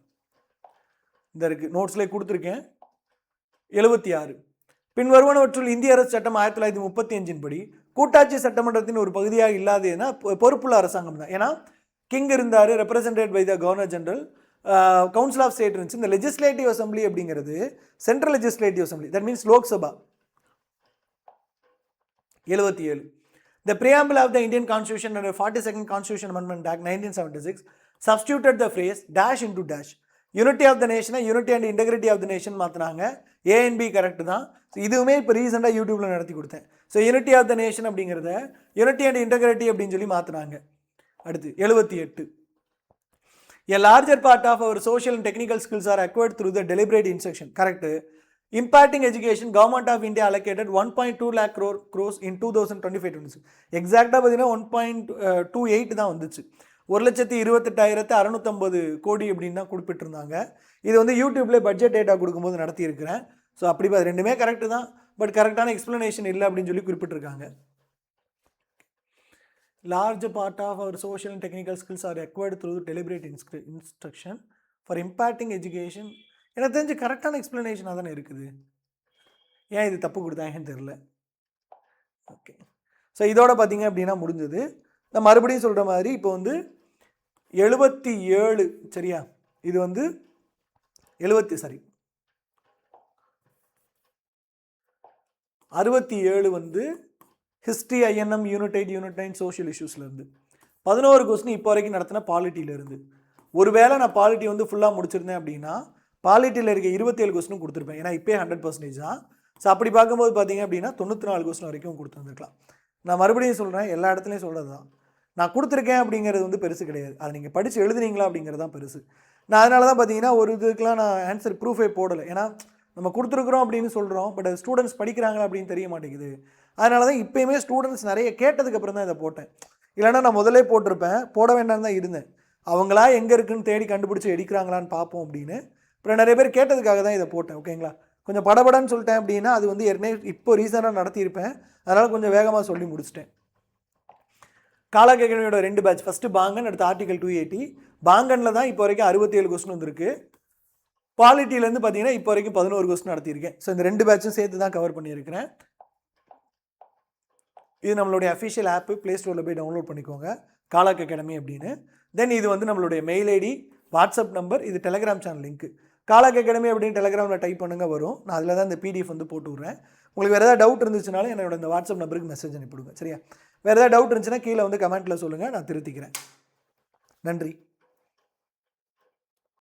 இந்த இருக்குது நோட்ஸ்லேயே கொடுத்துருக்கேன். 76, பின் வருவனவற்றுள் இந்திய அரசு சட்டம் 1935 படி கூட்டாட்சி சட்டமன்றத்தின் ஒரு பகுதியாக இல்லாததுன்னா பொறுப்புள்ள அரசாங்கம் தான். ஏன்னா கிங் இருந்தார், represented by the governor general, council of state இருந்துச்சு. இந்த லெஜிஸ்லேட்டிவ் அசம்பிளி அப்படிங்கிறது central legislative assembly, that means Lok Sabha. 77, the preamble of the Indian Constitution under 42nd Constitution Amendment Act 1976 substituted the phrase dash into dash. Unity of the நேஷனை unity and integrity of the nation மாற்றினாங்க. A N B correct தான். So இதுவுமே இப்போ ரீசெண்டாக யூடியூப்பில் நடத்தி கொடுத்தேன். So unity of the nation அப்படிங்கிறத யூனிட்டி அண்ட் இன்டெகிரிட்டி அப்படின்னு சொல்லி மாற்றினாங்க. அடுத்து 78, a larger part of our social and technical skills are acquired through the deliberate instruction. Correct. impacting education, government of India allocated 1.2 lakh crores in 2025-26. எக்ஸாக்டாக பார்த்தீங்கன்னா 1.28 தான் வந்துச்சு. 1,28,650 கோடி அப்படின்னு தான் குறிப்பிட்டிருந்தாங்க. இது வந்து யூடியூப்லேயே பட்ஜெட் டேட்டா கொடுக்கும்போது நடத்தியிருக்கிறேன். ஸோ அப்படி ரெண்டுமே கரெக்டு தான், பட் கரெக்டான எக்ஸ்ப்ளனேஷன் இல்லை அப்படின்னு சொல்லி குறிப்பிட்டிருக்காங்க. Large part of our social and technical skills are acquired through deliberate instruction for impacting education. எனக்கு தெரிஞ்சு கரெக்டான எக்ஸ்ப்ளனேஷனாக தானே இருக்குது. ஏன் இது தப்பு கொடுத்தாங்கன்னு தெரில. ஓகே, ஸோ இதோட பார்த்தீங்க அப்படின்னா முடிஞ்சது. நான் மறுபடியும் சொல்கிற மாதிரி இப்போ வந்து 77 சரியா, இது வந்து 67 வந்து history, INM, unit 8, unit 9 social இஷ்யூஸ்லேருந்து 11 கொஸ்டின் இப்போ வரைக்கும் நடத்தின பாலிட்டியிலேருந்து. ஒருவேளை நான் பாலிட்டி வந்து ஃபுல்லாக முடிச்சிருந்தேன் அப்படின்னா பாலிட்டியில் இருக்க 27 கொஸ்டினும் கொடுத்துருப்பேன். ஏன்னா இப்போ 100% தான். ஸோ அப்படி பார்க்கும்போது பார்த்தீங்க அப்படின்னா 94 கொஸ்டின் வரைக்கும் கொடுத்துருந்துருக்கலாம். நான் மறுபடியும் சொல்கிறேன், எல்லா இடத்துலையும் சொல்கிறது தான், நான் கொடுத்துருக்கேன் அப்படிங்கிறது வந்து பெருசு கிடையாது, அதை நீங்கள் படித்து எழுதுனீங்களா அப்படிங்கிறது தான் பெருசு. நான் அதனால தான் பார்த்தீங்கன்னா ஒரு இதுக்கெலாம் நான் ஆன்சர் ப்ரூஃபே போடலை. ஏன்னா நம்ம கொடுத்துருக்குறோம் அப்படின்னு சொல்கிறோம், பட் அது ஸ்டூடெண்ட்ஸ் படிக்கிறாங்களா அப்படின்னு தெரிய மாட்டேங்குது. அதனால தான் இப்போயுமே ஸ்டூடெண்ட்ஸ் நிறைய கேட்டதுக்கப்புறம் தான் இதை போட்டேன். இல்லைனா நான் முதலே போட்டிருப்பேன், போட வேண்டாம் தான் இருந்தேன். அவங்களா எங்கே இருக்குன்னு தேடி கண்டுபிடிச்சி எடுக்கிறாங்களான்னு பார்ப்போம் அப்படின்னு. அப்புறம் நிறைய பேர் கேட்டதுக்காக தான் இதை போட்டேன். ஓகேங்களா. கொஞ்சம் படபடன்னு சொல்லிட்டேன் அப்படின்னா அது வந்து ஏற்கனவே இப்போ ரீசனாக நடத்தியிருப்பேன், அதனால் கொஞ்சம் வேகமாக சொல்லி முடிச்சிட்டேன். காலாக் அகாடமியோட 2 பேட்ச், ஃபஸ்ட்டு பாங்கன், அடுத்து ஆர்டிகல் 280. பாங்கனில் தான் இப்போ வரைக்கும் 67 கொஸ்டின் வந்திருக்கு. பாலிட்டியிலேருந்து பார்த்தீங்கன்னா இப்போ வரைக்கும் 11 கொஸ்டின் நடத்தியிருக்கேன். ஸோ இந்த 2 பேட்சும் சேர்த்து தான் கவர் பண்ணியிருக்கிறேன். இது நம்மளுடைய அஃபிஷியல் ஆப்பு, ப்ளே ஸ்டோரில் போய் டவுன்லோட் பண்ணிக்கோங்க, காலாக் அகாடமி அப்படின்னு. தென் இது வந்து நம்மளுடைய மெயில் ஐடி, வாட்ஸ்அப் நம்பர், இது டெலகிராம் சேனல் லிங்க்கு. காலாக் அகாடமி அப்படின்னு டெலகிராமில் டைப் பண்ணுங்க வரும். நான் அதில் தான் இந்த பிடிஎஃப் வந்து போட்டு விட்றேன். உங்களுக்கு வேறு ஏதாவது டவுட் இருந்துச்சுனாலும் என்னோட இந்த வாட்ஸ்அப் நம்பருக்கு மெசேஜ் அனுப்பிவிடுங்க. சரியா, வேறு ஏதாவது டவுட் இருந்துச்சுன்னா கீழே வந்து கமெண்ட்டில் சொல்லுங்கள், நான் திருத்திக்கிறேன். நன்றி.